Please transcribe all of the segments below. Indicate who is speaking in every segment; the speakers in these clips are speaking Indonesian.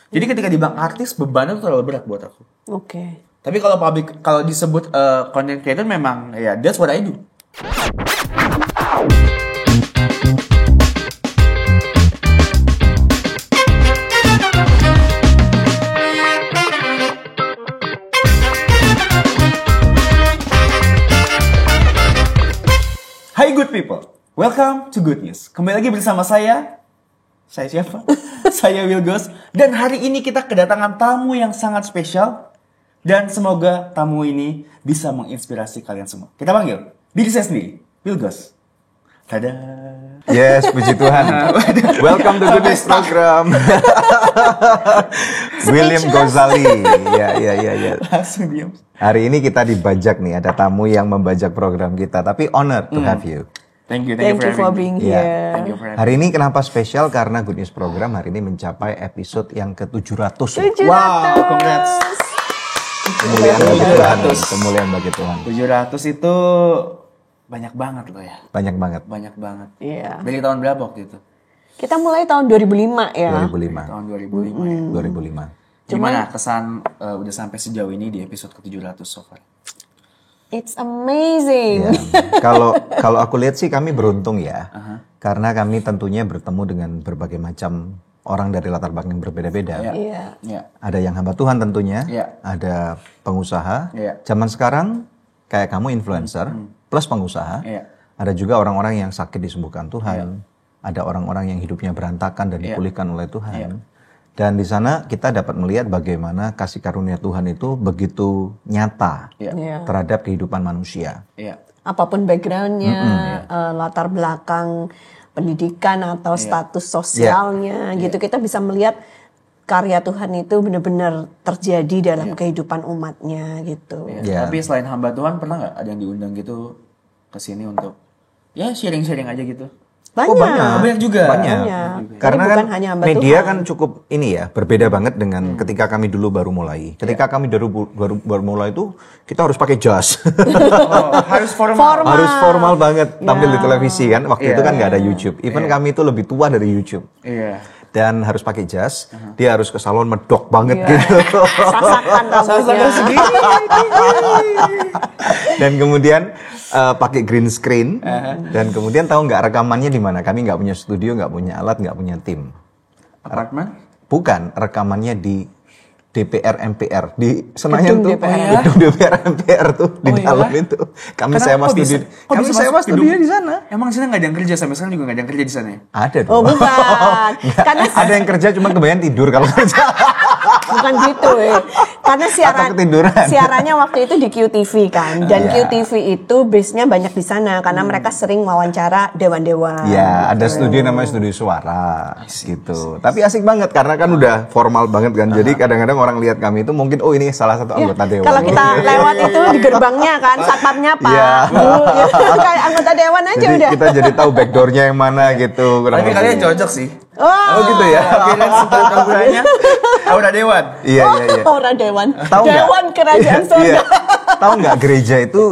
Speaker 1: Jadi ketika dibilang artis, bebannya tuh terlalu berat buat aku.
Speaker 2: Oke.
Speaker 1: Tapi kalau disebut content creator memang ya that's what I do. Hai good people, welcome to Good News. Kembali lagi bersama saya siapa? Saya Will Ghost. Dan hari ini kita kedatangan tamu yang sangat spesial. Dan semoga tamu ini bisa menginspirasi kalian semua. Kita panggil diri saya sendiri, Will Ghost. Tada.
Speaker 3: Yes, puji Tuhan. Welcome to Good News program. William Gozali. Ya.
Speaker 1: Langsung diam.
Speaker 3: Hari ini kita dibajak nih, ada tamu yang membajak program kita. Tapi honor to have you.
Speaker 1: Thank you
Speaker 2: for being here.
Speaker 3: Yeah.
Speaker 1: Thank you for having me.
Speaker 3: Hari ini kenapa spesial? Karena Good News program hari ini mencapai episode yang ke-700.
Speaker 2: 700.
Speaker 1: Wow, congrats.
Speaker 3: Kemuliaan bagi Tuhan. Kemuliaan bagi Tuhan.
Speaker 1: 700 itu banyak banget loh ya.
Speaker 3: Banyak banget.
Speaker 1: Banyak banget.
Speaker 2: Iya.
Speaker 1: Dari tahun berapa waktu itu?
Speaker 2: Kita mulai tahun 2005 ya.
Speaker 3: 2005.
Speaker 1: Tahun 2005 ya.
Speaker 3: 2005.
Speaker 1: Gimana kesan udah sampai sejauh ini di episode ke-700 so far?
Speaker 2: It's amazing.
Speaker 3: Ya. Kalau aku lihat sih kami beruntung ya. Karena kami tentunya bertemu dengan berbagai macam orang dari latar belakang yang berbeda-beda.
Speaker 2: Iya.
Speaker 1: Iya.
Speaker 3: Ada yang hamba Tuhan tentunya,
Speaker 1: Iya.
Speaker 3: ada pengusaha.
Speaker 1: Iya.
Speaker 3: Zaman sekarang kayak kamu influencer plus pengusaha.
Speaker 1: Iya.
Speaker 3: Ada juga orang-orang yang sakit disembuhkan Tuhan. Ada orang-orang yang hidupnya berantakan dan dipulihkan oleh Tuhan. Dan di sana kita dapat melihat bagaimana kasih karunia Tuhan itu begitu nyata
Speaker 2: Iya.
Speaker 3: terhadap kehidupan manusia.
Speaker 1: Iya.
Speaker 2: Apapun backgroundnya, latar belakang pendidikan atau status sosialnya, gitu kita bisa melihat karya Tuhan itu benar-benar terjadi dalam kehidupan umatnya gitu.
Speaker 1: Iya. Tapi selain hamba Tuhan pernah nggak ada yang diundang gitu ke sini untuk ya sharing-sharing aja gitu?
Speaker 2: Banyak.
Speaker 1: Banyak juga.
Speaker 3: Banyak. Karena
Speaker 2: Jadi bukan
Speaker 3: kan
Speaker 2: hanya hamba
Speaker 3: media
Speaker 2: Tuhan.
Speaker 3: kan cukup ini ya, berbeda banget dengan ketika kami dulu baru mulai. Ketika kami baru mulai itu kita harus pakai jas.
Speaker 1: Harus formal.
Speaker 3: Harus formal banget tampil di televisi kan. Waktu itu kan nggak ada YouTube. Even kami itu lebih tua dari YouTube.
Speaker 1: Iya.
Speaker 3: Dan harus pakai jas. Dia harus ke salon medok banget gitu.
Speaker 2: Sasakan rambutnya.
Speaker 3: Dan kemudian pakai green screen. Dan kemudian tahu nggak rekamannya di mana? Kami nggak punya studio, nggak punya alat, nggak punya tim.
Speaker 1: Apartemen?
Speaker 3: Bukan, rekamannya di DPR MPR di Senayan
Speaker 2: Gedung
Speaker 3: tuh.
Speaker 2: DPR.
Speaker 3: Gedung DPR MPR tuh di dalam itu. Kami sewa studio. Kami sewa studio di sana.
Speaker 1: Emang di sana nggak ada yang kerja sampai sekarang juga nggak ada yang kerja di sana ya?
Speaker 3: Ada dong.
Speaker 2: Oh bukan. Karena
Speaker 3: Ada yang kerja cuma kebanyakan tidur kalau kerja.
Speaker 2: bukan gitu Karena
Speaker 3: Atau ketiduran.
Speaker 2: siarannya waktu itu di QTV kan. Dan QTV itu base-nya banyak di sana karena mereka sering wawancara dewan-dewan.
Speaker 3: Ya, ada studio namanya studio suara gitu. Tapi asik banget karena kan udah formal banget kan. Jadi kadang-kadang orang lihat kami itu mungkin oh ini salah satu anggota dewan.
Speaker 2: Kalau kita lewat itu di gerbangnya kan satpamnya Pak.
Speaker 3: Iya.
Speaker 2: Kayak anggota dewan aja
Speaker 3: Jadi
Speaker 2: udah.
Speaker 3: kita jadi tahu backdoornya yang mana gitu. kurang
Speaker 1: Tapi
Speaker 3: lebih.
Speaker 1: kalian cocok sih.
Speaker 3: Oh gitu ya.
Speaker 1: Kalian sebenarnya aura dewan.
Speaker 3: Iya.
Speaker 2: Orang dewan.
Speaker 3: Tahu nggak?
Speaker 2: Dewan kerajaan
Speaker 3: Iya.
Speaker 2: surga.
Speaker 3: Tahu nggak gereja itu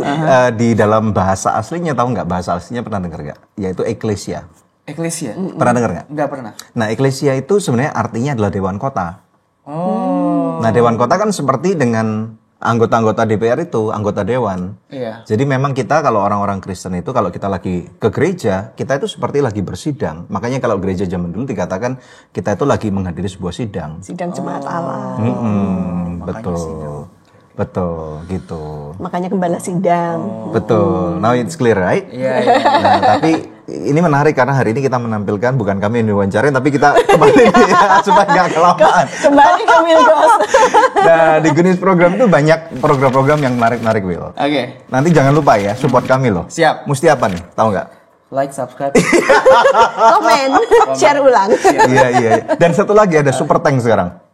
Speaker 3: di dalam bahasa aslinya tahu nggak bahasa aslinya pernah dengar nggak? Yaitu eklesia.
Speaker 1: Eklesia?
Speaker 3: Pernah dengar nggak?
Speaker 1: Nggak pernah.
Speaker 3: Nah eklesia itu sebenarnya artinya adalah dewan kota.
Speaker 1: Oh.
Speaker 3: Nah dewan kota kan seperti dengan anggota-anggota DPR itu anggota dewan.
Speaker 1: Iya.
Speaker 3: Jadi memang kita kalau orang-orang Kristen itu kalau kita lagi ke gereja kita itu seperti lagi bersidang. Makanya kalau gereja zaman dulu dikatakan kita itu lagi menghadiri sebuah sidang.
Speaker 2: Sidang jemaat Allah.
Speaker 3: Betul gitu.
Speaker 2: Makanya gembala sidang.
Speaker 3: Betul. Now it's clear, right?
Speaker 1: Iya.
Speaker 3: Nah, tapi ini menarik karena hari ini kita menampilkan bukan kami yang diwawancarain tapi kita kembali ya, supaya nggak kelamaan.
Speaker 2: Kembali ke Will Ghost.
Speaker 3: Nah, di Good News program itu banyak program-program yang menarik-menarik, Will.
Speaker 1: Oke.
Speaker 3: Nanti jangan lupa ya, support kami loh.
Speaker 1: Siap.
Speaker 3: Mesti apa nih? Tahu nggak?
Speaker 1: Like, subscribe.
Speaker 2: Komen. Share ulang.
Speaker 3: Iya. Dan satu lagi ada super thanks sekarang.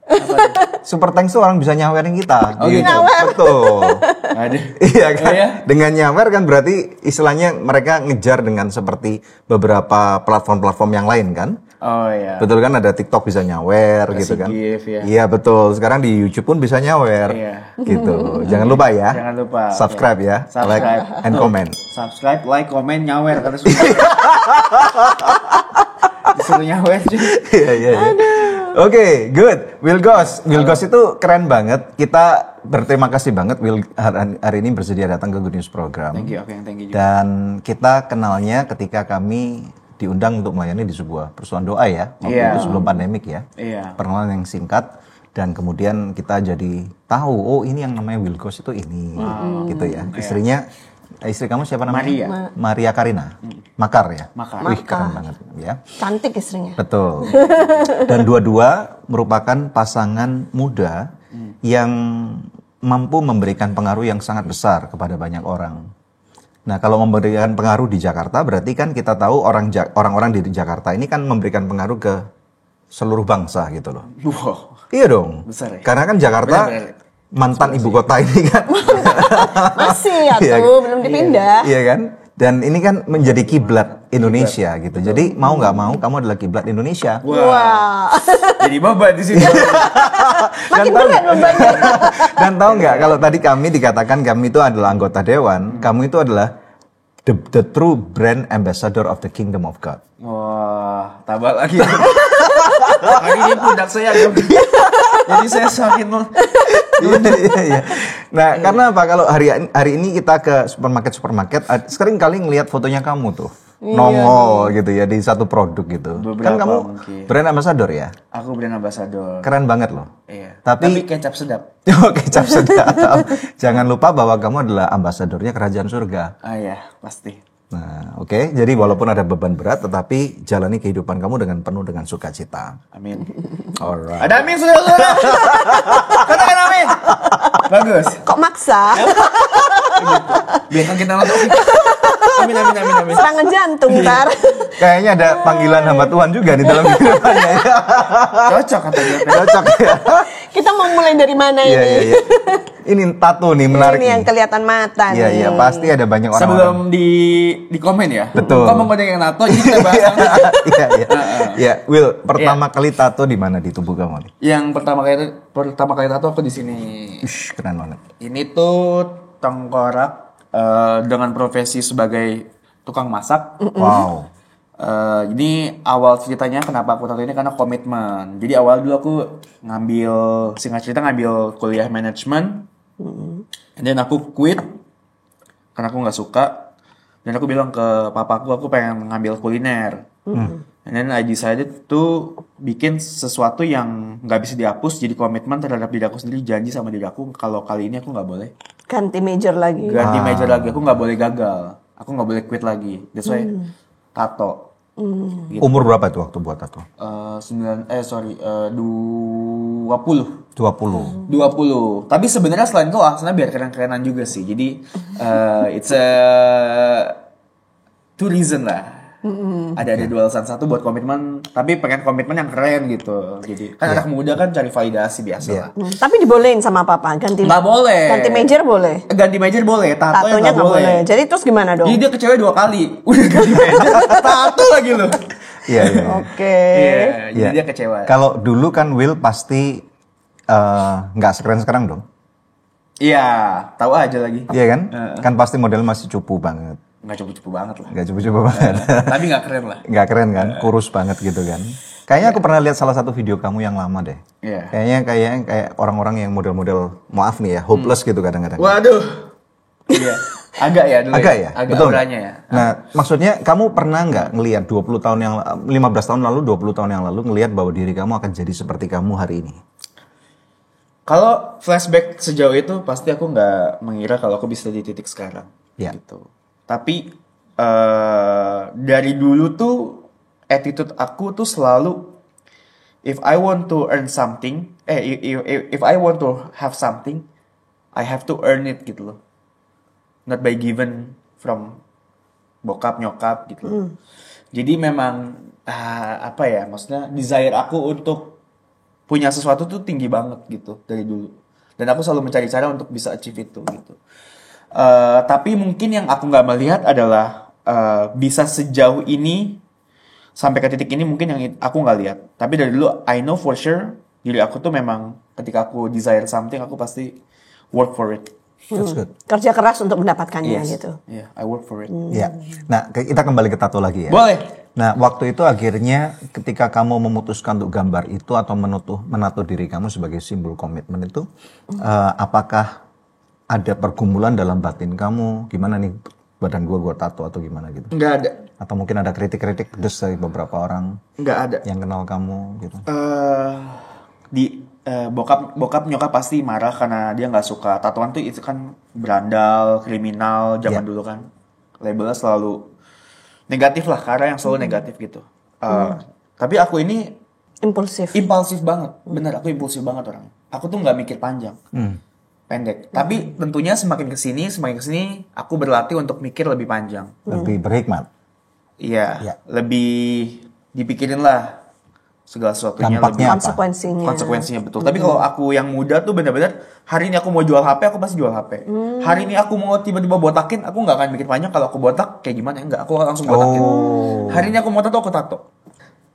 Speaker 3: Super thanks tuh orang bisa nyawerin kita.
Speaker 1: Oh, gitu.
Speaker 3: Betul.
Speaker 1: Ada.
Speaker 3: Iya kan?
Speaker 1: Oh, iya?
Speaker 3: Dengan nyawer kan berarti istilahnya mereka ngejar dengan seperti beberapa platform-platform yang lain kan?
Speaker 1: Oh iya.
Speaker 3: Betul kan ada TikTok bisa nyawer gitu kan?
Speaker 1: GIF, ya.
Speaker 3: Iya betul. Sekarang di YouTube pun bisa nyawer.
Speaker 1: Iya.
Speaker 3: Gitu. Jangan lupa ya.
Speaker 1: Jangan lupa.
Speaker 3: Subscribe ya.
Speaker 1: Subscribe.
Speaker 3: Like and comment.
Speaker 1: Subscribe, like, komen, nyawer kata semua. Disuruh nyawer juga.
Speaker 3: Iya. Oke, good. Wilgos itu keren banget. Kita berterima kasih banget Will hari ini bersedia datang ke Good News Program.
Speaker 1: Thank you, thank you juga.
Speaker 3: Dan kita kenalnya ketika kami diundang untuk melayani di sebuah perusahaan doa ya, waktu itu sebelum pandemik ya. Perkenalan yang singkat dan kemudian kita jadi tahu, oh ini yang namanya Wilgos itu ini, gitu ya. Istri kamu siapa namanya? Maria Karina. Makar ya? Wih, keren banget ya.
Speaker 2: Cantik istrinya.
Speaker 3: Betul. Dan dua-dua merupakan pasangan muda yang mampu memberikan pengaruh yang sangat besar kepada banyak orang. Nah, kalau memberikan pengaruh di Jakarta, berarti kan kita tahu orang-orang di Jakarta ini kan memberikan pengaruh ke seluruh bangsa gitu loh.
Speaker 1: Wow.
Speaker 3: Iya dong.
Speaker 1: Besar ya?
Speaker 3: Karena kan Jakarta mantan ibu kota ini kan.
Speaker 2: Masih ya tuh, belum dipindah.
Speaker 3: Iya kan? Dan ini kan menjadi kiblat Indonesia gitu. Jadi mau nggak mau kamu adalah kiblat Indonesia.
Speaker 2: Wah.
Speaker 1: Jadi beban di sini.
Speaker 2: Makin berat bebannya.
Speaker 3: Dan tahu nggak kalau tadi kami dikatakan kami itu adalah anggota dewan, kamu itu adalah the true brand ambassador of the kingdom of God.
Speaker 1: Wah, tambah lagi. Lagi ini pundak saya dong. Jadi saya sakit loh.
Speaker 3: Iya. Nah, karena apa? Kalau hari ini kita ke supermarket, sering kali ngelihat fotonya kamu tuh. Nongol gitu ya di satu produk gitu. Kan kamu brand ambassador ya?
Speaker 1: Aku brand ambassador.
Speaker 3: Keren banget loh.
Speaker 1: Iya.
Speaker 3: Tapi
Speaker 1: kecap sedap.
Speaker 3: Oh, kecap sedap. Jangan lupa bahwa kamu adalah ambasadornya kerajaan surga.
Speaker 1: Ah iya, pasti.
Speaker 3: Nah, oke. Jadi walaupun ada beban berat, tetapi jalani kehidupan kamu dengan penuh dengan sukacita.
Speaker 1: Amin.
Speaker 3: Alright.
Speaker 1: Ada amin sudah. Katakan amin. Bagus.
Speaker 2: Kok maksa?
Speaker 1: Biarkan kita langsung. Amin.
Speaker 2: Serangan jantung ntar.
Speaker 3: Kayaknya ada panggilan hamba Tuhan juga di dalam kehidupannya ya.
Speaker 1: Cocok kata dia.
Speaker 3: Cocok ya.
Speaker 2: Kita mau mulai dari mana ini?
Speaker 3: Iya. Ini tato nih menarik.
Speaker 2: Ini yang kelihatan mata nih.
Speaker 3: Iya, pasti ada banyak orang.
Speaker 1: Sebelum di komen ya.
Speaker 3: Betul.
Speaker 1: Kamu mau yang tato jadi kita bahas.
Speaker 3: Iya, Will, pertama kali tato di mana di tubuh kamu nih?
Speaker 1: Yang pertama kali tato aku di sini.
Speaker 3: Keren banget.
Speaker 1: Ini tuh tengkorak dengan profesi sebagai tukang masak.
Speaker 3: Wow.
Speaker 1: Jadi awal ceritanya kenapa aku tato ini karena komitmen. Jadi awal dulu aku singkat cerita ngambil kuliah manajemen. Dan aku quit karena aku nggak suka. Dan aku bilang ke papaku aku pengen ngambil kuliner. And then I decided to bikin sesuatu yang nggak bisa dihapus. Jadi komitmen terhadap diri aku sendiri, janji sama diri aku kalau kali ini aku nggak boleh
Speaker 2: Ganti major lagi.
Speaker 1: major lagi. Aku nggak boleh gagal. Aku nggak boleh quit lagi. That's why tato.
Speaker 3: Gitu. Umur berapa itu waktu buat tato?
Speaker 1: 20. 20. Tapi sebenarnya selain itu sebenarnya biar keren-kerenan juga sih. Jadi it's a two reason lah. Ada dual sun, satu buat komitmen, tapi pengen komitmen yang keren gitu. Jadi kan anak muda kan cari validasi biasa lah.
Speaker 2: Tapi dibolehin sama papa ganti.
Speaker 1: Nggak boleh.
Speaker 2: Ganti major boleh.
Speaker 1: Ganti major boleh, tato yang
Speaker 2: Tatonya
Speaker 1: nggak boleh.
Speaker 2: Jadi terus gimana dong?
Speaker 1: Jadi dia kecewa 2 kali. Udah ganti major, tato lagi loh.
Speaker 3: Iya.
Speaker 2: Oke.
Speaker 1: Jadi dia kecewa.
Speaker 3: Kalau dulu kan Will pasti nggak sekeren sekarang dong.
Speaker 1: Iya, tahu aja lagi.
Speaker 3: Iya kan? Kan pasti model masih cupu banget.
Speaker 1: Nggak cupu-cupu banget lah.
Speaker 3: Nggak cupu-cupu banget.
Speaker 1: Tapi nggak keren lah.
Speaker 3: Nggak keren kan? Kurus banget gitu kan? Kayaknya aku pernah lihat salah satu video kamu yang lama deh.
Speaker 1: Iya.
Speaker 3: Kayaknya kayak orang-orang yang model-model, maaf nih ya, hopeless gitu kadang-kadang.
Speaker 1: Waduh. Iya. Agak ya dulu.
Speaker 3: Agak ya?
Speaker 1: Agak
Speaker 3: Betul.
Speaker 1: auranya ya.
Speaker 3: Nah, maksudnya kamu pernah nggak ngelihat 20 tahun lalu 20 tahun yang lalu ngelihat bahwa diri kamu akan jadi seperti kamu hari ini?
Speaker 1: Kalau flashback sejauh itu pasti aku nggak mengira kalau aku bisa di titik sekarang.
Speaker 3: Ya.
Speaker 1: Gitu. Tapi dari dulu tuh attitude aku tuh selalu if I want to earn something, if I want to have something, I have to earn it gitu loh. Not by given from bokap nyokap gitu loh. Jadi memang apa ya, maksudnya desire aku untuk punya sesuatu tuh tinggi banget gitu dari dulu. Dan aku selalu mencari cara untuk bisa achieve itu gitu. Tapi mungkin yang aku nggak melihat adalah bisa sejauh ini sampai ke titik ini mungkin yang aku nggak lihat. Tapi dari dulu I know for sure diri aku tuh memang ketika aku desire something aku pasti work for it.
Speaker 3: That's good.
Speaker 2: Kerja keras untuk mendapatkannya
Speaker 1: Yes.
Speaker 2: gitu.
Speaker 1: Yeah, I work for it.
Speaker 3: Ya. Nah, kita kembali ke tato lagi ya.
Speaker 1: Boleh.
Speaker 3: Nah, waktu itu akhirnya ketika kamu memutuskan untuk gambar itu atau menato diri kamu sebagai simbol komitmen itu, apakah ada pergumulan dalam batin kamu? Gimana nih badan gua tato atau gimana gitu?
Speaker 1: Nggak ada.
Speaker 3: Atau mungkin ada kritik-kritik pedes dari beberapa orang
Speaker 1: Nggak ada.
Speaker 3: yang kenal kamu gitu?
Speaker 1: Bokap nyokap pasti marah karena dia nggak suka tatoan tuh, itu kan berandal, kriminal zaman dulu kan, labelnya selalu negatif lah, karena yang selalu negatif gitu. Tapi aku ini impulsif banget, bener, aku impulsif banget orangnya. Aku tuh nggak mikir panjang, pendek. Tapi tentunya semakin kesini aku berlatih untuk mikir lebih panjang,
Speaker 3: Lebih berhikmat.
Speaker 1: iya, lebih dipikirin lah segala sesuatunya,
Speaker 3: Dampaknya
Speaker 1: lebih
Speaker 2: konsekuensinya.
Speaker 1: konsekuensinya betul. Tapi kalau aku yang muda tuh benar-benar hari ini aku mau jual HP, aku pasti jual HP. Hari ini aku mau tiba-tiba botakin, aku nggak akan mikir panjang kalau aku botak kayak gimana, enggak, aku langsung botakin. Hari ini aku mau tato, aku tato.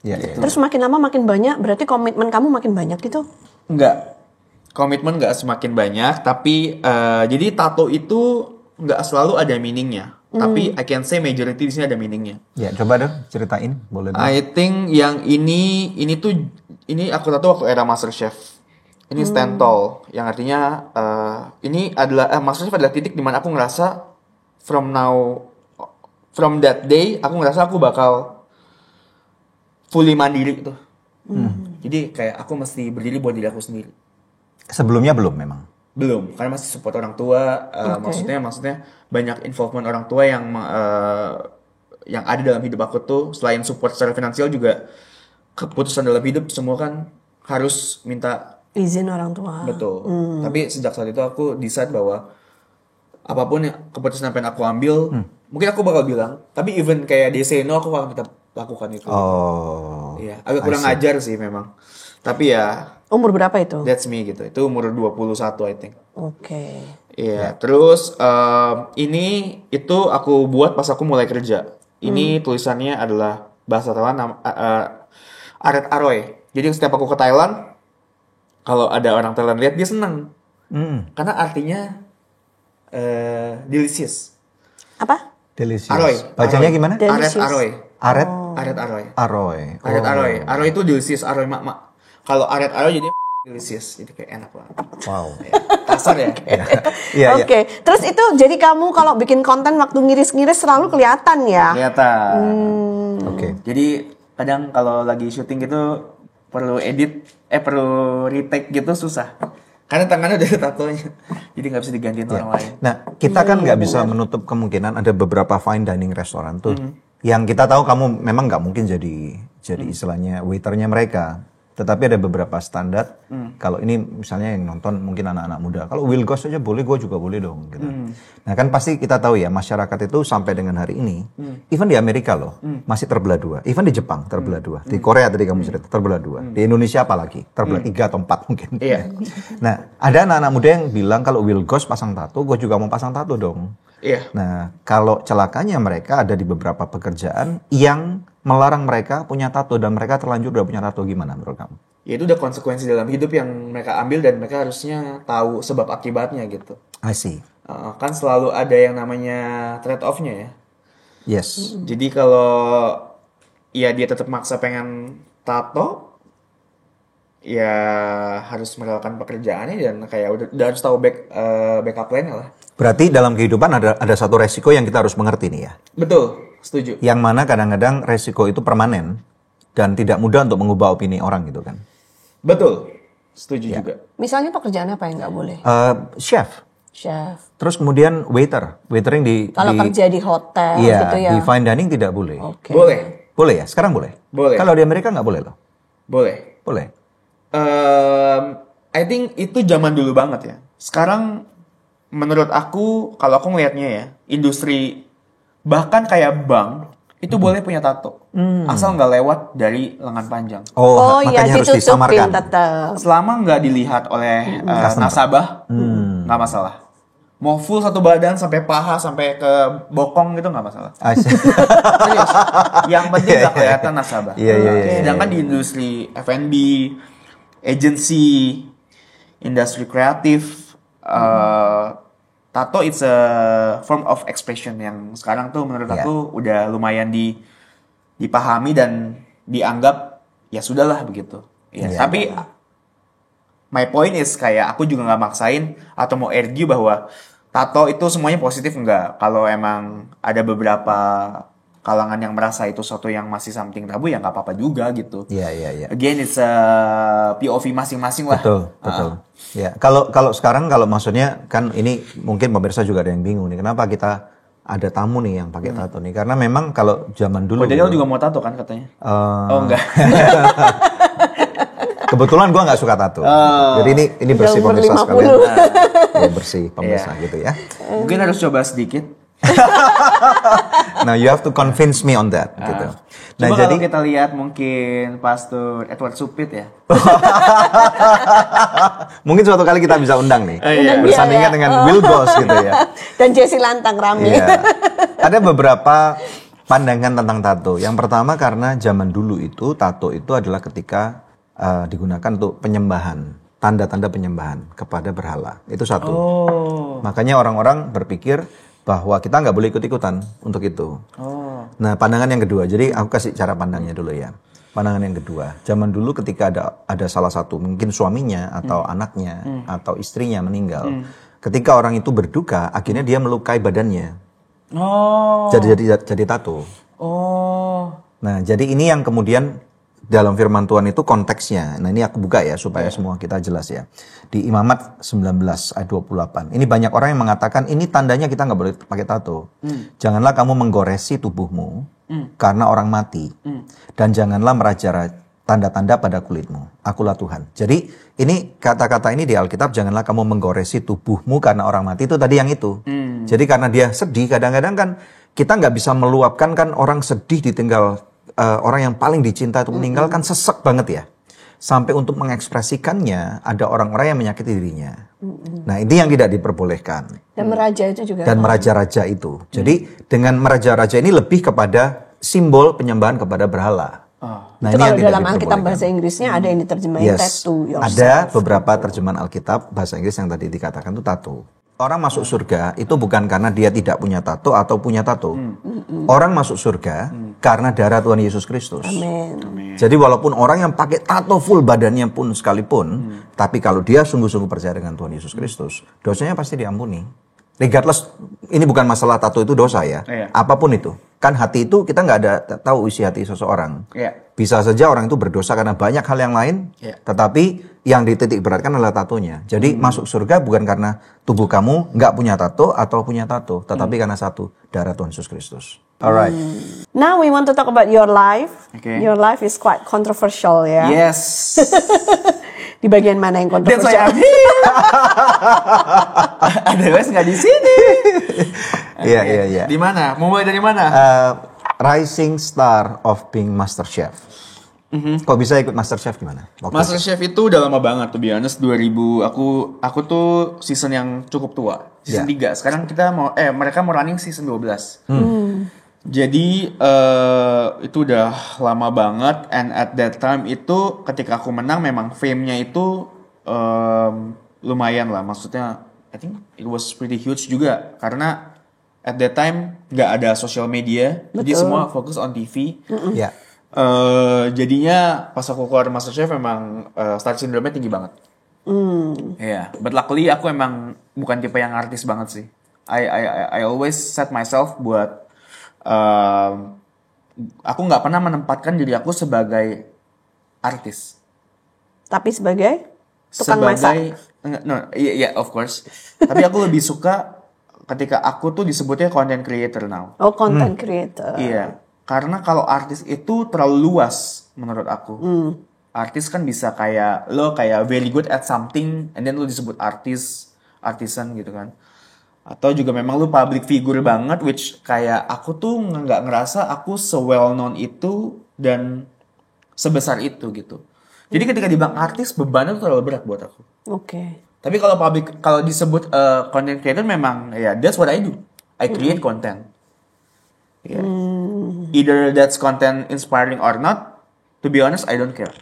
Speaker 3: Iya.
Speaker 2: Terus makin lama makin banyak, berarti komitmen kamu makin banyak gitu?
Speaker 1: Enggak. Komitmen nggak semakin banyak, tapi jadi tato itu nggak selalu ada meaningnya. Tapi I can say majority di sini ada meaningnya.
Speaker 3: Ya, coba dong ceritain, boleh dong.
Speaker 1: I think yang ini aku tato waktu era MasterChef. Ini stand tall, yang artinya ini adalah MasterChef adalah titik di mana aku ngerasa from that day aku ngerasa aku bakal fully mandiri gitu. Jadi kayak aku mesti berdiri buat diri aku sendiri.
Speaker 3: Sebelumnya belum memang.
Speaker 1: Belum, karena masih support orang tua. Maksudnya banyak involvement orang tua yang ada dalam hidup aku tuh. Selain support secara finansial juga keputusan dalam hidup semua kan harus minta
Speaker 2: Izin orang tua.
Speaker 1: betul. Tapi sejak saat itu aku decide bahwa apapun yang keputusan yang pengen aku ambil, mungkin aku bakal bilang. Tapi even kayak they say no, aku akan tetap lakukan itu.
Speaker 3: Oh.
Speaker 1: Iya, agak kurang ajar sih memang. Tapi ya
Speaker 2: Umur berapa itu?
Speaker 1: that's me gitu. Itu umur 21 I think.
Speaker 2: Oke.
Speaker 1: Iya, terus ini itu aku buat pas aku mulai kerja. Ini tulisannya adalah bahasa Thailand, Aret Aroy. Jadi setiap aku ke Thailand, kalau ada orang Thailand lihat dia senang. Karena artinya delicious.
Speaker 2: Apa?
Speaker 3: Delicious.
Speaker 1: Aroy.
Speaker 3: Bacanya gimana?
Speaker 1: Aret
Speaker 2: Delicious.
Speaker 1: Aroy.
Speaker 3: Aret
Speaker 1: Aret Aroy.
Speaker 3: Aroy.
Speaker 1: Aret Aroy. Aroy itu delicious, Aroy mak. Kalau Aret Aroy jadi delicious. Jadi kayak enak banget.
Speaker 3: Wow.
Speaker 1: Kasar ya.
Speaker 3: Iya, iya.
Speaker 2: Oke. Terus itu jadi kamu kalau bikin konten waktu ngiris-ngiris selalu kelihatan ya?
Speaker 1: Kelihatan.
Speaker 3: Oke.
Speaker 1: Jadi kadang kalau lagi syuting gitu perlu edit, perlu retake gitu susah. Karena tangannya udah ada tatonya. Jadi nggak bisa digantiin orang lain.
Speaker 3: Nah, kita kan nggak bisa menutup kemungkinan ada beberapa fine dining restoran tuh yang kita tahu kamu memang nggak mungkin jadi istilahnya waiternya mereka. Tetapi ada beberapa standar. Kalau ini misalnya yang nonton mungkin anak-anak muda. Kalau Will Goss aja boleh, gue juga boleh dong. Gitu. Nah kan pasti kita tahu ya masyarakat itu sampai dengan hari ini, even di Amerika loh masih terbelah dua. Even di Jepang terbelah dua. Di Korea tadi kamu cerita terbelah dua. Di Indonesia apalagi terbelah 3 atau 4 mungkin.
Speaker 1: Iya.
Speaker 3: Nah ada anak-anak muda yang bilang kalau Will Goss pasang tato, gue juga mau pasang tato dong.
Speaker 1: Iya.
Speaker 3: Nah, kalau celakanya mereka ada di beberapa pekerjaan yang melarang mereka punya tato dan mereka terlanjur udah punya tato, gimana menurut kamu?
Speaker 1: Ya itu udah konsekuensi dalam hidup yang mereka ambil dan mereka harusnya tahu sebab akibatnya gitu.
Speaker 3: I see.
Speaker 1: Kan selalu ada yang namanya trade off-nya ya.
Speaker 3: Yes.
Speaker 1: Jadi kalau ya dia tetap maksa pengen tato, ya harus merelakan pekerjaannya dan kayak udah harus tahu backup plan-nya lah.
Speaker 3: Berarti dalam kehidupan ada satu resiko yang kita harus mengerti nih ya.
Speaker 1: Betul, setuju.
Speaker 3: Yang mana kadang-kadang resiko itu permanen dan tidak mudah untuk mengubah opini orang gitu kan.
Speaker 1: Betul, setuju juga.
Speaker 2: Misalnya pekerjaan apa yang nggak boleh?
Speaker 3: Chef.
Speaker 2: Chef.
Speaker 3: Terus kemudian waitering di
Speaker 2: Kalau kerja di hotel
Speaker 3: iya,
Speaker 2: gitu ya?
Speaker 3: di fine dining tidak boleh.
Speaker 2: Oke.
Speaker 1: Boleh,
Speaker 3: Boleh ya? Sekarang boleh?
Speaker 1: Boleh.
Speaker 3: Kalau di Amerika nggak boleh loh?
Speaker 1: boleh.
Speaker 3: Boleh.
Speaker 1: I think itu zaman dulu banget ya. Sekarang menurut aku, kalau aku ngelihatnya ya, industri bahkan kayak bank itu boleh punya tato, asal nggak lewat dari lengan panjang.
Speaker 2: Oh iya,
Speaker 3: makanya harus
Speaker 2: ditutupin
Speaker 3: disamarkan.
Speaker 2: tetap.
Speaker 1: Selama nggak dilihat oleh nasabah, nggak masalah. Mau full satu badan sampai paha sampai ke bokong gitu nggak masalah. Serius. Yang penting nggak kelihatan nasabah.
Speaker 3: Iya.
Speaker 1: Sedangkan di industri F&B, agency, industri kreatif, tato it's a form of expression yang sekarang tuh menurut aku udah lumayan dipahami dan dianggap ya sudahlah begitu. Ya, tapi my point is kayak aku juga nggak maksain atau mau argue bahwa tato itu semuanya positif, enggak. Kalau emang ada beberapa kalangan yang merasa itu sesuatu yang masih something tabu, ya nggak apa-apa juga gitu.
Speaker 3: Iya.
Speaker 1: Again, it's a POV masing-masing lah.
Speaker 3: Betul. Ya, kalau sekarang kalau maksudnya kan ini mungkin pemirsa juga ada yang bingung nih, kenapa kita ada tamu nih yang pakai tato nih? Karena memang kalau zaman dulu.
Speaker 1: Daniel juga mau tato kan katanya? Oh enggak.
Speaker 3: Kebetulan gue nggak suka tato. Jadi ini bersih pemirsa sekalian. Ya, bersih pemirsa gitu ya.
Speaker 1: Mungkin harus coba sedikit.
Speaker 3: Now you have to convince me on that gitu. Nah,
Speaker 1: Coba
Speaker 3: jadi
Speaker 1: kalau kita lihat mungkin Pastor Edward Supit ya.
Speaker 3: mungkin suatu kali kita bisa undang nih.
Speaker 2: Undang dia,
Speaker 3: Bersandingan
Speaker 2: ya.
Speaker 3: dengan Will Goss gitu ya.
Speaker 2: Dan Jesse Lantang rame.
Speaker 3: Iya. Ada beberapa pandangan tentang tato. Yang pertama karena zaman dulu itu tato itu adalah ketika digunakan untuk penyembahan, tanda-tanda penyembahan kepada berhala. Itu satu. Makanya orang-orang berpikir bahwa kita nggak boleh ikut-ikutan untuk itu. Nah, pandangan yang kedua. Jadi aku kasih cara pandangnya dulu ya. Pandangan yang kedua. Zaman dulu ketika ada salah satu mungkin suaminya atau anaknya atau istrinya meninggal, ketika orang itu berduka, akhirnya dia melukai badannya. Jadi tato. Nah, jadi ini yang kemudian dalam firman Tuhan itu konteksnya. Nah, ini aku buka ya supaya semua kita jelas ya. Di Imamat 19 ayat 28. Ini banyak orang yang mengatakan ini tandanya kita nggak boleh pakai tato. Janganlah kamu menggoresi tubuhmu karena orang mati. Dan janganlah meraja tanda-tanda pada kulitmu. Akulah Tuhan. Jadi ini kata-kata ini di Alkitab, janganlah kamu menggoresi tubuhmu karena orang mati, itu tadi yang itu. Jadi karena dia sedih, kadang-kadang kan kita nggak bisa meluapkan kan orang sedih ditinggal orang yang paling dicinta itu meninggal kan sesek banget ya. Sampai untuk mengekspresikannya ada orang-orang yang menyakiti dirinya. Nah, ini yang tidak diperbolehkan.
Speaker 2: Dan meraja itu juga.
Speaker 3: Dan meraja-raja itu. Jadi dengan meraja-raja ini lebih kepada simbol penyembahan kepada berhala. Nah,
Speaker 2: itu
Speaker 3: ini yang
Speaker 2: kalau
Speaker 3: tidak
Speaker 2: dalam Alkitab
Speaker 3: diperbolehkan.
Speaker 2: bahasa Inggrisnya ada yang diterjemahin tattoo yourself.
Speaker 3: Ada beberapa terjemahan Alkitab bahasa Inggris yang tadi dikatakan itu tato. Orang masuk surga itu bukan karena dia tidak punya tato atau punya tato. Orang masuk surga karena darah Tuhan Yesus Kristus.
Speaker 2: Amin.
Speaker 3: Jadi walaupun orang yang pakai tato full badannya pun sekalipun, tapi kalau dia sungguh-sungguh percaya dengan Tuhan Yesus Kristus, dosanya pasti diampuni. Regardless, ini bukan masalah tato itu dosa ya. Apapun itu. Kan hati itu kita nggak ada tahu isi hati seseorang. Bisa saja orang itu berdosa karena banyak hal yang lain, tetapi yang dititik beratkan adalah tatonya. Jadi masuk surga bukan karena tubuh kamu nggak punya tato atau punya tato, tetapi karena satu, darah Tuhan Yesus Kristus. Alright.
Speaker 2: Now we want to talk about your life.
Speaker 1: Okay.
Speaker 2: Your life is quite controversial ya.
Speaker 1: Yes.
Speaker 2: Di bagian mana yang
Speaker 1: That's why
Speaker 2: controversial?
Speaker 1: I'm here. Otherwise nggak di sini.
Speaker 3: Iya.
Speaker 1: Di mana? Mau mulai dari mana?
Speaker 3: Rising star of being Master Chef. Kok bisa ikut Master Chef gimana?
Speaker 1: Master Chef itu udah lama banget, to be honest. 2000 aku tuh season yang cukup tua, season 3. Sekarang mereka mau running season 12. Jadi itu udah lama banget, and at that time itu ketika aku menang memang fame-nya itu lumayan lah. Maksudnya I think it was pretty huge juga karena at that time nggak ada social media, jadi semua fokus on TV. Jadinya pas aku keluar MasterChef memang star syndrome-nya tinggi banget. But luckily aku emang bukan tipe yang artis banget sih. I always set myself buat aku nggak pernah menempatkan diri aku sebagai artis.
Speaker 2: Tapi sebagai tukang masak.
Speaker 1: Of course. Tapi aku lebih suka ketika aku tuh disebutnya content creator now.
Speaker 2: Oh, content creator.
Speaker 1: Iya, karena kalau artis itu terlalu luas menurut aku. Artis kan bisa kayak very good at something, and then lo disebut artisan gitu kan. Atau juga memang lu public figure banget, which kayak aku tuh nggak ngerasa aku se-well known itu dan sebesar itu gitu. Jadi ketika dibilang artis, bebannya tuh terlalu berat buat aku. Tapi kalau disebut content creator memang that's what I do. I create content. Either that's content inspiring or not, to be honest I don't care.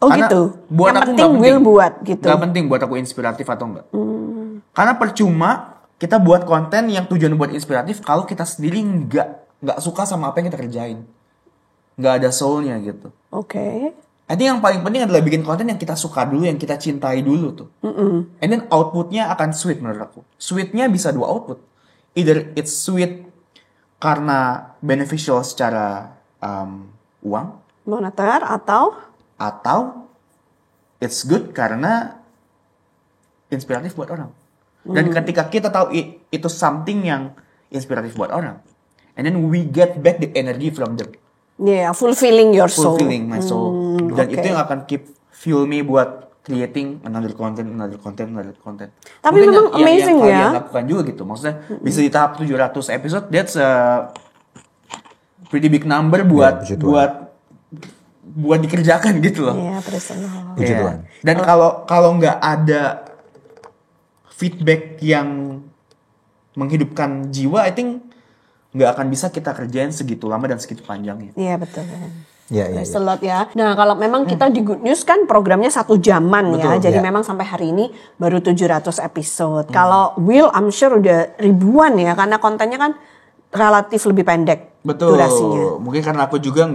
Speaker 2: Oh karena gitu.
Speaker 1: Buat
Speaker 2: yang
Speaker 1: aku
Speaker 2: penting Will buat gitu.
Speaker 1: Gak penting buat aku inspiratif atau enggak. Karena percuma kita buat konten yang tujuan buat inspiratif kalau kita sendiri nggak suka sama apa yang kita kerjain, nggak ada soulnya gitu.
Speaker 2: Oke.
Speaker 1: I think yang paling penting adalah bikin konten yang kita suka dulu, yang kita cintai dulu tuh. And then outputnya akan sweet menurut aku. Sweetnya bisa dua output. Either it's sweet karena beneficial secara uang,
Speaker 2: Moneter atau
Speaker 1: it's good karena inspiratif buat orang. Dan ketika kita tahu itu something yang inspiratif buat orang, and then we get back the energy from them.
Speaker 2: fulfilling your soul.
Speaker 1: Fulfilling my soul. Dan itu yang akan keep fuel me buat creating another content.
Speaker 2: Tapi
Speaker 1: mungkin
Speaker 2: memang amazing
Speaker 1: yang
Speaker 2: ya.
Speaker 1: kalian lakukan juga gitu. Maksudnya bisa di tahap 700 episode, that's a pretty big number buat dikerjakan gitu loh.
Speaker 2: Iya, personal.
Speaker 3: Puji Tuhan.
Speaker 1: Dan kalau nggak ada feedback yang menghidupkan jiwa, I think nggak akan bisa kita kerjain segitu lama dan segitu panjangnya.
Speaker 2: Iya, betul.
Speaker 3: Iya.
Speaker 2: Praise the Lord ya. Nah, kalau memang kita di Good News kan programnya 1 jaman ya.
Speaker 1: Betul,
Speaker 2: Jadi
Speaker 3: ya.
Speaker 2: memang sampai hari ini baru 700 episode. Kalau Will, I'm sure udah ribuan ya. Karena kontennya kan relatif lebih pendek
Speaker 1: Betul.
Speaker 2: durasinya.
Speaker 1: Mungkin karena aku juga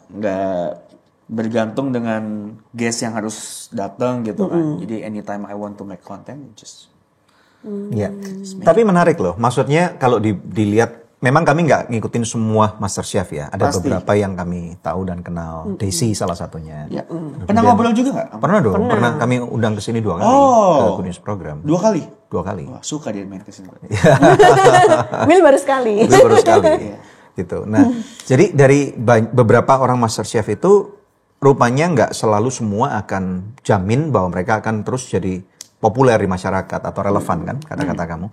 Speaker 1: nggak bergantung dengan guest yang harus datang gitu kan. Jadi anytime I want to make content, just
Speaker 3: Iya. Tapi menarik loh. Maksudnya kalau dilihat, memang kami nggak ngikutin semua MasterChef ya. Ada
Speaker 1: Pasti.
Speaker 3: beberapa yang kami tahu dan kenal. Daisy salah satunya.
Speaker 1: ya. Pernah ngobrol juga nggak?
Speaker 3: Pernah dong. Pernah kami undang ke sini 2 kali ke Good News program.
Speaker 1: 2 kali.
Speaker 3: 2 kali.
Speaker 1: Wah, suka dia main kesini.
Speaker 2: Will baru sekali.
Speaker 3: Itu baru sekali. Gitu. Nah, jadi dari beberapa orang MasterChef itu rupanya nggak selalu semua akan jamin bahwa mereka akan terus jadi populer di masyarakat atau relevan kan kata-kata kamu.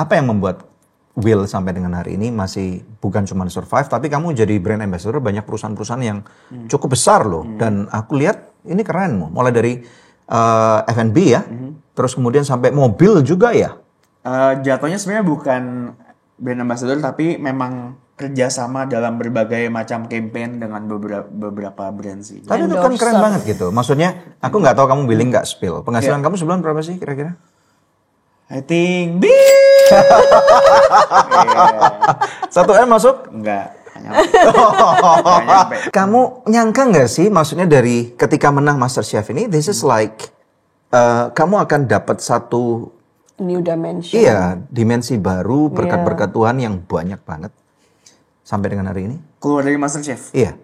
Speaker 3: Apa yang membuat Will sampai dengan hari ini masih bukan cuma survive, tapi kamu jadi brand ambassador banyak perusahaan-perusahaan yang cukup besar loh. Dan aku lihat ini keren, mulai dari F&B ya, terus kemudian sampai mobil juga ya.
Speaker 1: Jatuhnya sebenarnya bukan brand ambassador, tapi memang kerjasama dalam berbagai macam campaign dengan beberapa brand sih.
Speaker 3: Tapi itu kan keren banget gitu. Maksudnya aku nggak tahu kamu billing nggak spill. Penghasilan kamu sebulan berapa sih kira-kira?
Speaker 1: I think
Speaker 3: 1M masuk?
Speaker 1: Enggak nyampe.
Speaker 3: Kamu nyangka nggak sih, maksudnya dari ketika menang MasterChef ini, this is like kamu akan dapat satu
Speaker 2: New dimension.
Speaker 3: dimensi baru berkat-berkat Tuhan yang banyak banget sampai dengan hari ini.
Speaker 1: Keluar dari MasterChef.
Speaker 3: Iya.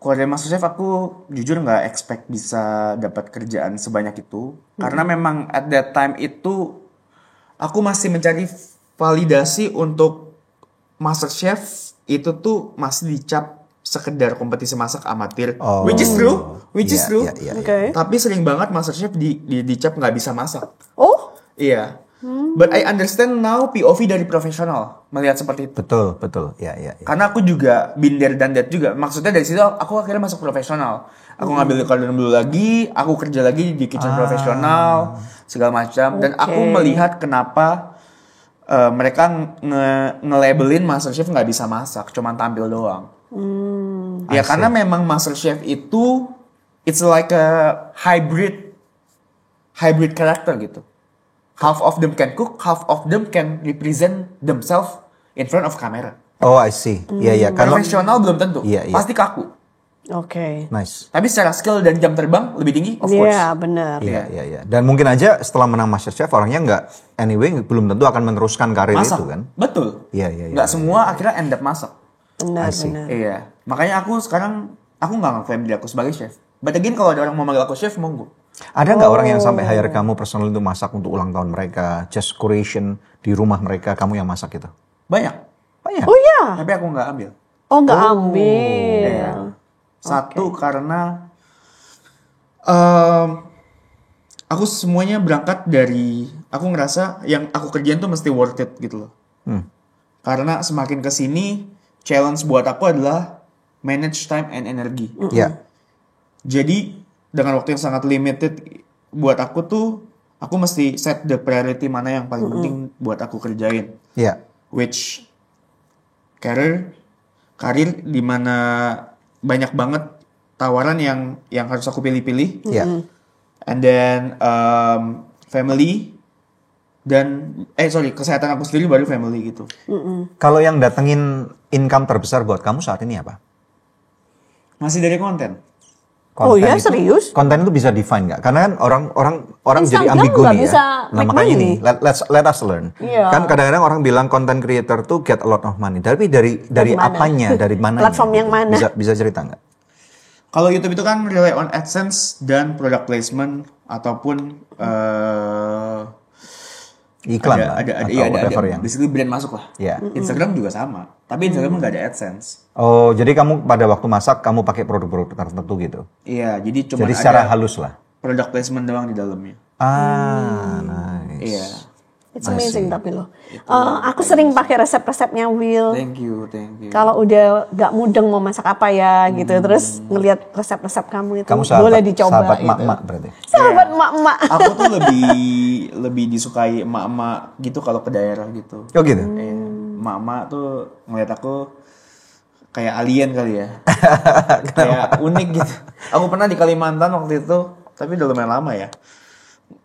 Speaker 1: Keluar dari MasterChef aku jujur nggak expect bisa dapat kerjaan sebanyak itu, karena memang at that time itu aku masih mencari validasi untuk MasterChef itu tuh masih dicap sekedar kompetisi masak amatir, which is true.
Speaker 3: Iya.
Speaker 2: Oke.
Speaker 1: Tapi sering banget MasterChef dicap nggak bisa masak.
Speaker 2: Oh,
Speaker 1: Iya. But I understand now POV dari profesional melihat seperti itu.
Speaker 3: Betul. Iya.
Speaker 1: Karena aku juga been there dan that juga. Maksudnya dari situ aku akhirnya masuk profesional. Aku ngambil kalian dulu lagi, aku kerja lagi di kitchen profesional, segala macam. Dan aku melihat kenapa mereka nge-labelin MasterChef nggak bisa masak, cuman tampil doang. Ya karena memang MasterChef itu it's like a hybrid character gitu. Half of them can cook, half of them can represent themselves in front of camera.
Speaker 3: Oh, I see. Iya. Kalau
Speaker 1: Profesional belum tentu,
Speaker 3: Iya.
Speaker 1: pasti kaku.
Speaker 2: oke.
Speaker 3: nice.
Speaker 1: Tapi secara skill dan jam terbang lebih tinggi, of course.
Speaker 2: Iya, benar.
Speaker 3: Iya. Dan mungkin aja setelah menang MasterChef orangnya nggak, anyway belum tentu akan meneruskan karir
Speaker 1: Masak,
Speaker 3: itu kan.
Speaker 1: betul.
Speaker 3: Iya.
Speaker 1: Nggak semua akhirnya end up masak.
Speaker 2: Benar.
Speaker 1: Iya, makanya aku sekarang aku nggak ngeklaim diri aku sebagai chef. But again kalau ada orang mau manggil aku chef, monggo.
Speaker 3: Ada nggak orang yang sampai hire kamu personal untuk masak untuk ulang tahun mereka, just curation di rumah mereka, kamu yang masak itu?
Speaker 1: Banyak,
Speaker 2: Oh iya.
Speaker 1: tapi aku nggak ambil.
Speaker 2: Oh, nggak ambil.
Speaker 1: Iya. Satu karena aku semuanya berangkat dari aku ngerasa yang aku kerjain tuh mesti worth it gitu loh. Karena semakin kesini challenge buat aku adalah manage time and energy.
Speaker 3: Iya.
Speaker 1: Jadi dengan waktu yang sangat limited buat aku tuh aku mesti set the priority mana yang paling penting buat aku kerjain.
Speaker 3: Iya.
Speaker 1: Which karir di mana banyak banget tawaran yang harus aku pilih-pilih.
Speaker 3: Iya.
Speaker 1: And then family, dan kesehatan aku sendiri baru family gitu.
Speaker 3: Kalau yang datengin income terbesar buat kamu saat ini apa?
Speaker 1: Masih dari konten.
Speaker 2: Oh ya, serius?
Speaker 3: Konten itu bisa define nggak? Karena kan orang jadi
Speaker 2: Instagram
Speaker 3: ambigu
Speaker 2: nggak
Speaker 3: nih
Speaker 2: bisa
Speaker 3: ya. Nah
Speaker 2: make
Speaker 3: makanya
Speaker 2: money.
Speaker 3: nih, let us learn.
Speaker 2: Iya.
Speaker 3: Kan kadang-kadang orang bilang content creator tuh get a lot of money. Tapi dari
Speaker 2: mana?
Speaker 3: apanya, dari mana?
Speaker 2: Platform yang mana?
Speaker 3: Bisa cerita nggak?
Speaker 1: Kalau YouTube itu kan rely on AdSense dan product placement ataupun
Speaker 3: Iklan lah, atau whatever yang.
Speaker 1: basically brand masuk lah.
Speaker 3: Iya.
Speaker 1: Instagram juga sama, tapi Instagram nggak ada AdSense.
Speaker 3: Oh, jadi kamu pada waktu masak kamu pakai produk-produk tertentu gitu.
Speaker 1: Iya, jadi cuma
Speaker 3: Jadi secara
Speaker 1: ada
Speaker 3: halus lah.
Speaker 1: product placement doang di dalamnya.
Speaker 3: Nice.
Speaker 1: Iya.
Speaker 2: It's amazing tapi loh. Aku sering pakai resep-resepnya Will.
Speaker 1: Thank you.
Speaker 2: Kalau udah gak mudeng mau masak apa ya gitu, terus ngelihat resep-resep kamu itu
Speaker 3: Kamu
Speaker 2: boleh dicoba
Speaker 3: sahabat
Speaker 2: gitu.
Speaker 3: mak-mak berarti.
Speaker 2: Sahabat mak-mak.
Speaker 1: Aku tuh lebih disukai emak-emak gitu kalau ke daerah gitu.
Speaker 3: Oh gitu.
Speaker 1: Iya. Emak-emak tuh ngeliat aku kayak alien kali ya. Kayak unik gitu. Aku pernah di Kalimantan waktu itu, tapi udah lumayan lama ya.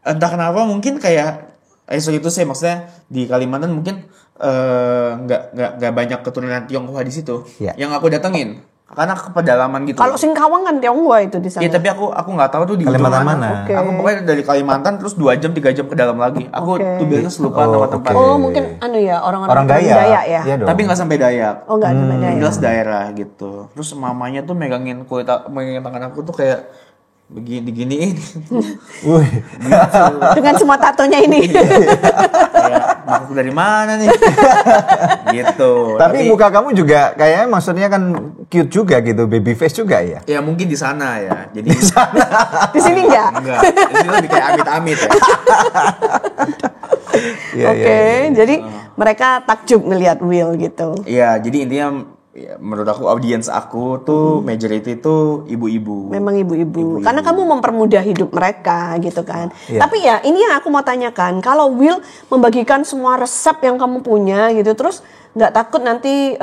Speaker 1: Entah kenapa mungkin kayak sorry itu saya maksudnya di Kalimantan mungkin nggak banyak keturunan Tionghoa di situ.
Speaker 3: Yeah.
Speaker 1: Yang aku datengin karena ke pedalaman gitu.
Speaker 2: Kalau Singkawang kan Tionghoa itu di sana.
Speaker 1: Iya, tapi aku nggak tahu tuh di
Speaker 3: Kalimantan
Speaker 1: ujung
Speaker 3: mana?
Speaker 2: Oke.
Speaker 1: Aku pokoknya dari Kalimantan terus 2 jam 3 jam ke dalam lagi. Aku tuh biasanya lupa nama tempat.
Speaker 3: oke.
Speaker 2: Oh mungkin ya orang-orang
Speaker 3: Orang Dayak.
Speaker 2: Dayak ya.
Speaker 3: Iya dong.
Speaker 1: Tapi nggak sampai Dayak.
Speaker 2: Oh nggak ada Dayak.
Speaker 1: Jelas daerah gitu. Terus mamanya tuh megangin tangan aku tuh kayak diginiin.
Speaker 3: Wih.
Speaker 2: Dengan semua tatonya ini.
Speaker 1: Kayak maksud dari mana nih? Gitu.
Speaker 3: Tapi muka kamu juga kayaknya maksudnya kan cute juga gitu, baby face juga ya.
Speaker 1: ya mungkin di sana ya. Jadi
Speaker 2: Di sini enggak?
Speaker 1: enggak. Di sini lebih kayak amit-amit ya.
Speaker 3: Iya,
Speaker 2: Oke, jadi mereka takjub ngelihat Will gitu.
Speaker 1: Iya, jadi intinya ya, menurut aku audiens aku tuh majority itu ibu-ibu.
Speaker 2: Memang ibu-ibu. Karena kamu mempermudah hidup mereka gitu kan.
Speaker 3: Iya.
Speaker 2: Tapi ya ini yang aku mau tanyakan. Kalau Will membagikan semua resep yang kamu punya gitu, terus nggak takut nanti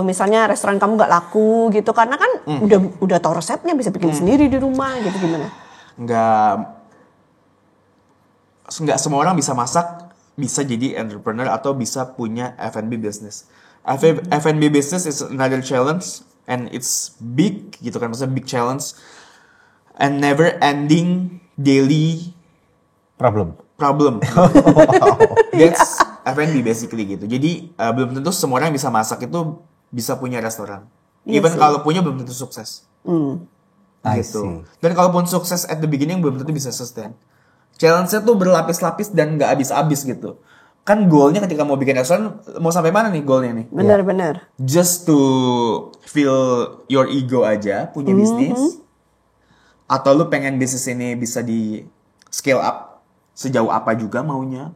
Speaker 2: misalnya restoran kamu nggak laku gitu, karena kan udah tahu resepnya, bisa bikin sendiri di rumah gitu, gimana?
Speaker 1: Nggak semua orang bisa masak, bisa jadi entrepreneur atau bisa punya F&B business. F&B business is another challenge and it's big gitu kan, maksudnya big challenge and never ending daily
Speaker 3: Problem.
Speaker 1: That's F&B basically gitu. Jadi belum tentu semua orang yang bisa masak itu bisa punya restoran.
Speaker 2: Iya
Speaker 1: Even
Speaker 2: sih.
Speaker 1: kalau punya belum tentu sukses.
Speaker 3: I
Speaker 1: Gitu.
Speaker 3: see.
Speaker 1: Dan kalaupun sukses at the beginning belum tentu bisa sustain. Challenge-nya tuh berlapis-lapis dan nggak habis-habis gitu. Kan goalnya ketika mau bikin restoran, mau sampai mana nih goalnya nih?
Speaker 2: Benar-benar.
Speaker 1: Just to fill your ego aja, punya bisnis. Atau lu pengen bisnis ini bisa di scale up sejauh apa juga maunya.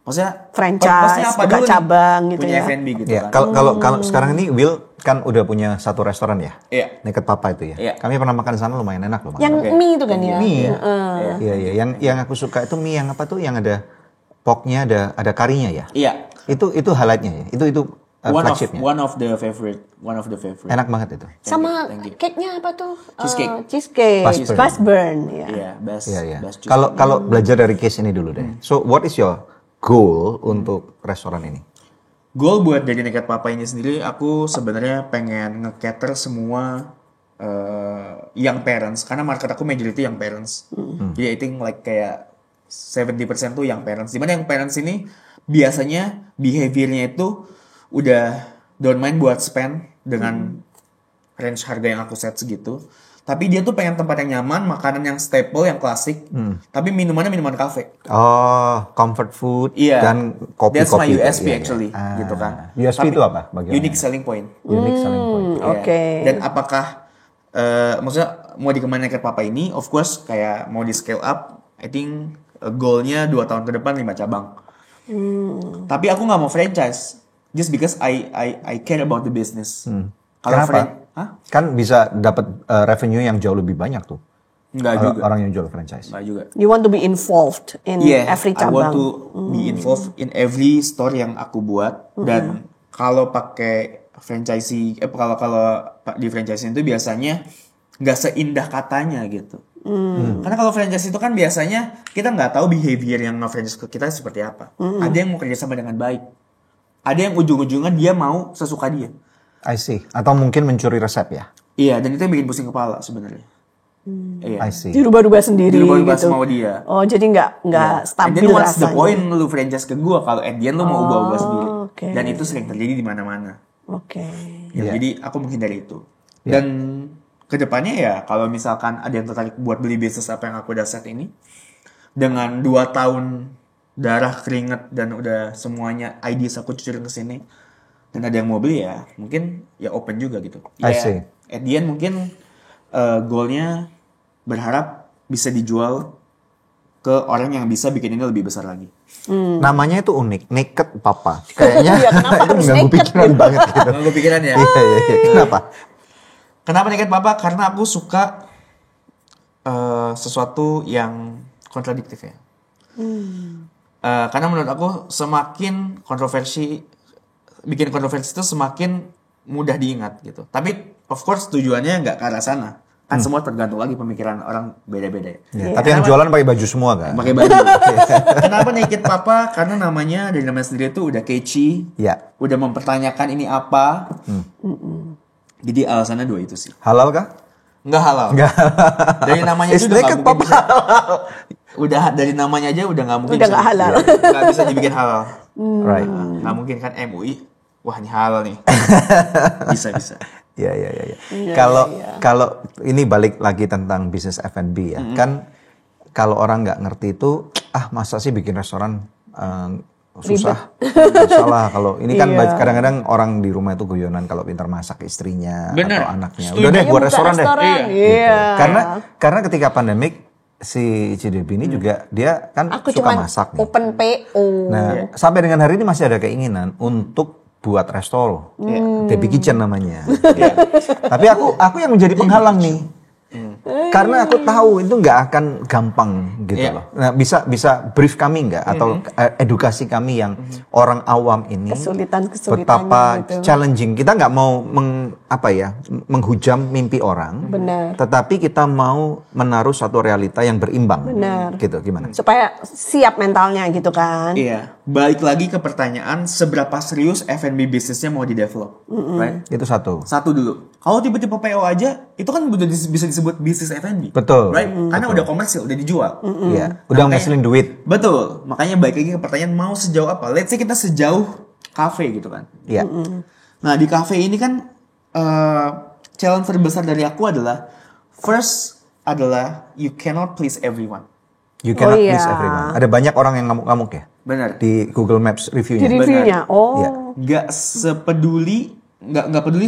Speaker 1: Maksudnya
Speaker 2: Franchise,
Speaker 1: purpose-nya
Speaker 2: buka
Speaker 1: dulu nih?
Speaker 2: cabang gitu
Speaker 1: punya
Speaker 2: ya.
Speaker 1: F&B gitu
Speaker 3: Ya,
Speaker 1: kan.
Speaker 3: kalau sekarang ini Will kan udah punya satu restoran ya.
Speaker 1: Iya.
Speaker 3: Naked Papa itu ya.
Speaker 1: Iya.
Speaker 3: Kami pernah makan di sana lumayan enak loh.
Speaker 2: Yang
Speaker 1: Oke.
Speaker 2: mie itu kan ya?
Speaker 3: mie ya.
Speaker 2: Heeh.
Speaker 3: Iya. Yang aku suka itu mie yang apa tuh? Yang ada porknya, ada karinya ya.
Speaker 1: Iya.
Speaker 3: Itu highlightnya ya. Itu flagshipnya.
Speaker 1: One of the favorite.
Speaker 3: Enak banget itu.
Speaker 2: Sama
Speaker 1: Thank you.
Speaker 2: cake-nya apa tuh?
Speaker 1: Cheesecake.
Speaker 2: Cheesecake. Fast burn. Ya.
Speaker 1: Iya, best.
Speaker 3: Iya.
Speaker 1: best
Speaker 3: Kalau belajar dari case ini dulu deh. So what is your goal untuk restoran ini?
Speaker 1: Goal buat dari Naked Papa ini sendiri, aku sebenarnya pengen nge-cater semua young parents, karena market aku majority young parents. Jadi I think like kayak 70% tuh young parents. Dimana young parents ini biasanya behaviornya itu udah don't mind buat spend dengan range harga yang aku set segitu. Tapi dia tuh pengen tempat yang nyaman, makanan yang staple, yang klasik. Tapi minumannya minuman kafe.
Speaker 3: Oh, comfort food
Speaker 1: Iya.
Speaker 3: dan kopi-kopi.
Speaker 1: That's my
Speaker 3: itu.
Speaker 1: USP
Speaker 3: Iya,
Speaker 1: actually,
Speaker 3: iya.
Speaker 1: gitu kan.
Speaker 3: USP itu apa? Bagaimana?
Speaker 1: Unique selling point.
Speaker 3: Unique selling point.
Speaker 1: Iya.
Speaker 2: Oke.
Speaker 1: Dan apakah maksudnya mau dikemana Naked Papa ini? Of course kayak mau di scale up. I think goalnya 2 tahun ke depan 5 cabang. Tapi aku nggak mau franchise, just because I care about the business. Kalau
Speaker 3: Kenapa? Kan bisa dapat revenue yang jauh lebih banyak tuh.
Speaker 1: Enggak juga.
Speaker 3: Orang yang jual franchise.
Speaker 1: Enggak juga.
Speaker 2: You want to be involved in every
Speaker 1: I want
Speaker 2: cabang.
Speaker 1: to be involved in every store yang aku buat. Dan kalau pakai franchisee, kalau di franchising itu biasanya nggak seindah katanya gitu. Karena kalau franchise itu kan biasanya kita nggak tahu behavior yang nge-franchise ke kita seperti apa. Ada yang mau kerjasama dengan baik, ada yang ujung-ujungnya dia mau sesuka dia.
Speaker 3: I see. Atau mungkin mencuri resep ya?
Speaker 1: Iya, dan itu yang bikin pusing kepala sebenarnya. Iya.
Speaker 3: I see.
Speaker 2: Dirubah-rubah sendiri
Speaker 1: Dirubah
Speaker 2: gitu.
Speaker 1: sama dia.
Speaker 2: Oh, jadi nggak
Speaker 1: And
Speaker 2: stabil
Speaker 1: then what's the
Speaker 2: rasanya.
Speaker 1: point lu franchise ke gua kalau at the end lu mau ubah-ubah sendiri.
Speaker 2: oke.
Speaker 1: Dan itu sering terjadi di mana-mana.
Speaker 2: Oke.
Speaker 1: Ya,
Speaker 3: Iya.
Speaker 1: jadi aku menghindari itu. Dan kedepannya ya kalau misalkan ada yang tertarik buat beli bisnis apa yang aku udah set ini, dengan 2 tahun darah keringet dan udah semuanya ideas aku cucurin ke sini, dan ada yang mau beli ya mungkin ya open juga gitu.
Speaker 3: I
Speaker 1: Ya,
Speaker 3: see.
Speaker 1: at the end mungkin goalnya berharap bisa dijual ke orang yang bisa bikin ini lebih besar lagi.
Speaker 3: Namanya itu unik, Naked Papa. Kayaknya
Speaker 2: Iya, kenapa
Speaker 3: itu
Speaker 2: harus
Speaker 3: mengganggu
Speaker 2: naked
Speaker 3: pikiran
Speaker 2: gitu?
Speaker 3: banget gitu.
Speaker 1: Nggak kepikiran ya?
Speaker 3: Iya. Kenapa?
Speaker 1: Kenapa Naked Papa? Karena aku suka sesuatu yang kontradiktif ya. Karena menurut aku semakin bikin kontroversi itu semakin mudah diingat gitu. Tapi of course tujuannya nggak ke arah sana. Kan semua tergantung lagi pemikiran orang beda-beda ya.
Speaker 3: Ya, tapi yang jualan pakai baju semua kan?
Speaker 1: Pakai baju. Kenapa Naked Papa? Karena namanya dari namanya sendiri tuh udah catchy.
Speaker 3: Ya.
Speaker 1: Udah mempertanyakan ini apa. Jadi alasannya 2 itu sih.
Speaker 3: Halal kah?
Speaker 1: Nggak halal. Dari namanya
Speaker 3: It's
Speaker 1: itu udah nggak
Speaker 3: Naked
Speaker 1: mungkin
Speaker 3: Papa.
Speaker 1: bisa. Udah dari namanya aja udah nggak mungkin.
Speaker 2: Udah nggak halal.
Speaker 1: Nggak bisa dibikin halal.
Speaker 3: Right.
Speaker 1: Nggak mungkin kan MUI. Wah ini halal nih. Bisa.
Speaker 3: Ya. Kalau ini balik lagi tentang bisnis F&B ya. Kan kalau orang nggak ngerti itu, masa sih bikin restoran susah. Salah kalau ini kan
Speaker 2: Iya.
Speaker 3: kadang-kadang orang di rumah itu guyonan kalau pintar masak istrinya
Speaker 1: Bener.
Speaker 3: atau anaknya.
Speaker 1: Setuju.
Speaker 3: Udah deh
Speaker 2: Ayo
Speaker 3: buat
Speaker 2: buka
Speaker 3: restoran deh.
Speaker 2: restoran.
Speaker 1: Iya.
Speaker 2: Iya.
Speaker 3: Karena ketika pandemik si Cidebi ini juga dia kan
Speaker 2: Aku
Speaker 3: suka
Speaker 2: cuma
Speaker 3: masak nih.
Speaker 2: open PO.
Speaker 3: Nah, sampai dengan hari ini masih ada keinginan untuk buat resto, Debbie Kitchen namanya. Tapi aku yang menjadi penghalang nih, karena aku tahu itu nggak akan gampang gitu
Speaker 1: Iya.
Speaker 3: loh. Nah, bisa brief kami nggak atau edukasi kami yang orang awam ini
Speaker 2: Kesulitan-kesulitannya
Speaker 3: betapa
Speaker 2: gitu.
Speaker 3: challenging. Kita nggak mau menghujam mimpi orang,
Speaker 2: Benar.
Speaker 3: tetapi kita mau menaruh satu realita yang berimbang.
Speaker 2: Benar.
Speaker 3: Gitu gimana?
Speaker 2: Supaya siap mentalnya gitu kan.
Speaker 1: Iya. Balik lagi ke pertanyaan seberapa serius F&B bisnisnya mau di-develop. Right?
Speaker 3: Itu satu.
Speaker 1: Satu dulu. Kalau tiba-tiba PO aja, itu kan udah bisa disebut bisnis F&B.
Speaker 3: Betul.
Speaker 1: Right? Karena udah komersil, udah dijual.
Speaker 3: Iya, udah
Speaker 1: Makanya-
Speaker 3: ngasilin duit.
Speaker 1: Betul. Makanya balik lagi ke pertanyaan mau sejauh apa. Let's say kita sejauh kafe gitu kan.
Speaker 3: Iya.
Speaker 1: Nah di kafe ini kan challenge terbesar dari aku adalah first adalah you cannot please everyone.
Speaker 3: You cannot
Speaker 2: iya.
Speaker 3: please everyone. Ada banyak orang yang ngamuk-ngamuk ya
Speaker 1: Benar.
Speaker 3: di Google Maps
Speaker 2: Di
Speaker 3: reviewnya.
Speaker 2: reviewnya. Oh.
Speaker 3: Iya.
Speaker 1: Nggak peduli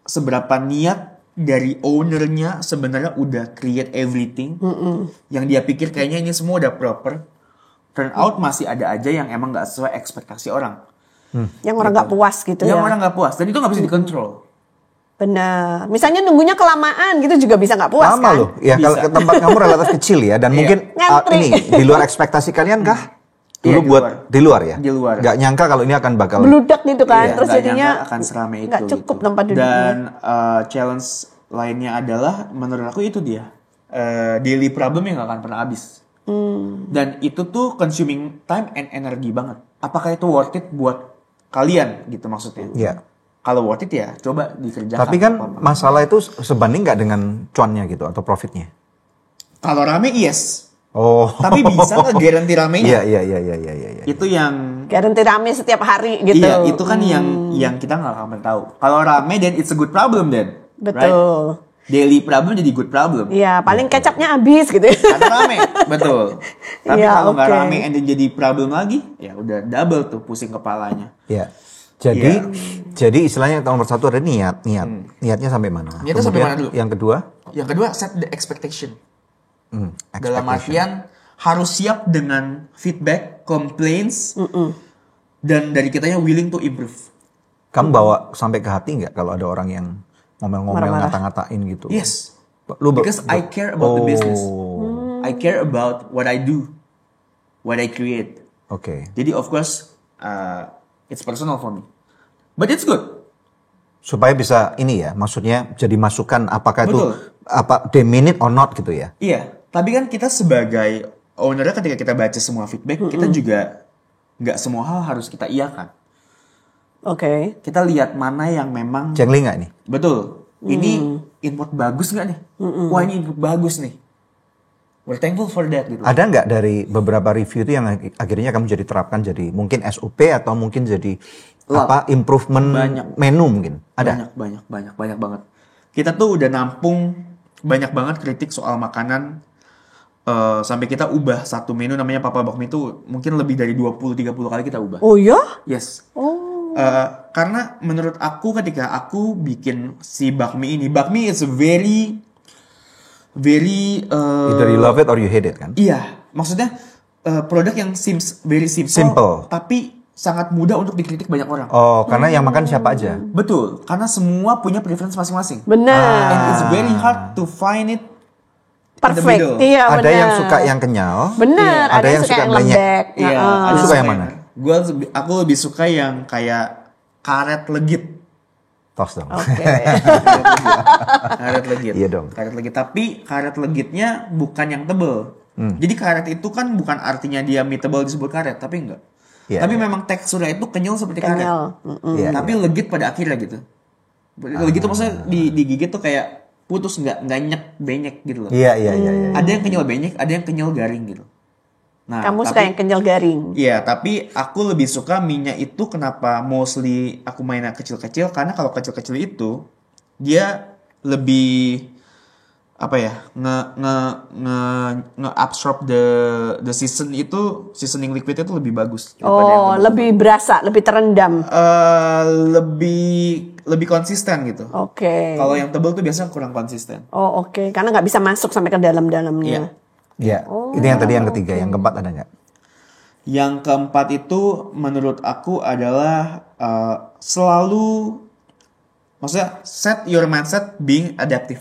Speaker 1: seberapa niat dari ownernya sebenarnya udah create everything. Yang dia pikir kayaknya ini semua udah proper. Turn out masih ada aja yang emang nggak sesuai ekspektasi orang.
Speaker 2: Yang orang nggak puas gitu
Speaker 1: Yang
Speaker 2: ya.
Speaker 1: orang nggak puas dan itu nggak bisa dikontrol.
Speaker 2: Benar. Misalnya nunggunya kelamaan gitu juga bisa nggak puas
Speaker 3: Lama
Speaker 2: kan?
Speaker 3: loh. Ya kalau
Speaker 1: Bisa.
Speaker 3: ke tempat kamu relatif kecil ya dan
Speaker 1: Iya.
Speaker 3: mungkin
Speaker 2: Ngantri.
Speaker 3: ini di luar ekspektasi kalian kah?
Speaker 1: Iya,
Speaker 3: Dulu
Speaker 1: di
Speaker 3: buat
Speaker 1: luar.
Speaker 3: di luar ya.
Speaker 1: Di luar.
Speaker 3: Nggak nyangka kalau ini akan bakal.
Speaker 2: Beludak gitu kan.
Speaker 3: Iya,
Speaker 2: Terus
Speaker 1: Nggak
Speaker 2: jadinya
Speaker 1: nyangka akan seramai itu
Speaker 2: nggak cukup
Speaker 1: gitu.
Speaker 2: tempat duduknya.
Speaker 1: Dan challenge lainnya adalah menurut aku itu dia daily problem yang nggak akan pernah habis. Dan itu tuh consuming time and energy banget. Apakah itu worth it buat kalian gitu maksudnya?
Speaker 3: Iya.
Speaker 1: Kalau worth it ya coba dikerjakan.
Speaker 3: Tapi kan
Speaker 1: apa-apa.
Speaker 3: masalah itu sebanding nggak dengan cuannya gitu atau profitnya.
Speaker 1: Kalau rame yes.
Speaker 3: Oh.
Speaker 1: Tapi bisa nggak garanti ramenya?
Speaker 3: Iya.
Speaker 1: Itu yang
Speaker 2: Garanti rame setiap hari gitu.
Speaker 1: iya itu kan yang kita nggak akan tahu. Kalau rame then it's a good problem then. Right?
Speaker 2: Betul.
Speaker 1: Daily problem jadi good problem.
Speaker 2: Iya, paling kecapnya habis gitu.
Speaker 1: Karena rame, betul. Tapi
Speaker 2: Iya,
Speaker 1: kalau nggak
Speaker 2: oke.
Speaker 1: rame and then jadi problem lagi, ya udah double tuh pusing kepalanya.
Speaker 3: Iya. Jadi
Speaker 1: Iya.
Speaker 3: jadi istilahnya nomor satu ada niatnya sampai mana?
Speaker 1: Niatnya sampai
Speaker 3: Kemudian
Speaker 1: mana dulu?
Speaker 3: Yang kedua,
Speaker 1: Yang kedua set the expectation. Dalam
Speaker 3: expectation.
Speaker 1: artian harus siap dengan feedback, complaints, dan dari kitanya willing to improve.
Speaker 3: Kamu bawa sampai ke hati nggak kalau ada orang yang ngomel-ngomel,
Speaker 2: Marah-marah.
Speaker 3: ngata-ngatain gitu?
Speaker 1: Yes,
Speaker 3: Lu
Speaker 1: because I care about the business.
Speaker 3: Oh,
Speaker 1: I care about what I do, what I create.
Speaker 3: Oke.
Speaker 1: Jadi of course it's personal for me, but it's good.
Speaker 3: Supaya bisa ini ya, maksudnya jadi masukan apakah itu
Speaker 1: Betul.
Speaker 3: apa they mean it or not gitu ya.
Speaker 1: Iya, tapi kan kita sebagai owner ketika kita baca semua feedback, kita juga nggak semua hal harus kita iakan.
Speaker 2: Oke.
Speaker 1: Kita lihat mana yang memang
Speaker 3: Cengli nggak nih?
Speaker 1: betul. Ini input bagus nggak nih? Wah, ini input bagus nih. We're thankful for that gitu.
Speaker 3: Ada nggak dari beberapa review itu yang akhirnya kamu jadi terapkan jadi mungkin SOP atau mungkin jadi apa improvement
Speaker 1: Banyak.
Speaker 3: menu mungkin? Ada?
Speaker 1: Banyak banget. Kita tuh udah nampung banyak banget kritik soal makanan. Sampai kita ubah satu menu namanya Papa Bakmi itu mungkin lebih dari 20-30 kali kita ubah.
Speaker 2: Oh ya?
Speaker 1: Yes.
Speaker 2: Oh.
Speaker 1: Karena menurut aku ketika aku bikin si bakmi ini, bakmi is very
Speaker 3: Either you love it or you hate it kan?
Speaker 1: iya, maksudnya produk yang seems very simple,
Speaker 3: Simple.
Speaker 1: tapi sangat mudah untuk dikritik banyak orang.
Speaker 3: Oh, karena yang makan siapa aja?
Speaker 1: Betul, karena semua punya preference masing-masing.
Speaker 2: Benar.
Speaker 1: And it's very hard to find it in the
Speaker 2: Perfect.
Speaker 1: middle.
Speaker 2: Iya,
Speaker 3: Ada
Speaker 2: benar.
Speaker 3: yang suka yang kenyal.
Speaker 2: Benar, ada yang suka yang
Speaker 3: banyak.
Speaker 2: lembek.
Speaker 1: Iya,
Speaker 2: Heeh.
Speaker 1: ada
Speaker 3: Lu suka yang
Speaker 1: suka
Speaker 3: mana?
Speaker 1: Aku lebih suka yang kayak karet legit.
Speaker 3: Tos dong.
Speaker 2: Oke.
Speaker 1: Karet legit.
Speaker 3: Iya dong.
Speaker 1: Karet legit, tapi karet legitnya bukan yang tebel. Jadi karet itu kan bukan artinya dia mie tebel disebut karet, tapi enggak.
Speaker 3: Iya,
Speaker 1: Tapi
Speaker 3: iya.
Speaker 1: memang teksturnya itu kenyal seperti karet.
Speaker 2: Kenyal.
Speaker 3: Iya,
Speaker 1: Tapi legit pada akhirnya gitu. Legit itu maksudnya digigit tuh kayak putus nggak nyek benyek gitu loh.
Speaker 3: Iya.
Speaker 1: Ada yang kenyal benyek, ada yang kenyal garing gitu. Nah,
Speaker 2: Kamu suka yang kenyal garing.
Speaker 1: Iya, tapi aku lebih suka mie-nya itu kenapa mostly aku mainnya kecil-kecil karena kalau kecil-kecil itu dia lebih apa ya nge absorb the seasoning liquid itu lebih bagus daripada yang
Speaker 2: Oh,
Speaker 1: tebal.
Speaker 2: lebih berasa, lebih terendam.
Speaker 1: Lebih konsisten gitu.
Speaker 2: Oke.
Speaker 1: Kalau yang tebal tuh biasanya kurang konsisten.
Speaker 2: Oh, oke. Karena nggak bisa masuk sampai ke dalam-dalamnya.
Speaker 3: Iya. Ini yang tadi yang ketiga, yang keempat ada nggak?
Speaker 1: Yang keempat itu menurut aku adalah selalu maksudnya set your mindset being adaptive.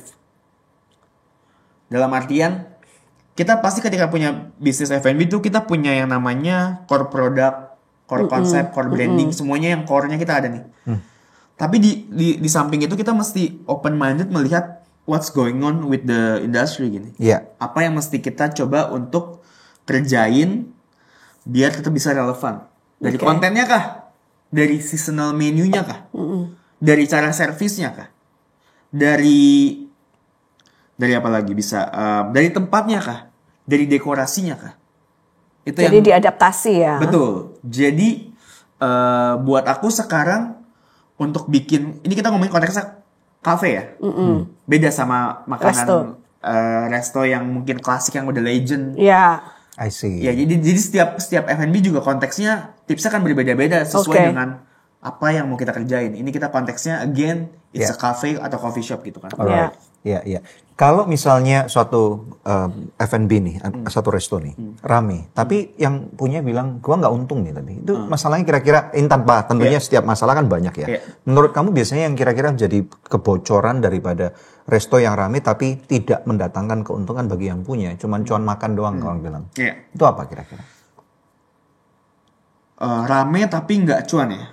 Speaker 1: Dalam artian kita pasti ketika punya bisnis F&B itu kita punya yang namanya core product, core concept, core branding, semuanya yang core-nya kita ada nih. Tapi di samping itu kita mesti open minded melihat what's going on with the industry gini.
Speaker 3: Iya.
Speaker 1: Apa yang mesti kita coba untuk kerjain biar tetap bisa relevan. Dari
Speaker 2: Oke.
Speaker 1: kontennya kah? Dari seasonal menunya kah? Dari cara servisnya kah? Dari apa lagi bisa? Dari tempatnya kah? Dari dekorasinya kah? Itu
Speaker 2: Jadi diadaptasi ya.
Speaker 1: betul. Jadi buat aku sekarang untuk bikin ini kita ngomongin konteksnya kafe ya. Beda sama makanan resto yang mungkin klasik yang udah legend.
Speaker 2: Ya.
Speaker 3: I see.
Speaker 1: Ya, jadi setiap F&B juga konteksnya tipsnya kan berbeda-beda sesuai
Speaker 2: Oke.
Speaker 1: dengan apa yang mau kita kerjain. Ini kita konteksnya again it's a cafe atau coffee shop gitu kan.
Speaker 3: Alright. Iya. Kalau misalnya suatu F&B nih, satu resto nih, rame, tapi yang punya bilang gua nggak untung nih tadi. Itu masalahnya kira-kira ini tanpa tentunya setiap masalah kan banyak ya.
Speaker 1: Iya.
Speaker 3: Menurut kamu biasanya yang kira-kira jadi kebocoran daripada resto yang rame tapi tidak mendatangkan keuntungan bagi yang punya, cuman makan doang kalau bilang.
Speaker 1: Iya.
Speaker 3: Itu apa kira-kira?
Speaker 1: Rame tapi nggak cuan ya.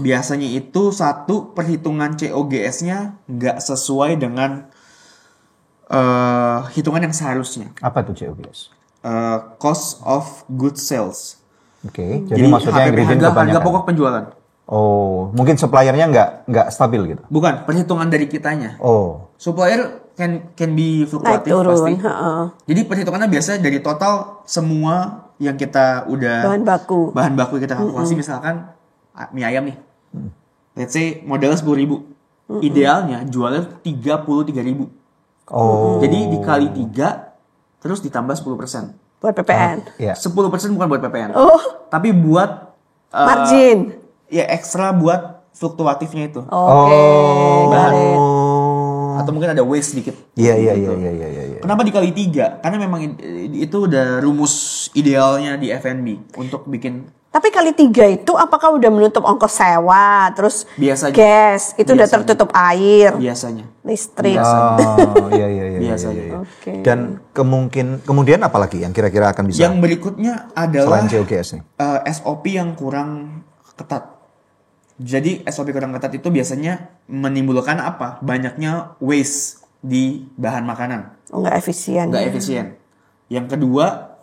Speaker 1: Biasanya itu satu perhitungan COGS-nya nggak sesuai dengan hitungan yang seharusnya.
Speaker 3: Apa tuh COGS?
Speaker 1: Cost of goods sales.
Speaker 3: Oke, jadi maksudnya ingredient
Speaker 1: harga
Speaker 3: kebanyakan.
Speaker 1: pokok penjualan.
Speaker 3: Oh, mungkin suppliernya nggak stabil gitu.
Speaker 1: Bukan, perhitungan dari kitanya.
Speaker 3: Oh,
Speaker 1: Supplier can be
Speaker 2: Naik
Speaker 1: fluktuatif
Speaker 2: turun.
Speaker 1: pasti.
Speaker 2: Heeh.
Speaker 1: Jadi perhitungannya biasanya dari total semua yang kita udah
Speaker 2: Bahan baku.
Speaker 1: kita kalkulasi misalkan mie ayam nih. Let's say modalnya 10.000. Idealnya jualnya 33.000.
Speaker 3: oh.
Speaker 1: Jadi dikali 3 terus ditambah 10%.
Speaker 2: Buat PPN.
Speaker 3: Iya.
Speaker 1: 10% bukan buat PPN.
Speaker 2: Oh,
Speaker 1: Tapi buat
Speaker 2: margin.
Speaker 1: ya ekstra buat fluktuatifnya itu.
Speaker 2: Oke, got it.
Speaker 1: Atau mungkin ada waste sedikit.
Speaker 3: Iya.
Speaker 1: Kenapa dikali 3? Karena memang itu udah rumus idealnya di F&B untuk bikin
Speaker 2: Tapi kali 3 itu apakah udah menutup ongkos sewa, terus
Speaker 1: Biasanya.
Speaker 2: gas, itu udah
Speaker 1: Biasanya.
Speaker 2: tertutup air,
Speaker 1: biasanya.
Speaker 2: listrik.
Speaker 3: Oh, iya.
Speaker 1: Biasanya.
Speaker 3: Iya.
Speaker 2: Oke.
Speaker 3: Dan kemudian apa lagi yang kira-kira akan bisa
Speaker 1: Yang berikutnya adalah
Speaker 3: selain COGS nih?
Speaker 1: SOP yang kurang ketat. Jadi SOP kurang ketat itu biasanya menimbulkan apa? Banyaknya waste di bahan makanan.
Speaker 2: Nggak efisien.
Speaker 1: Nggak efisien. Yang kedua,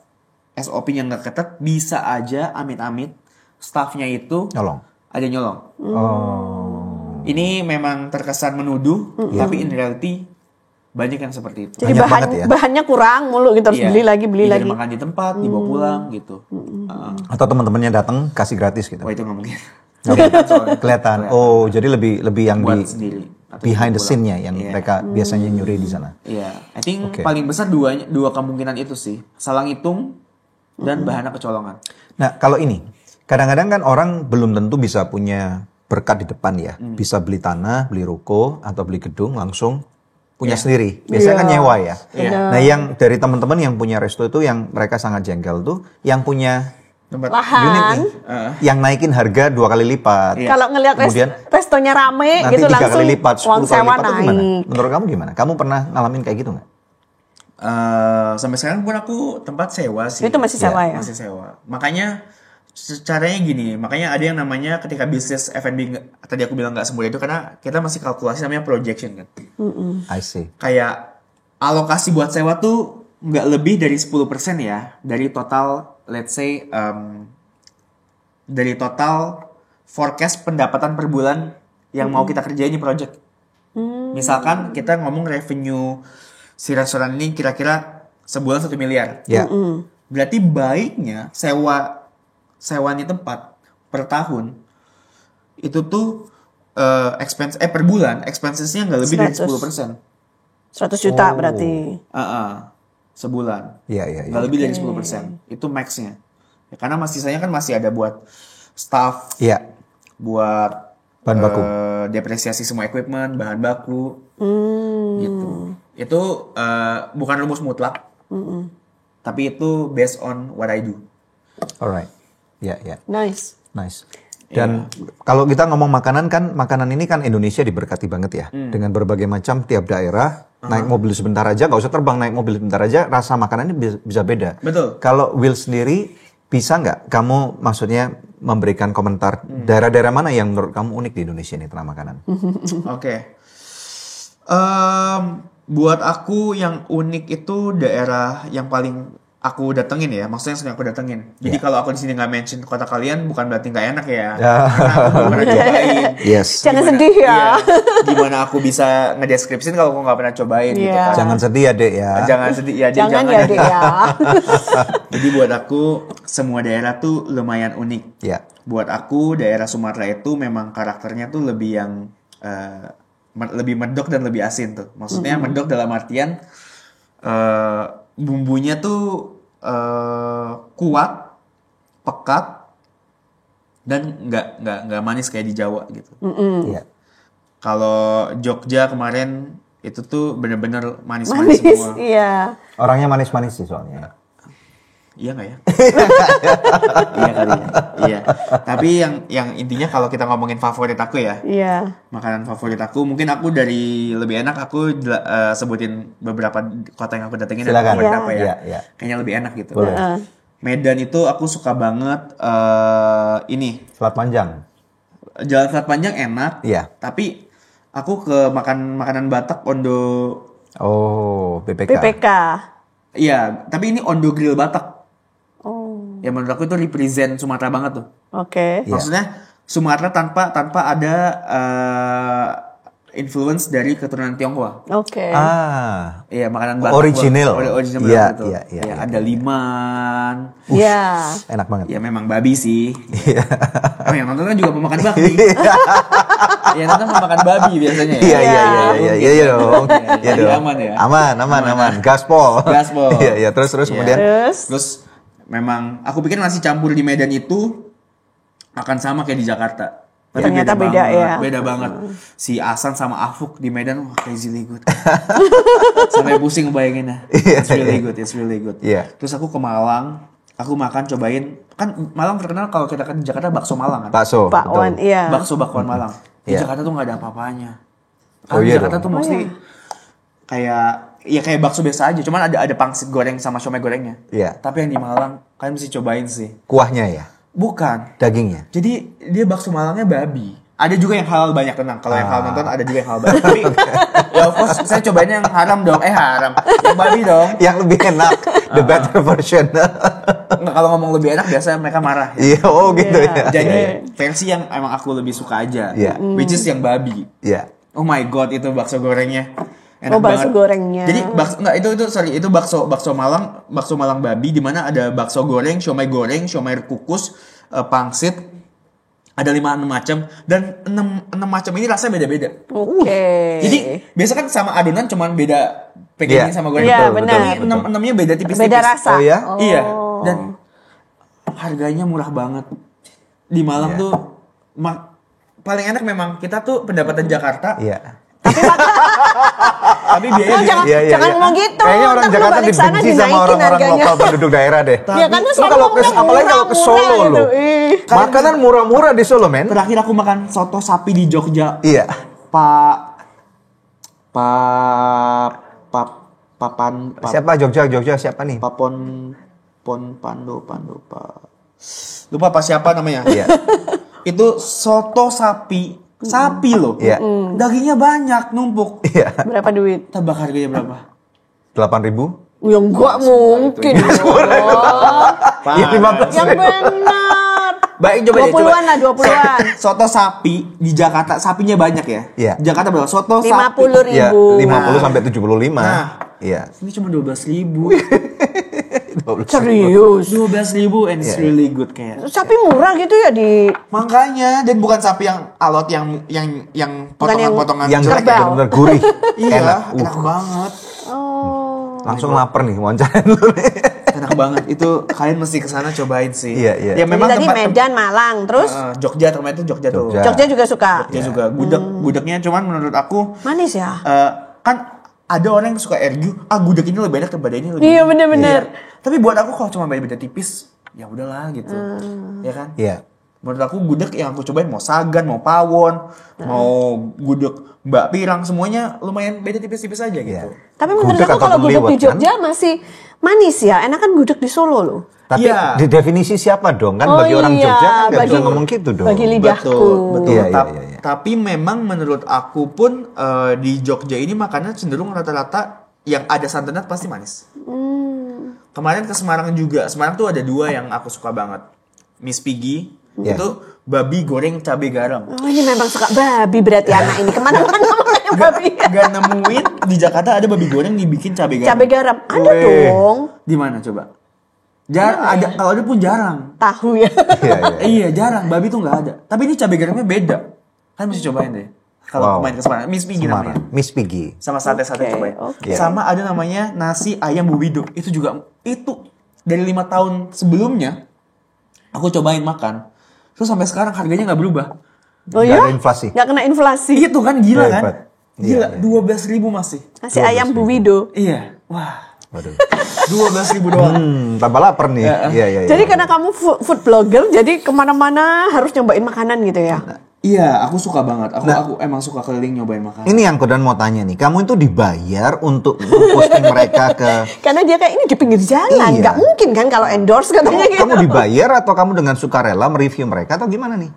Speaker 1: SOP yang nggak ketat bisa aja amit-amit staffnya itu
Speaker 3: Nyolong.
Speaker 1: ada nyolong.
Speaker 3: Oh.
Speaker 1: Ini memang terkesan menuduh, tapi in reality banyak yang seperti itu.
Speaker 2: Jadi
Speaker 3: Banyak banget ya.
Speaker 2: bahannya kurang mulu gitu, harus
Speaker 1: Iya,
Speaker 2: beli lagi.
Speaker 1: either makan di tempat, dibawa pulang gitu.
Speaker 3: Atau teman-temannya datang kasih gratis gitu.
Speaker 1: Wah itu nggak mungkin.
Speaker 3: Kelihatan. Oh, jadi lebih yang
Speaker 1: Buat
Speaker 3: di
Speaker 1: sendiri. Atau
Speaker 3: behind the
Speaker 1: dibawa
Speaker 3: scene-nya
Speaker 1: pulang.
Speaker 3: yang
Speaker 1: Iya.
Speaker 3: mereka biasanya nyuri di sana.
Speaker 1: Iya, I think
Speaker 3: Oke.
Speaker 1: paling besar dua kemungkinan itu sih, salah ngitung dan bahannya kecolongan.
Speaker 3: Nah, kalau ini, kadang-kadang kan orang belum tentu bisa punya berkat di depan ya. Bisa beli tanah, beli ruko, atau beli gedung langsung punya sendiri. Biasanya kan nyewa ya.
Speaker 1: Iya.
Speaker 3: Nah, yang dari teman-teman yang punya resto itu yang mereka sangat jengkel tuh, yang punya
Speaker 1: Tempat
Speaker 3: unit
Speaker 2: Lahan.
Speaker 3: nih, yang naikin harga 2 kali lipat.
Speaker 1: Iya.
Speaker 2: Kalau ngelihat
Speaker 3: Kemudian
Speaker 2: restonya rame
Speaker 3: Nanti
Speaker 2: gitu
Speaker 3: 3
Speaker 2: langsung
Speaker 3: kali lipat, 10
Speaker 2: uang
Speaker 3: kali
Speaker 2: sewa
Speaker 3: lipat itu gimana?
Speaker 2: naik.
Speaker 3: Menurut kamu gimana? Kamu pernah ngalamin kayak gitu nggak?
Speaker 1: sampai sekarang pun aku tempat sewa sih.
Speaker 2: Itu masih sewa ya?
Speaker 1: Masih sewa. Makanya caranya gini, makanya ada yang namanya ketika bisnis F&B tadi aku bilang nggak semudah itu karena kita masih kalkulasi namanya projection kan.
Speaker 3: I see.
Speaker 1: Kayak alokasi buat sewa tuh nggak lebih dari 10% ya dari total, let's say dari total forecast pendapatan per bulan yang mau kita kerjain di project. Misalkan kita ngomong revenue si restoran ini kira-kira sebulan 1 miliar.
Speaker 3: Ya.
Speaker 1: Berarti baiknya sewa nih tempat per tahun itu tuh per bulan expensesnya nggak lebih dari
Speaker 2: 100.
Speaker 1: 10%.
Speaker 2: 100 juta
Speaker 3: Oh.
Speaker 2: berarti.
Speaker 1: Sebulan.
Speaker 3: Iya, iya, iya.
Speaker 1: Nggak lebih dari 10%. Itu max-nya. Ya, karena sisanya kan masih ada buat staff,
Speaker 3: Iya.
Speaker 1: buat
Speaker 3: Bahan baku.
Speaker 1: depresiasi semua equipment, bahan baku, gitu. Itu bukan rumus mutlak, tapi itu based on what I do.
Speaker 3: Alright. Ya, ya.
Speaker 2: Nice.
Speaker 3: Nice. Dan kalau kita ngomong makanan kan, makanan ini kan Indonesia diberkati banget ya. Dengan berbagai macam tiap daerah, naik mobil sebentar aja, nggak usah terbang, naik mobil sebentar aja, rasa makanannya bisa beda.
Speaker 1: Betul.
Speaker 3: Kalau Will sendiri, bisa nggak kamu maksudnya memberikan komentar daerah-daerah mana yang menurut kamu unik di Indonesia nih tentang makanan?
Speaker 1: Oke. Buat aku yang unik itu daerah yang paling aku datengin ya, maksudnya yang sering aku datengin. Jadi kalau aku di sini nggak mention kota kalian, bukan berarti nggak enak ya. Karena aku belum pernah cobain.
Speaker 3: Yes.
Speaker 2: Jangan sedih ya.
Speaker 1: Iya, gimana aku bisa ngedeskripsiin kalau aku nggak pernah cobain gitu
Speaker 2: Iya.
Speaker 1: kan.
Speaker 3: Jangan sedih ya, Dek ya.
Speaker 1: Jangan sedih ya, jadi
Speaker 2: Jangan ya, Dek ya.
Speaker 1: Jadi buat aku semua daerah tuh lumayan unik.
Speaker 3: Ya.
Speaker 1: Buat aku daerah Sumatera itu memang karakternya tuh lebih yang lebih medok dan lebih asin tuh. Maksudnya medok dalam artian bumbunya tuh kuat, pekat, dan nggak manis kayak di Jawa gitu.
Speaker 3: Iya.
Speaker 1: Kalau Jogja kemarin itu tuh bener-bener manis-manis
Speaker 2: Manis,
Speaker 1: semua.
Speaker 2: iya.
Speaker 3: Orangnya manis-manis sih soalnya.
Speaker 1: Iya nggak ya? Iya kali ya. Iya. Tapi yang intinya kalau kita ngomongin favorit aku ya,
Speaker 2: Iya.
Speaker 1: makanan favorit aku, mungkin aku dari lebih enak aku sebutin beberapa kota yang aku datengin dan
Speaker 3: Silakan.
Speaker 1: favorit
Speaker 2: Iya.
Speaker 1: apa ya.
Speaker 3: Iya, iya.
Speaker 1: Kayaknya lebih enak gitu.
Speaker 3: Boleh.
Speaker 1: Medan itu aku suka banget ini
Speaker 3: Selat Panjang.
Speaker 1: Jalan Selat Panjang enak.
Speaker 3: Iya.
Speaker 1: Tapi aku ke makanan Batak Ondo.
Speaker 3: Oh, BPK.
Speaker 2: PPK.
Speaker 1: Iya, tapi ini Ondo Grill Batak.
Speaker 2: Oh,
Speaker 1: Ya menurut aku itu represent Sumatera banget tuh.
Speaker 2: oke.
Speaker 3: Iya.
Speaker 1: Maksudnya Sumatera tanpa ada influence dari keturunan Tionghoa.
Speaker 2: Oke.
Speaker 1: Iya, makanan Batak.
Speaker 3: Original.
Speaker 1: Original
Speaker 3: Iya,
Speaker 1: banget tuh.
Speaker 3: iya, iya,
Speaker 1: Ya,
Speaker 3: iya,
Speaker 1: ada liman.
Speaker 2: Iya.
Speaker 3: Enak banget.
Speaker 1: Ya memang babi sih.
Speaker 3: Iya.
Speaker 1: Yang nonton kan juga pemakan babi. Yang nonton pemakan babi biasanya ya.
Speaker 3: Iya, iya, iya, iya, iya dong. Iya
Speaker 1: Jadi
Speaker 3: dong.
Speaker 1: aman ya?
Speaker 3: Aman. Gaspol.
Speaker 1: Gaspol.
Speaker 3: Iya, iya, terus
Speaker 1: Iya.
Speaker 3: kemudian.
Speaker 2: Terus
Speaker 1: Memang aku pikir nasi campur di Medan itu akan sama kayak di Jakarta. Tapi
Speaker 2: Ternyata beda
Speaker 1: banget,
Speaker 2: ya.
Speaker 1: Beda banget. Si Asan sama Afuk di Medan, wah crazy good. Sampai pusing ngebayanginnya. It's really good, it's really good.
Speaker 3: Iya.
Speaker 1: Terus aku ke Malang, aku makan cobain. Kan Malang terkenal kalau kita kan di Jakarta bakso Malang kan.
Speaker 3: Bakso.
Speaker 2: Pak
Speaker 3: betul.
Speaker 2: Wan, iya.
Speaker 1: Bakso bakwan Malang. Di
Speaker 3: Iya.
Speaker 1: Jakarta tuh nggak ada apa-apanya.
Speaker 3: Oh,
Speaker 1: Di
Speaker 3: iya
Speaker 1: Jakarta
Speaker 3: dong.
Speaker 1: tuh mostly kayak bakso biasa aja, cuman ada pangsit goreng sama siomay gorengnya.
Speaker 3: Iya.
Speaker 1: Tapi yang di Malang kalian mesti cobain sih.
Speaker 3: Kuahnya ya,
Speaker 1: Bukan.
Speaker 3: dagingnya.
Speaker 1: Jadi dia bakso Malangnya babi. Ada juga yang halal banyak, tenang. Kalau yang halal nonton ada juga yang halal banyak. Tapi ya of course saya cobain yang haram dong. Haram. Yang babi dong.
Speaker 3: Yang lebih enak, the better version.
Speaker 1: Nggak, kalau ngomong lebih enak biasanya mereka marah.
Speaker 3: Iya, oh gitu ya.
Speaker 1: Jadi versi yang emang aku lebih suka aja.
Speaker 3: Iya.
Speaker 1: Which is yang babi.
Speaker 3: Iya.
Speaker 1: Oh my god, itu bakso gorengnya. Enak
Speaker 2: bakso
Speaker 1: banget.
Speaker 2: gorengnya.
Speaker 1: Jadi itu bakso Malang babi di mana ada bakso goreng, siomay kukus, pangsit, ada 5-6 macam dan 6 macam ini rasanya beda-beda.
Speaker 2: Oke.
Speaker 1: Jadi biasa kan sama adonan cuman beda packaging sama goreng.
Speaker 2: Iya,
Speaker 1: Betul,
Speaker 2: benar.
Speaker 1: Ini 6-6-nya beda tipis-tipis.
Speaker 2: Beda rasa.
Speaker 3: Oh ya?
Speaker 1: Iya. Dan harganya murah banget. Di Malang tuh paling enak memang kita tuh pendapatan Jakarta.
Speaker 3: Iya.
Speaker 1: Tapi biaya
Speaker 2: Jangan ngomong gitu.
Speaker 3: Kayaknya orang
Speaker 2: Ntar lu
Speaker 3: Jakarta
Speaker 2: balik sana
Speaker 3: dibenci sama
Speaker 2: dinaikin
Speaker 3: orang-orang
Speaker 2: harganya.
Speaker 3: lokal penduduk daerah deh.
Speaker 2: Ya kan lu
Speaker 3: Lu
Speaker 2: selalu
Speaker 3: kalau
Speaker 2: ngomongnya
Speaker 3: apalagi kalau ke
Speaker 2: murah-murah
Speaker 3: Solo
Speaker 2: gitu.
Speaker 3: loh. Makanan murah-murah di Solo, men.
Speaker 1: Terakhir aku makan soto sapi di Jogja.
Speaker 3: Iya. Siapa Jogja siapa nih?
Speaker 1: Lupa apa siapa namanya.
Speaker 3: Iya.
Speaker 1: Itu soto sapi loh.
Speaker 3: Iya.
Speaker 1: Dagingnya banyak numpuk.
Speaker 3: Iya.
Speaker 2: Berapa duit?
Speaker 1: Tebak harganya berapa?
Speaker 3: 8.000?
Speaker 2: Ya enggak mungkin.
Speaker 3: Iya, 15.
Speaker 2: Yang benar.
Speaker 1: Baik, coba deh.
Speaker 2: 20-an lah, 20-an.
Speaker 1: Soto sapi di Jakarta, sapinya banyak ya?
Speaker 3: Iya.
Speaker 1: Jakarta berapa? Soto sapi.
Speaker 2: 50.000.
Speaker 3: Iya, 50 sampai 75.
Speaker 1: Nah.
Speaker 3: Iya.
Speaker 1: Ini cuma 12.000.
Speaker 2: Serius.
Speaker 1: 12.000 and it's really good kayaknya.
Speaker 2: Sapi murah gitu ya di
Speaker 1: Makanya, dan bukan sapi yang alot yang potongan-potongan
Speaker 3: Yang
Speaker 1: jelek.
Speaker 2: kerbau.
Speaker 3: benar-benar gurih.
Speaker 1: Iya, enak banget.
Speaker 3: Langsung lapar nih, wawancara dulu nih.
Speaker 1: Enak banget. Itu kalian mesti kesana cobain sih.
Speaker 3: Iya, iya.
Speaker 1: Ya
Speaker 2: Jadi
Speaker 1: memang
Speaker 2: tadi Medan, Malang, terus
Speaker 1: Jogja, terutama itu Jogja tuh.
Speaker 3: Jogja.
Speaker 2: Jogja juga suka.
Speaker 1: Jogja juga. Gudegnya cuman menurut aku
Speaker 2: Manis ya?
Speaker 1: kan ada orang yang suka argue, gudeg ini lebih enak daripada ini lebih.
Speaker 2: Iya, bener-bener.
Speaker 1: Iya. Tapi buat aku kalau cuma beda tipis, ya udahlah gitu. Ya kan?
Speaker 3: Iya.
Speaker 1: Menurut aku gudeg yang aku cobain mau Sagan, mau Pawon, mau gudeg Mbak Pirang, semuanya lumayan beda tipis-tipis aja gitu.
Speaker 2: Tapi menurut
Speaker 3: Gudeg
Speaker 2: aku kalau
Speaker 3: atau
Speaker 2: gudeg
Speaker 3: beliwet,
Speaker 2: di Jogja masih manis ya. Enakan gudeg di Solo loh.
Speaker 3: Tapi
Speaker 1: Iya.
Speaker 3: di definisi siapa dong? Kan
Speaker 2: Oh
Speaker 3: bagi orang
Speaker 2: iya,
Speaker 3: Jogja kan nggak bisa
Speaker 2: bagi-
Speaker 3: ngomong gitu dong.
Speaker 2: bagi lidahku.
Speaker 1: Betul.
Speaker 3: Iya, iya, iya.
Speaker 1: Tapi memang menurut aku pun di Jogja ini makanan cenderung rata-rata yang ada santannya pasti manis. Kemarin ke Semarang juga. Semarang tuh ada 2 yang aku suka banget. Miss Piggy
Speaker 3: Iya.
Speaker 1: itu babi goreng cabai garam.
Speaker 2: Oh ini memang suka babi berarti anak ini. Kemana-mana makanya babi.
Speaker 1: Gak nemuin di Jakarta ada babi goreng dibikin cabai garam.
Speaker 2: Cabai garam. Ada
Speaker 3: Weh.
Speaker 2: dong.
Speaker 1: Di mana coba? Ada, kalau ada pun jarang.
Speaker 2: Tahu ya.
Speaker 3: Iya, iya.
Speaker 1: Iya jarang, babi tuh nggak ada. Tapi ini cabai garamnya beda. Kan mesti cobain deh. Kalau
Speaker 3: Wow.
Speaker 1: main ke Semarang, Miss Piggy namanya.
Speaker 3: Semarang. Miss Piggy.
Speaker 1: Sama sate-sate
Speaker 2: Oke,
Speaker 1: cobain.
Speaker 2: oke.
Speaker 1: Sama ada namanya nasi ayam buwido. Itu juga dari 5 tahun sebelumnya aku cobain makan. Terus sampai sekarang harganya nggak berubah.
Speaker 2: Oh
Speaker 3: Nggak
Speaker 2: ya?
Speaker 3: ada inflasi.
Speaker 2: Nggak kena inflasi.
Speaker 1: Itu kan gila kan?
Speaker 3: Hebat.
Speaker 1: Gila,
Speaker 3: Iya, iya.
Speaker 1: 12.000 masih.
Speaker 2: Nasi ayam buwido.
Speaker 1: Iya. Wah.
Speaker 3: Waduh.
Speaker 1: 12.000 doang.
Speaker 3: Tambah lapar nih. Iya, iya, iya.
Speaker 2: Jadi karena kamu food blogger, jadi kemana-mana harus nyobain makanan gitu ya?
Speaker 1: Iya, aku suka banget. Aku emang suka keliling nyobain makanan.
Speaker 3: Ini yang Kodan mau tanya nih, kamu itu dibayar untuk posting mereka ke
Speaker 2: Karena dia kayak ini di pinggir jalan,
Speaker 3: Iya.
Speaker 2: nggak mungkin kan kalau endorse katanya gitu.
Speaker 3: kamu dibayar atau kamu dengan sukarela mereview mereka atau gimana nih?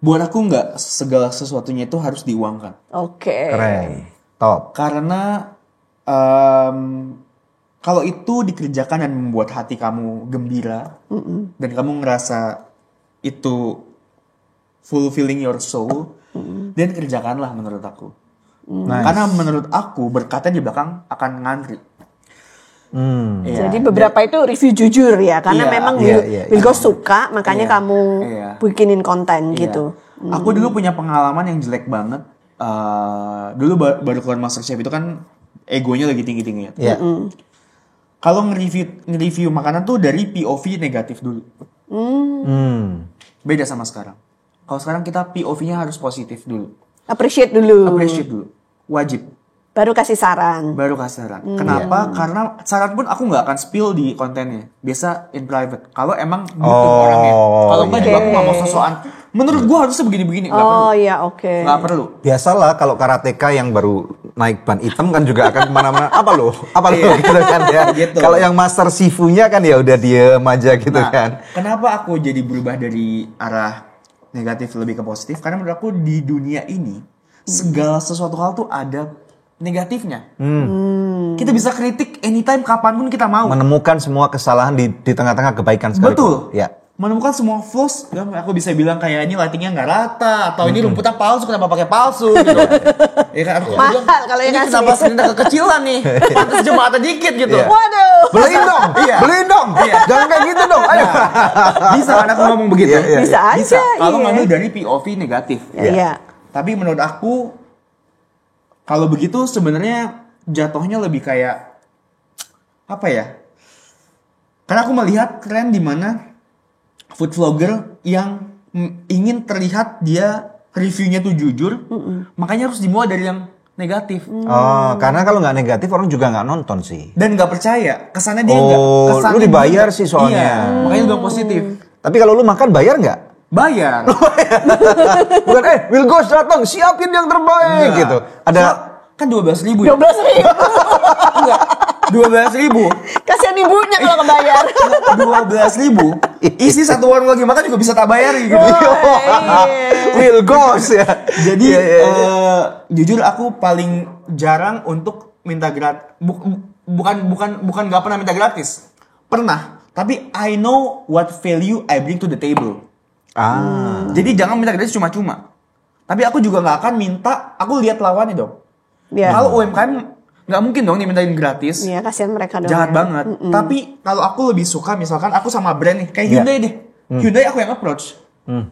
Speaker 1: Buat aku nggak segala sesuatunya itu harus diuangkan.
Speaker 2: Oke.
Speaker 3: Keren. Top.
Speaker 1: Karena kalau itu dikerjakan dan membuat hati kamu gembira dan kamu ngerasa itu fulfilling your soul, dan kerjakanlah menurut aku.
Speaker 3: Nice.
Speaker 1: Karena menurut aku berkatnya di belakang akan ngantri. Iya.
Speaker 2: Jadi beberapa itu review jujur ya, karena
Speaker 1: Iya,
Speaker 2: memang
Speaker 3: iya,
Speaker 2: Wilgo suka, makanya
Speaker 1: Iya,
Speaker 2: kamu
Speaker 1: iya.
Speaker 2: bikinin konten
Speaker 1: Iya.
Speaker 2: gitu.
Speaker 1: Aku dulu punya pengalaman yang jelek banget. Dulu baru keluar MasterChef itu kan egonya lagi tinggi-tingginya.
Speaker 3: Iya.
Speaker 1: Kalau nge-review makanan tuh dari POV negatif dulu. Beda sama sekarang. Kalau sekarang kita POV-nya harus positif dulu.
Speaker 2: Appreciate dulu.
Speaker 1: Appreciate dulu. Wajib.
Speaker 2: Baru kasih saran.
Speaker 1: Baru kasih saran. Kenapa? Karena saran pun aku nggak akan spill di kontennya. Biasa in private. Kalau emang butuh orangnya. Kalau nggak juga aku nggak mau sosokan. Menurut gua harusnya begini-begini. Nggak perlu.
Speaker 2: Oh iya, oke.
Speaker 1: Nggak perlu.
Speaker 3: Biasalah kalau karateka yang baru naik ban hitam kan juga akan kemana-mana. Apa lo? Gitu kan ya.
Speaker 1: Gitu.
Speaker 3: Kalau yang master Sifunya kan ya udah diem aja gitu
Speaker 1: Nah,
Speaker 3: kan.
Speaker 1: kenapa aku jadi berubah dari arah negatif lebih ke positif, karena menurut aku di dunia ini segala sesuatu hal tuh ada negatifnya. Kita bisa kritik anytime, kapanpun kita mau.
Speaker 3: Menemukan semua kesalahan di tengah-tengah kebaikan sekali.
Speaker 1: Betul.
Speaker 3: Ya.
Speaker 1: Menemukan semua flaws. Ya, aku bisa bilang kayak ini lightingnya nggak rata, atau ini rumputnya palsu, kenapa pakai palsu gitu. Ya kan, aku
Speaker 2: Mahal
Speaker 1: bilang,
Speaker 2: kalau yang
Speaker 1: ini
Speaker 2: asli.
Speaker 1: kenapa serindah kekecilan nih, pantas jembatan dikit gitu.
Speaker 3: Iya.
Speaker 2: Waduh.
Speaker 3: Beliin dong,
Speaker 1: Iya.
Speaker 3: beliin dong.
Speaker 1: Iya.
Speaker 3: Jangan kayak gitu dong. Ayo.
Speaker 1: Bisa kan aku ngomong begitu?
Speaker 3: Iya, iya.
Speaker 2: Bisa aja.
Speaker 1: Bisa. Kalau
Speaker 2: iya.
Speaker 1: ngambil dari POV negatif.
Speaker 2: Iya.
Speaker 1: Tapi menurut aku, kalau begitu sebenarnya jatuhnya lebih kayak apa ya? Karena aku melihat tren di mana food vlogger yang ingin terlihat dia reviewnya tuh jujur, makanya harus dimulai dari yang negatif.
Speaker 3: Oh, karena kalau nggak negatif orang juga nggak nonton sih.
Speaker 1: Dan nggak percaya, kesannya dia nggak.
Speaker 3: Oh,
Speaker 1: kesannya
Speaker 3: lu dibayar
Speaker 1: dia-
Speaker 3: sih soalnya.
Speaker 1: Iya, makanya udah positif.
Speaker 3: Tapi kalau lu makan bayar nggak?
Speaker 1: Bayar.
Speaker 3: Bukan, Will Ghost datang, siapin yang terbaik
Speaker 1: Enggak.
Speaker 3: gitu. Ada
Speaker 1: Kan 12.000 ya?
Speaker 2: 12.000.
Speaker 1: Enggak. 12.000.
Speaker 2: Kasihan ibunya kalau kebayar.
Speaker 1: 12.000. Isi satu warung lagi makan juga bisa tak bayar gitu.
Speaker 3: Will Ghost ya.
Speaker 1: Jadi
Speaker 3: Iya, iya, iya.
Speaker 1: jujur aku paling jarang untuk minta gratis. Bukan nggak pernah minta gratis. Pernah. Tapi I know what value I bring to the table. Jadi jangan minta gratis cuma-cuma. Tapi aku juga nggak akan minta. Aku lihat lawannya dong.
Speaker 2: Iya.
Speaker 1: Kalau UMKM nggak mungkin dong dimintain gratis.
Speaker 2: Iya, kasihan mereka dong.
Speaker 1: Jahat
Speaker 2: ya.
Speaker 1: banget. Tapi kalau aku lebih suka misalkan aku sama brand nih, kayak
Speaker 3: Iya.
Speaker 1: Hyundai deh. Hyundai aku yang approach.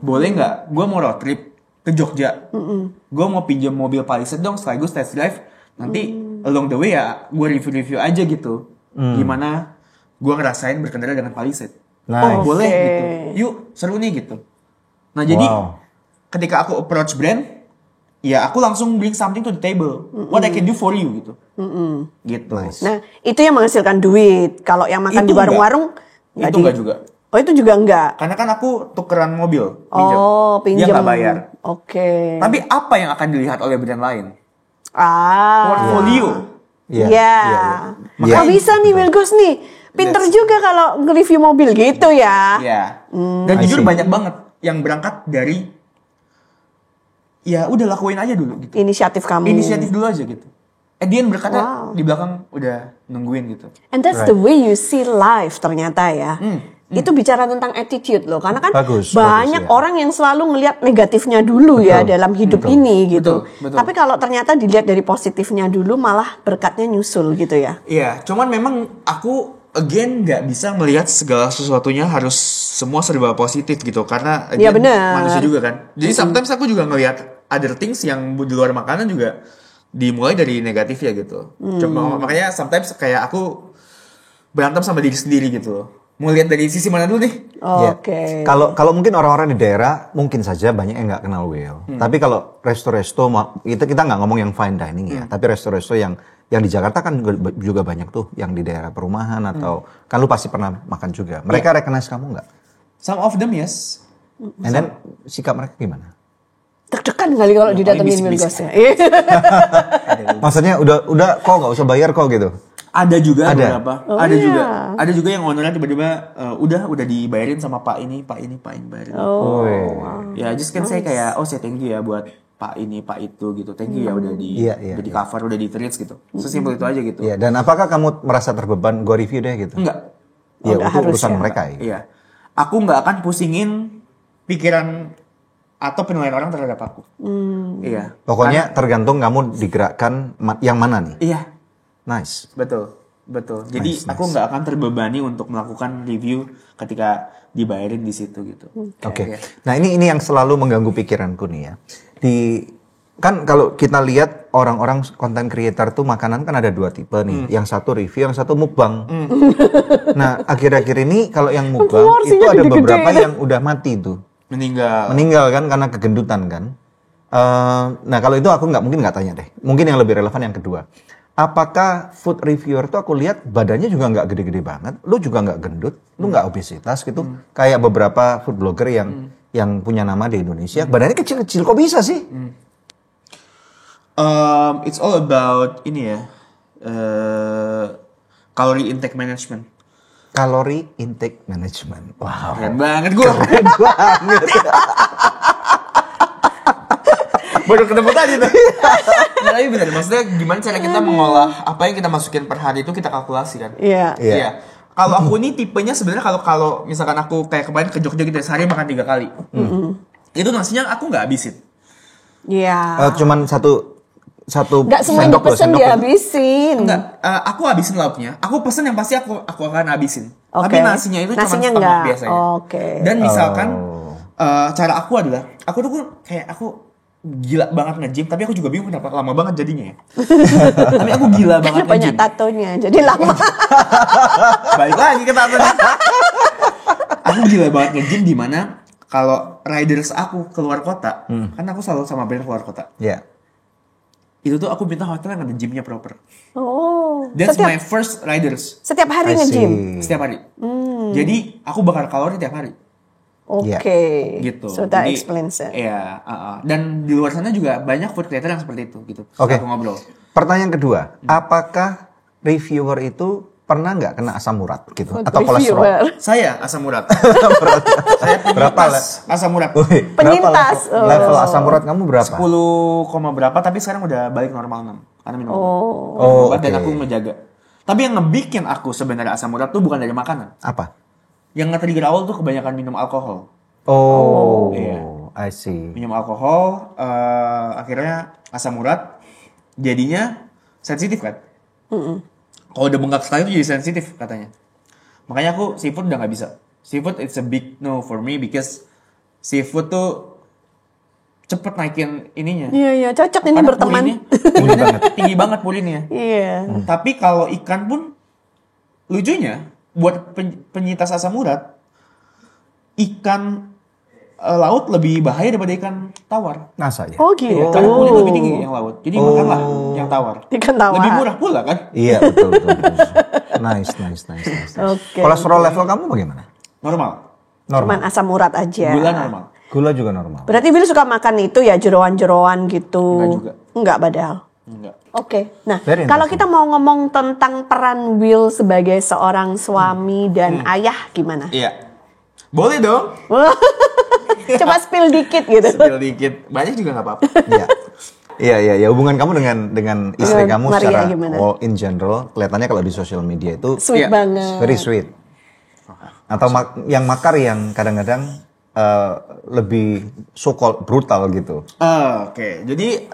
Speaker 1: Boleh nggak? Gue mau road trip ke Jogja. Gue mau pinjam mobil Palisade dong, sekaligus test drive. Nanti along the way ya, gue review-review aja gitu. Gimana gue ngerasain berkendara dengan Palisade.
Speaker 3: Nice.
Speaker 1: Oh boleh
Speaker 2: Oke.
Speaker 1: gitu. Yuk seru nih gitu. Nah jadi
Speaker 3: Wow.
Speaker 1: ketika aku approach brand, ya aku langsung bring something to the table. What I can do for you gitu. Gitu.
Speaker 3: Nice.
Speaker 2: Nah, itu yang menghasilkan duit. Kalau yang makan
Speaker 1: Itu
Speaker 2: di warung-warung
Speaker 1: Itu enggak juga.
Speaker 2: Oh, itu juga enggak.
Speaker 1: Karena kan aku tukeran mobil, pinjam.
Speaker 2: Oh, pinjam.
Speaker 1: Dia nggak bayar.
Speaker 2: Oke.
Speaker 1: Tapi apa yang akan dilihat oleh brand lain?
Speaker 2: Ah.
Speaker 1: Portfolio.
Speaker 3: Iya.
Speaker 2: Iya.
Speaker 3: Iya.
Speaker 2: Oh, bisa nih Wilgos nih. Pinter juga kalau nge-review mobil gitu ya.
Speaker 1: Iya. Dan
Speaker 3: I
Speaker 1: jujur
Speaker 3: see.
Speaker 1: banyak banget yang berangkat dari ya udah lakuin aja dulu gitu.
Speaker 2: Inisiatif kamu.
Speaker 1: Inisiatif dulu aja gitu. Dia berkata
Speaker 2: Wow.
Speaker 1: di belakang udah nungguin gitu.
Speaker 2: And that's the way you see life ternyata ya. Itu bicara tentang attitude loh. Karena kan
Speaker 3: Bagus,
Speaker 2: banyak
Speaker 3: bagus, ya.
Speaker 2: orang yang selalu ngelihat negatifnya dulu ya dalam hidup ini gitu.
Speaker 1: Betul.
Speaker 2: Tapi kalau ternyata dilihat dari positifnya dulu malah berkatnya nyusul gitu ya.
Speaker 1: Iya, cuman memang aku again nggak bisa melihat segala sesuatunya harus semua serba positif gitu karena
Speaker 2: Iya,
Speaker 1: again,
Speaker 2: benar.
Speaker 1: manusia juga kan. Jadi sometimes aku juga ngelihat other things yang di luar makanan juga dimulai dari negatif ya gitu. Cuma makanya sometimes kayak aku berantem sama diri sendiri gitu loh. Mau lihat dari sisi mana dulu nih?
Speaker 3: Ya.
Speaker 2: Oke.
Speaker 3: Kalau mungkin orang-orang di daerah mungkin saja banyak yang nggak kenal Will. Tapi kalau resto-resto kita nggak ngomong yang fine dining ya. Tapi resto-resto yang di Jakarta kan juga banyak tuh yang di daerah perumahan atau kan lu pasti pernah makan juga. Mereka recognize kamu nggak?
Speaker 1: Some of them yes.
Speaker 3: And then sikap mereka gimana?
Speaker 2: Deg-degan kali kalau didatengin
Speaker 1: bisik-bisik.
Speaker 2: Wilgos ya. Iya.
Speaker 3: Maksudnya udah kok nggak usah bayar kok gitu.
Speaker 1: Ada juga
Speaker 3: Ada.
Speaker 1: beberapa.
Speaker 2: Oh,
Speaker 1: ada
Speaker 2: iya.
Speaker 1: juga. Ada juga yang ownernya tiba-tiba udah dibayarin sama Pak ini bayarin.
Speaker 2: Oh.
Speaker 1: Ya just can say kayak saya thank you ya buat Pak ini, Pak itu gitu. Thank you ya udah di
Speaker 3: Iya,
Speaker 1: udah di cover, udah di treats gitu. Sesimpel itu aja gitu.
Speaker 3: Iya. Dan apakah kamu merasa terbeban gue review deh gitu?
Speaker 1: Enggak.
Speaker 3: Iya,
Speaker 2: Udah
Speaker 3: itu
Speaker 2: harus
Speaker 3: urusan
Speaker 2: ya.
Speaker 3: mereka ya.
Speaker 1: Iya. Aku nggak akan pusingin pikiran atau penilaian orang terhadap aku. Iya.
Speaker 3: Pokoknya tergantung kamu digerakkan yang mana nih.
Speaker 1: Iya,
Speaker 3: Nice.
Speaker 1: betul. Jadi
Speaker 3: Nice,
Speaker 1: aku nggak akan terbebani untuk melakukan review ketika dibayarin di situ gitu.
Speaker 3: Oke.
Speaker 1: Iya.
Speaker 3: Nah, ini yang selalu mengganggu pikiranku nih ya. Kan kalau kita lihat orang-orang content creator tuh makanan kan ada dua tipe nih. Yang satu review, yang satu mukbang. Nah, akhir-akhir ini kalau yang mukbang itu
Speaker 2: Porsinya
Speaker 3: ada
Speaker 2: gede-gede
Speaker 3: beberapa
Speaker 2: gitu.
Speaker 3: yang udah mati tuh.
Speaker 1: Meninggal.
Speaker 3: Kan karena kegendutan kan. Nah, kalau itu aku nggak tanya deh. Mungkin yang lebih relevan yang kedua. Apakah food reviewer tuh aku lihat badannya juga nggak gede-gede banget, lu juga nggak gendut, lu nggak obesitas gitu, kayak beberapa food blogger yang punya nama di Indonesia, badannya kecil-kecil, kok bisa sih?
Speaker 1: It's all about ini ya, calorie intake management.
Speaker 3: Calorie intake management, wow,
Speaker 1: Keren banget gue.
Speaker 3: keren banget.
Speaker 1: Baru ketemu tadi tuh. Nah, tapi benar, maksudnya gimana cara kita mengolah apa yang kita masukin per hari itu kita kalkulasi kan?
Speaker 2: Iya.
Speaker 1: Iya. Kalau aku nih tipenya sebenarnya kalau misalkan aku kayak kemarin ke Jogja gitu sehari makan 3 kali. Itu nasinya aku nggak habisin.
Speaker 2: Iya.
Speaker 3: Cuman satu
Speaker 2: Nggak semua
Speaker 3: sendok loh,
Speaker 2: dipesen
Speaker 3: sendok.
Speaker 2: dihabisin.
Speaker 1: Enggak, aku habisin lauknya. Aku pesen yang pasti aku akan habisin.
Speaker 2: Oke.
Speaker 1: Tapi nasinya itu cuma
Speaker 2: Nasinya
Speaker 1: setengah
Speaker 2: enggak.
Speaker 1: biasanya.
Speaker 2: Oke.
Speaker 1: Dan misalkan cara aku adalah aku tuh kayak aku gila banget nge-gym, tapi aku juga bingung kenapa lama banget jadinya ya. Tapi aku gila banget
Speaker 2: Banyak
Speaker 1: nge-gym.
Speaker 2: tatonya, jadi lama.
Speaker 1: Balik lagi ke tatonya. Aku gila banget nge-gym di mana kalau riders aku keluar kota, kan aku selalu sama brand keluar kota.
Speaker 3: Iya.
Speaker 1: Itu tuh aku minta hotel yang ada gymnya proper.
Speaker 2: Oh.
Speaker 1: That's my first riders.
Speaker 2: Setiap hari
Speaker 3: I
Speaker 2: nge-gym.
Speaker 3: see.
Speaker 1: Setiap hari. Jadi aku bakar kalori tiap hari.
Speaker 2: Oke.
Speaker 1: Gitu.
Speaker 2: So that
Speaker 1: Jadi,
Speaker 2: explains it.
Speaker 1: Iya. Dan di luar sana juga banyak food creator yang seperti itu gitu.
Speaker 3: Oke.
Speaker 1: Aku ngobrol.
Speaker 3: Pertanyaan kedua, apakah reviewer itu pernah nggak kena asam urat gitu
Speaker 2: Food
Speaker 3: atau kolesterol?
Speaker 2: reviewer.
Speaker 1: Saya asam urat. Saya
Speaker 3: Berapa
Speaker 1: penyintas asam urat.
Speaker 3: Wih,
Speaker 2: Penyintas.
Speaker 3: berapa level asam urat kamu berapa?
Speaker 1: 10, berapa tapi sekarang udah balik normal 6 karena minum
Speaker 3: Oh,
Speaker 1: obat dan
Speaker 3: oke.
Speaker 1: aku menjaga. Tapi yang ngebikin aku sebenarnya asam urat tuh bukan dari makanan.
Speaker 3: Apa?
Speaker 1: Yang nge-trigger awal tuh kebanyakan minum alkohol.
Speaker 3: Oh,
Speaker 1: Iya.
Speaker 3: I see.
Speaker 1: Minum alkohol akhirnya asam urat jadinya sensitif kan. Kalau udah bengkak sekali tuh jadi sensitif katanya. Makanya aku seafood udah nggak bisa. Seafood it's a big no for me because seafood tuh cepet naikin ininya.
Speaker 2: Iya, cocok ini
Speaker 1: Karena
Speaker 2: berteman.
Speaker 1: purinnya tinggi banget purinnya.
Speaker 2: Iya.
Speaker 1: Tapi kalau ikan pun lucunya buat penyintas asam urat, ikan laut lebih bahaya daripada ikan tawar.
Speaker 3: Masa ya?
Speaker 2: Oh gitu.
Speaker 1: Karena purin lebih tinggi yang laut. Jadi makanlah yang tawar.
Speaker 2: Ikan tawar.
Speaker 1: Lebih murah pula kan?
Speaker 3: Iya, betul. Nice.
Speaker 2: Oke.
Speaker 3: Kolesterol level kamu bagaimana?
Speaker 1: Normal.
Speaker 2: Cuman asam urat aja.
Speaker 1: Gula normal.
Speaker 3: Gula juga normal.
Speaker 2: Berarti Bill suka makan itu ya jeroan-jeroan gitu.
Speaker 1: Enggak juga.
Speaker 2: Enggak padahal.
Speaker 1: Enggak.
Speaker 2: Oke. Nah,
Speaker 3: Very
Speaker 2: kalau
Speaker 3: interesting.
Speaker 2: kita mau ngomong tentang peran Will sebagai seorang suami dan ayah gimana?
Speaker 1: Iya. Boleh dong.
Speaker 2: Coba spill dikit gitu.
Speaker 1: Spill dikit. Banyak juga nggak apa-apa.
Speaker 3: Iya. Hubungan kamu dengan istri
Speaker 2: Dengan
Speaker 3: kamu
Speaker 2: Maria
Speaker 3: secara
Speaker 2: gimana?
Speaker 3: all in general, kelihatannya kalau di social media itu
Speaker 2: Sweet
Speaker 1: Iya.
Speaker 2: banget.
Speaker 3: very sweet. Atau yang makar yang kadang-kadang lebih so called brutal gitu.
Speaker 1: Oke. Jadi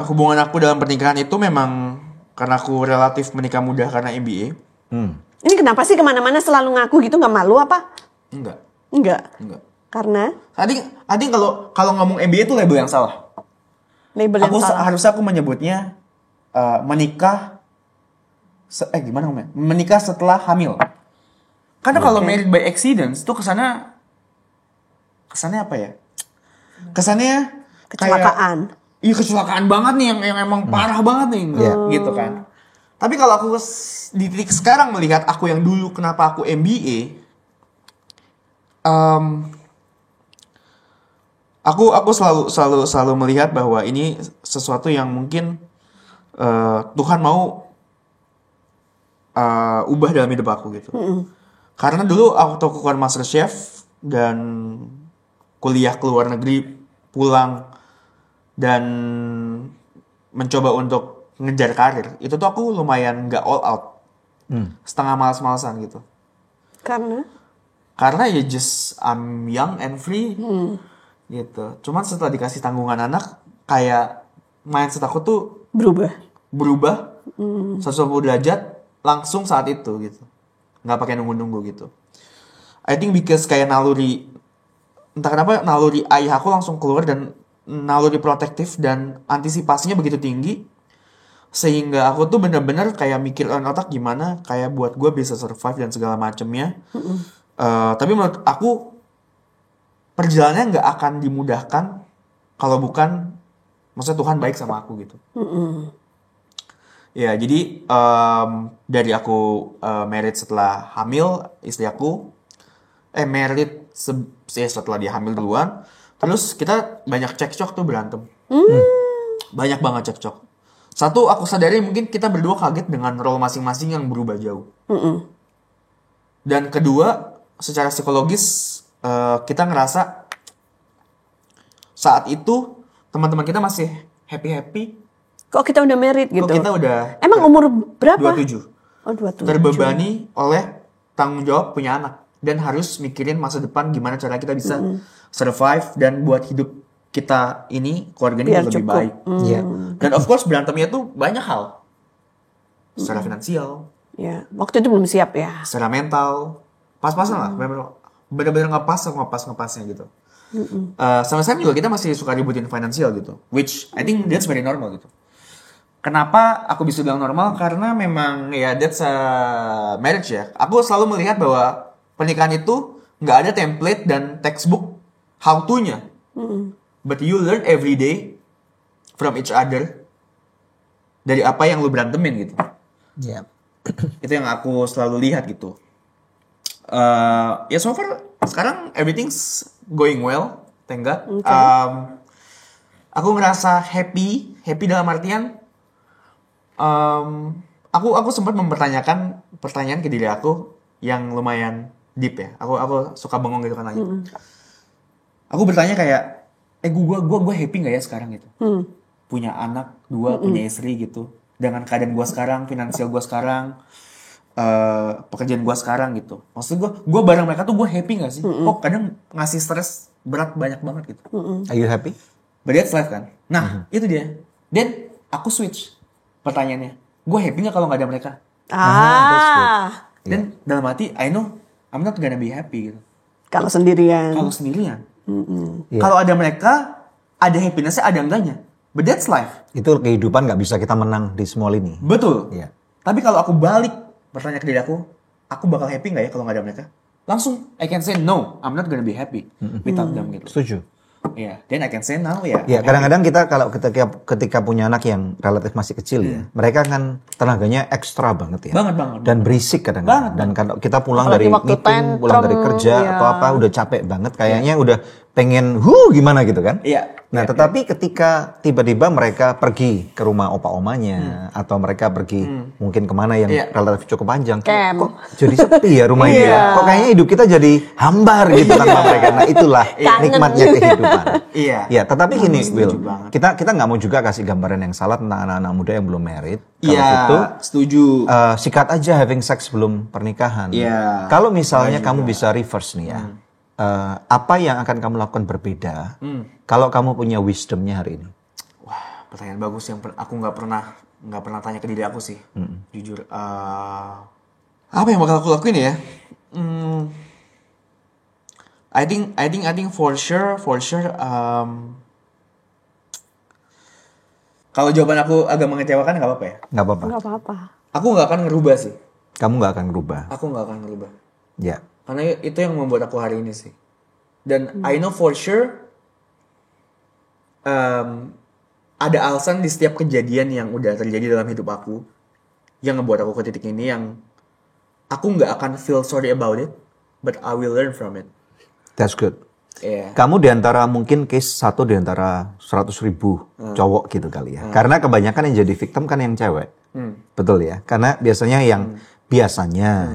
Speaker 1: hubungan aku dalam pernikahan itu memang karena aku relatif menikah muda karena MBA.
Speaker 2: Ini kenapa sih kemana-mana selalu ngaku gitu, nggak malu apa?
Speaker 1: Enggak.
Speaker 2: Enggak.
Speaker 1: Karena kalau ngomong MBA itu label yang salah.
Speaker 2: Label yang salah.
Speaker 1: Harusnya aku menyebutnya menikah gimana ngomongnya? Menikah setelah hamil. Karena kalau married by accidents tuh kesannya apa ya? Kesannya
Speaker 2: Kecelakaan.
Speaker 1: Iya kecelakaan banget nih yang emang parah banget nih gitu kan. Tapi kalau aku di titik sekarang melihat aku yang dulu kenapa aku MBA, aku selalu melihat bahwa ini sesuatu yang mungkin Tuhan mau ubah dalam hidup aku gitu. Karena dulu waktu aku keluar MasterChef dan kuliah ke luar negeri, pulang dan mencoba untuk ngejar karir, itu tuh aku lumayan gak all out, setengah malas-malasan gitu. Karena ya just I'm young and free gitu. Cuman setelah dikasih tanggungan anak, kayak mindset aku tuh berubah 180 derajat langsung saat itu gitu. Nggak pakai nunggu-nunggu gitu. I think because kayak naluri, entah kenapa naluri ayah aku langsung keluar dan naluri protektif dan antisipasinya begitu tinggi, sehingga aku tuh bener-bener kayak mikir on otak gimana kayak buat gue bisa survive dan segala macemnya. Tapi menurut aku perjalanannya nggak akan dimudahkan kalau bukan, maksudnya Tuhan baik sama aku gitu. Ya jadi dari aku married setelah hamil istri aku, married setelah dia hamil duluan, terus kita banyak cekcok tuh, berantem. Banyak banget cekcok. Satu, aku sadari mungkin kita berdua kaget dengan role masing-masing yang berubah jauh. Dan kedua, secara psikologis kita ngerasa saat itu teman-teman kita masih happy-happy.
Speaker 2: Kok kita udah married gitu?
Speaker 1: Kok kita udah
Speaker 2: Emang umur berapa?
Speaker 1: 27.
Speaker 2: Oh, 27.
Speaker 1: Terbebani oleh tanggung jawab punya anak. Dan harus mikirin masa depan gimana cara kita bisa survive dan buat hidup kita ini, keluarga ini
Speaker 2: Biar
Speaker 1: lebih
Speaker 2: cukup.
Speaker 1: baik.
Speaker 3: Iya.
Speaker 1: Dan of course berantemnya tuh banyak hal. Secara finansial,
Speaker 2: Ya, waktu itu belum siap ya.
Speaker 1: secara mental, pas-pasan lah. Bener-bener ngepasnya gitu. Sama saya juga kita masih suka ributin finansial gitu. Which I think that's very normal gitu. Kenapa aku bisa bilang normal? Karena memang ya that's a marriage ya. Aku selalu melihat bahwa pernikahan itu nggak ada template dan textbook how to-nya. But you learn every day from each other dari apa yang lu berantemin gitu.
Speaker 3: Iya.
Speaker 1: Itu yang aku selalu lihat gitu. Ya so far sekarang everything's going well, thank God. Aku ngerasa happy dalam artian aku sempat mempertanyakan pertanyaan ke diri aku yang lumayan deep ya. Aku suka bengong gitu kan nanya. Aku bertanya kayak, gue happy nggak ya sekarang gitu? Punya anak 2, punya istri gitu. Dengan keadaan gue sekarang, finansial gue sekarang, pekerjaan gue sekarang gitu. Maksud gue bareng mereka tuh gue happy nggak sih? Kok kadang ngasih stres berat banyak banget gitu.
Speaker 3: Are you happy?
Speaker 1: But that's life kan. Nah itu dia. Dan aku switch pertanyaannya. Gue happy nggak kalau nggak ada mereka? Dan dalam hati, I know I'm not gonna be happy gitu.
Speaker 2: Kalau sendirian.
Speaker 1: Kalau sendirian.
Speaker 3: Iya.
Speaker 1: Kalau ada mereka, ada happiness-nya, ada enggaknya. But that's life.
Speaker 3: Itu kehidupan nggak bisa kita menang di semua lini.
Speaker 1: Betul.
Speaker 3: Iya.
Speaker 1: Tapi kalau aku balik bertanya ke diri aku bakal happy nggak ya kalau nggak ada mereka? Langsung I can say no, I'm not gonna be happy without them gitu.
Speaker 3: Setuju.
Speaker 1: Iya. Then I can say now ya.
Speaker 3: Ya, kadang-kadang kita kalau ketika punya anak yang relatif masih kecil ya, mereka kan tenaganya ekstra banget ya.
Speaker 1: Banget.
Speaker 3: Dan berisik kadang-kadang. Dan kalau kita pulang
Speaker 2: Apalagi
Speaker 3: dari
Speaker 2: waktu
Speaker 3: meeting, pulang dari kerja atau apa, udah capek banget, kayaknya udah pengen gimana gitu kan.
Speaker 1: Iya.
Speaker 3: Nah, tetapi ketika tiba-tiba mereka pergi ke rumah opa-omanya atau mereka pergi mungkin kemana yang relatif cukup panjang,
Speaker 2: Camp.
Speaker 3: kok jadi sepi ya rumah ini ya? Kok kayaknya hidup kita jadi hambar gitu tanpa mereka. Nah, itulah nikmatnya kehidupan.
Speaker 1: Iya.
Speaker 3: Ya, tetapi gini,
Speaker 1: setuju
Speaker 3: Will,
Speaker 1: banget.
Speaker 3: kita nggak mau juga kasih gambaran yang salah tentang anak-anak muda yang belum married. Kalau
Speaker 1: Iya.
Speaker 3: gitu,
Speaker 1: Setuju.
Speaker 3: sikat aja having sex sebelum pernikahan.
Speaker 1: Iya.
Speaker 3: Kalau misalnya kamu bisa reverse nih ya, apa yang akan kamu lakukan berbeda kalau kamu punya wisdomnya hari ini?
Speaker 1: Wah, pertanyaan bagus yang aku nggak pernah tanya ke diri aku sih. Jujur. Apa yang bakal aku lakuin ya? I think for sure. Kalau jawaban aku agak mengecewakan nggak apa-apa ya.
Speaker 3: Nggak apa-apa.
Speaker 2: Nggak apa-apa.
Speaker 1: Aku nggak akan ngerubah sih.
Speaker 3: Kamu nggak akan berubah.
Speaker 1: Aku nggak akan ngerubah.
Speaker 3: Ya.
Speaker 1: Karena itu yang membuat aku hari ini sih. Dan I know for sure ada alasan di setiap kejadian yang udah terjadi dalam hidup aku yang ngebuat aku ke titik ini yang aku nggak akan feel sorry about it, but I will learn from it.
Speaker 3: That's good.
Speaker 1: Yeah.
Speaker 3: Kamu diantara mungkin case satu diantara 100.000 cowok gitu kali ya. Karena kebanyakan yang jadi victim kan yang cewek. Betul ya. Karena biasanya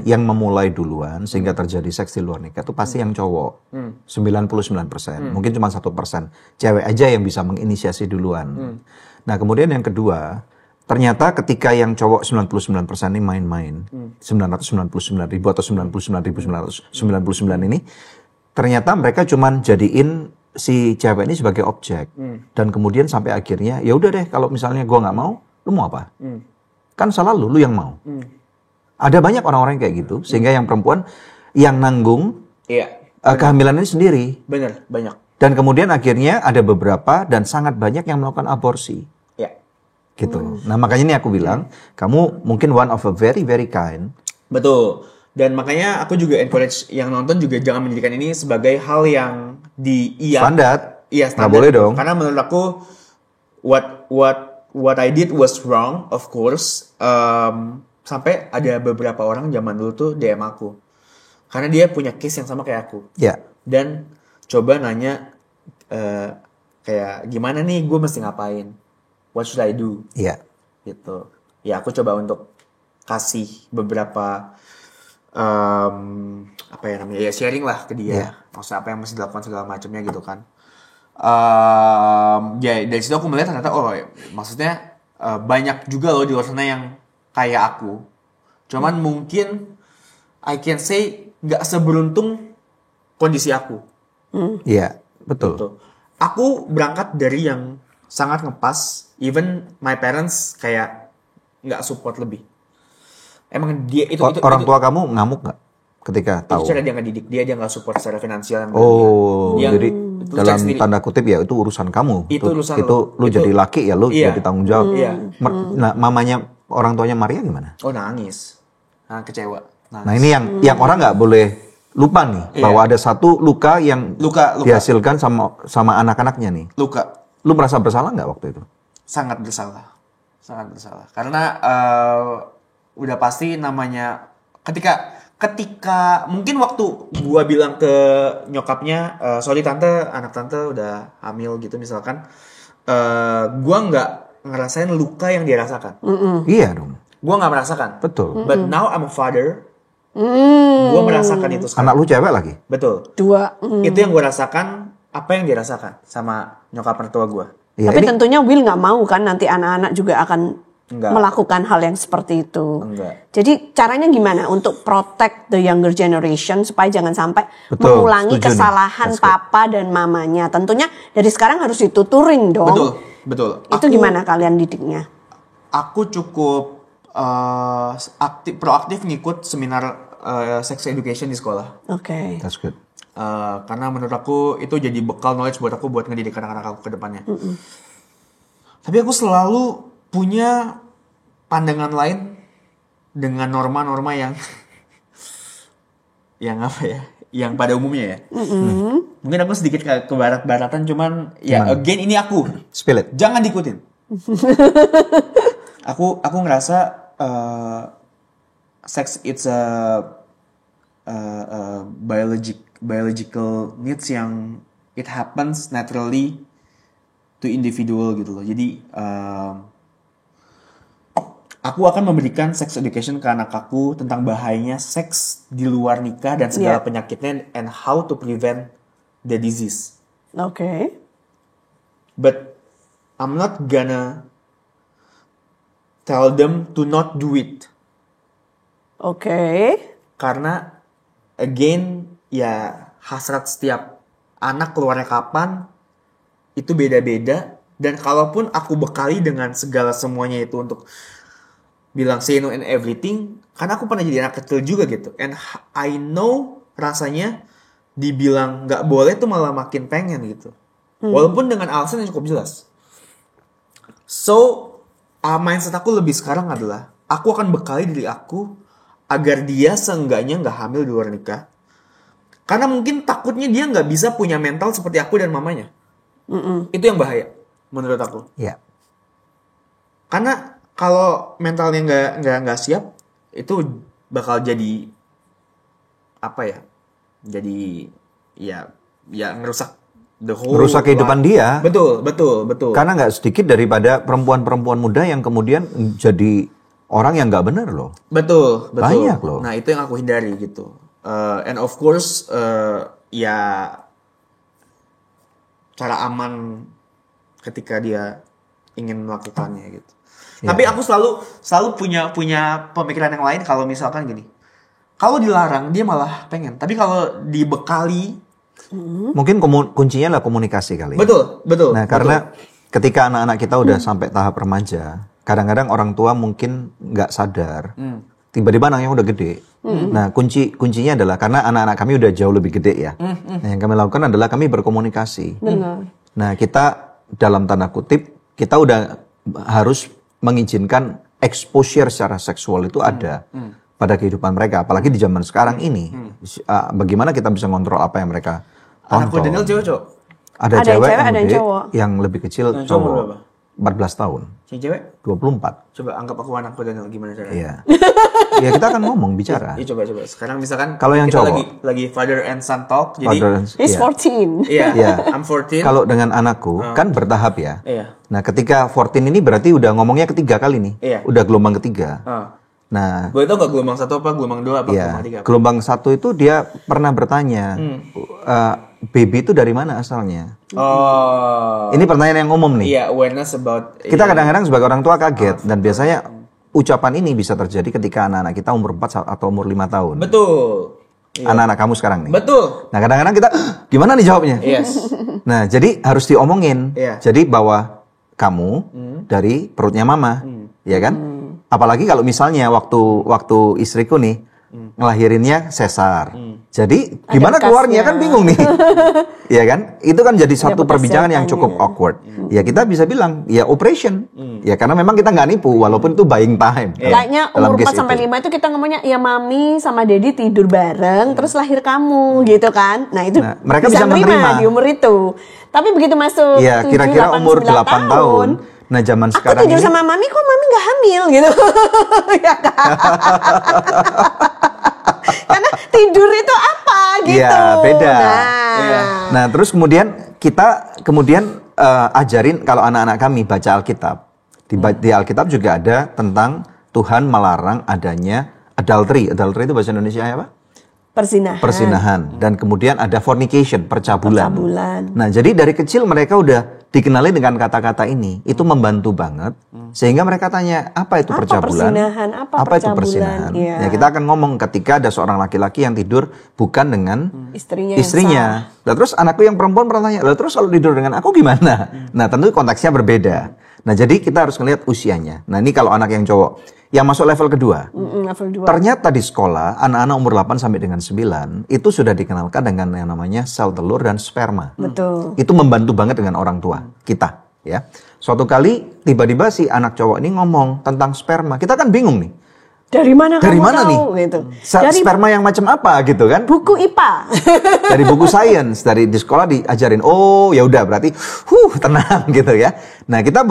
Speaker 3: yang memulai duluan sehingga terjadi seks di luar nikah itu pasti yang cowok. 99%. Mungkin cuma 1%. Cewek aja yang bisa menginisiasi duluan. Nah, kemudian yang kedua, ternyata ketika yang cowok 99% ini main-main, 999.000 atau 99.999 ini, ternyata mereka cuman jadiin si cewek ini sebagai objek. Dan kemudian sampai akhirnya, ya udah deh kalau misalnya gua nggak mau, lu mau apa? Kan salah lu yang mau. Ada banyak orang-orang kayak gitu, sehingga yang perempuan yang nanggung kehamilan ini sendiri.
Speaker 1: Bener, banyak.
Speaker 3: Dan kemudian akhirnya ada beberapa dan sangat banyak yang melakukan aborsi.
Speaker 1: Ya.
Speaker 3: Gitu. Nah, makanya ini aku bilang, kamu mungkin one of a very very kind.
Speaker 1: Betul. Dan makanya aku juga encourage yang nonton juga jangan menjadikan ini sebagai hal yang
Speaker 3: Standar.
Speaker 1: Iya, standar.
Speaker 3: Nggak boleh dong.
Speaker 1: Karena menurut aku what I did was wrong, of course. Sampai ada beberapa orang zaman dulu tuh DM aku. Karena dia punya case yang sama kayak aku.
Speaker 3: Ya.
Speaker 1: Dan coba nanya kayak gimana nih gue mesti ngapain? What should I do?
Speaker 3: Iya.
Speaker 1: Gitu. Ya aku coba untuk kasih beberapa apa ya namanya, ya sharing lah ke dia. Maksudnya apa yang mesti dilakukan segala macamnya gitu kan. Ya dari situ aku melihat ternyata maksudnya banyak juga loh di luar sana yang kayak aku. Cuman mungkin I can say nggak seberuntung kondisi aku.
Speaker 3: Iya, betul.
Speaker 1: Gitu. Aku berangkat dari yang sangat ngepas, even my parents kayak nggak support lebih. Emang dia itu
Speaker 3: Orang tua kamu ngamuk nggak ketika tahu?
Speaker 1: Itu cara dia ngedidik, dia nggak support secara finansial.
Speaker 3: Jadi dalam tanda kutip ya itu urusan kamu.
Speaker 1: Itu urusan
Speaker 3: lu jadi laki ya lu jadi tanggung jawab.
Speaker 1: Iya.
Speaker 3: Nah, mamanya orang tuanya Maria gimana?
Speaker 1: Oh nangis, kecewa. Nangis.
Speaker 3: Nah ini yang orang nggak boleh lupa nih bahwa ada satu luka yang dihasilkan sama anak-anaknya nih.
Speaker 1: Luka.
Speaker 3: Lu merasa bersalah nggak waktu itu?
Speaker 1: Sangat bersalah. Karena udah pasti namanya ketika mungkin waktu gua bilang ke nyokapnya, sorry tante, anak tante udah hamil gitu misalkan, gua nggak ngerasain luka yang dia rasakan.
Speaker 3: Iya dong.
Speaker 1: Gua nggak merasakan.
Speaker 3: Betul.
Speaker 1: But now I'm a father. Gua merasakan itu sekarang.
Speaker 3: Anak lu cewek lagi?
Speaker 1: Betul.
Speaker 2: 2.
Speaker 1: Itu yang gua rasakan, apa yang dia rasakan sama nyokap mertua gua.
Speaker 3: Ya,
Speaker 2: Tapi tentunya Will nggak mau kan nanti anak-anak juga akan melakukan hal yang seperti itu.
Speaker 1: Enggak.
Speaker 2: Jadi caranya gimana untuk protect the younger generation supaya jangan sampai mengulangi kesalahan papa dan mamanya. Tentunya dari sekarang harus dituturin dong.
Speaker 1: Betul.
Speaker 2: Itu gimana kalian didiknya?
Speaker 1: Aku cukup proaktif ngikut seminar sex education di sekolah.
Speaker 2: Oke.
Speaker 3: That's good.
Speaker 1: Karena menurut aku itu jadi bekal knowledge buat aku buat ngedidik anak-anak aku ke depannya. Tapi aku selalu punya pandangan lain dengan norma-norma yang apa ya? Yang pada umumnya ya. Mungkin aku sedikit ke barat-baratan cuman ya again ini aku.
Speaker 3: Spill it.
Speaker 1: Jangan diikutin. aku ngerasa sex it's a biological needs yang it happens naturally to individual gitu loh. Jadi aku akan memberikan sex education ke anak aku tentang bahayanya seks di luar nikah dan segala penyakitnya and how to prevent the disease.
Speaker 2: Oke.
Speaker 1: But I'm not gonna tell them to not do it.
Speaker 2: Oke.
Speaker 1: Karena again ya hasrat setiap anak keluarnya kapan itu beda-beda, dan kalaupun aku bekali dengan segala semuanya itu untuk bilang say no and everything, karena aku pernah jadi anak kecil juga gitu, and I know rasanya dibilang nggak boleh tuh malah makin pengen gitu, walaupun dengan alasan yang cukup jelas. So mindset aku lebih sekarang adalah aku akan bekali diri aku agar dia seenggaknya nggak hamil di luar nikah. Karena mungkin takutnya dia nggak bisa punya mental seperti aku dan mamanya. Itu yang bahaya menurut aku.
Speaker 3: Iya.
Speaker 1: Karena kalau mentalnya nggak siap, itu bakal jadi apa ya? Jadi ya ngerusak the whole
Speaker 3: Merusak kehidupan dia.
Speaker 1: Betul.
Speaker 3: Karena nggak sedikit daripada perempuan-perempuan muda yang kemudian jadi orang yang nggak benar loh.
Speaker 1: Betul.
Speaker 3: Banyak loh.
Speaker 1: Nah itu yang aku hindari gitu. And of course ya cara aman ketika dia ingin melakukannya gitu. Ya. Tapi aku selalu punya pemikiran yang lain kalau misalkan gini. Kalau dilarang dia malah pengen. Tapi kalau dibekali,
Speaker 3: mungkin kuncinya adalah komunikasi kali.
Speaker 1: Betul.
Speaker 3: Nah, karena ketika anak-anak kita udah sampai tahap remaja, kadang-kadang orang tua mungkin nggak sadar. Tiba-tiba anaknya udah gede. Nah, kuncinya adalah karena anak-anak kami udah jauh lebih gede ya. Nah, yang kami lakukan adalah kami berkomunikasi.
Speaker 2: Benar.
Speaker 3: Nah, kita dalam tanda kutip kita udah harus mengizinkan exposure secara seksual itu ada pada kehidupan mereka, apalagi di zaman sekarang ini. Bagaimana kita bisa ngontrol apa yang mereka tonton?
Speaker 1: Anakku Daniel cewek-cowok?
Speaker 3: Ada cewek, ada cowok. Yang lebih kecil cowok. 14 tahun.
Speaker 1: Si cewek?
Speaker 3: 24.
Speaker 1: Coba anggap aku anakku Daniel, gimana caranya?
Speaker 3: Iya. Ya kita akan ngomong, bicara.
Speaker 1: Iya coba. Sekarang misalkan
Speaker 3: kalau yang
Speaker 1: kita
Speaker 3: cowok
Speaker 1: lagi father and son talk, jadi
Speaker 2: he's 14.
Speaker 1: Iya, I'm 14.
Speaker 3: Kalau dengan anakku kan bertahap ya.
Speaker 1: Iya.
Speaker 3: Nah, ketika 14 ini berarti udah ngomongnya ketiga kali nih.
Speaker 1: Iya.
Speaker 3: Udah gelombang ketiga.
Speaker 1: Nah, boleh tau gak gelombang 1 apa, gelombang 2 apa,
Speaker 3: iya,
Speaker 1: gelombang 3 apa?
Speaker 3: Gelombang 1 itu dia pernah bertanya, baby itu dari mana asalnya?
Speaker 1: Oh.
Speaker 3: Ini pertanyaan yang umum nih.
Speaker 1: Iya, awareness about.
Speaker 3: Kita kadang-kadang sebagai orang tua kaget dan biasanya ucapan ini bisa terjadi ketika anak-anak kita umur 4 atau umur 5 tahun.
Speaker 1: Betul. Iya.
Speaker 3: Anak-anak kamu sekarang nih.
Speaker 1: Betul.
Speaker 3: Nah, kadang-kadang kita gimana nih jawabnya?
Speaker 1: Yes.
Speaker 3: Nah, jadi harus diomongin.
Speaker 1: Iya.
Speaker 3: Jadi bahwa kamu dari perutnya mama, ya kan? Apalagi kalau misalnya waktu istriku nih ngelahirinnya sesar. Jadi gimana keluarnya kan bingung nih. Iya kan? Itu kan jadi satu perbincangan yang cukup awkward. Ya kita bisa bilang ya operation. Ya karena memang kita nggak nipu walaupun itu buying time.
Speaker 2: Kayaknya umur 4 sampai 5 itu kita ngomongnya ya mami sama daddy tidur bareng terus lahir kamu gitu kan. Nah, itu
Speaker 3: mereka bisa menerima
Speaker 2: di umur itu. Tapi begitu masuk
Speaker 3: ya
Speaker 2: 7,
Speaker 3: kira-kira
Speaker 2: 8,
Speaker 3: umur
Speaker 2: 9
Speaker 3: 8 tahun. Nah, zaman
Speaker 2: aku
Speaker 3: sekarang
Speaker 2: tidur
Speaker 3: ini
Speaker 2: sama mami kok mami nggak hamil gitu. Ya kan? Karena tidur itu apa gitu.
Speaker 3: Iya, beda.
Speaker 2: Nah,
Speaker 3: Nah, terus kita ajarin kalau anak-anak kami baca Alkitab. Di Alkitab juga ada tentang Tuhan melarang adanya adultery. Adultery itu bahasa Indonesia apa? Persinahan. Dan kemudian ada fornication, percabulan. Nah, jadi dari kecil mereka udah dikenali dengan kata-kata ini. Itu membantu banget. Sehingga mereka tanya, apa itu percabulan?
Speaker 2: Apa
Speaker 3: itu persinahan?
Speaker 2: Ya.
Speaker 3: Ya, kita akan ngomong ketika ada seorang laki-laki yang tidur bukan dengan istrinya. Nah, terus anakku yang perempuan pernah tanya, lalu terus kalau tidur dengan aku gimana? Nah, tentu konteksnya berbeda. Nah, jadi kita harus melihat usianya. Nah, ini kalau anak yang cowok. Yang masuk level kedua. Ternyata di sekolah, anak-anak umur 8 sampai dengan 9, itu sudah dikenalkan dengan yang namanya sel telur dan sperma.
Speaker 2: Betul.
Speaker 3: Itu membantu banget dengan orang tua kita. Ya. Suatu kali, tiba-tiba si anak cowok ini ngomong tentang sperma. Kita kan bingung nih.
Speaker 2: Dari mana
Speaker 3: Dari
Speaker 2: kamu
Speaker 3: mana
Speaker 2: tahu?
Speaker 3: nih?
Speaker 2: Gitu.
Speaker 3: Dari sperma yang macam apa gitu kan?
Speaker 2: Buku IPA.
Speaker 3: Dari buku sains, dari di sekolah diajarin. Oh, ya udah berarti tenang gitu ya. Nah, kita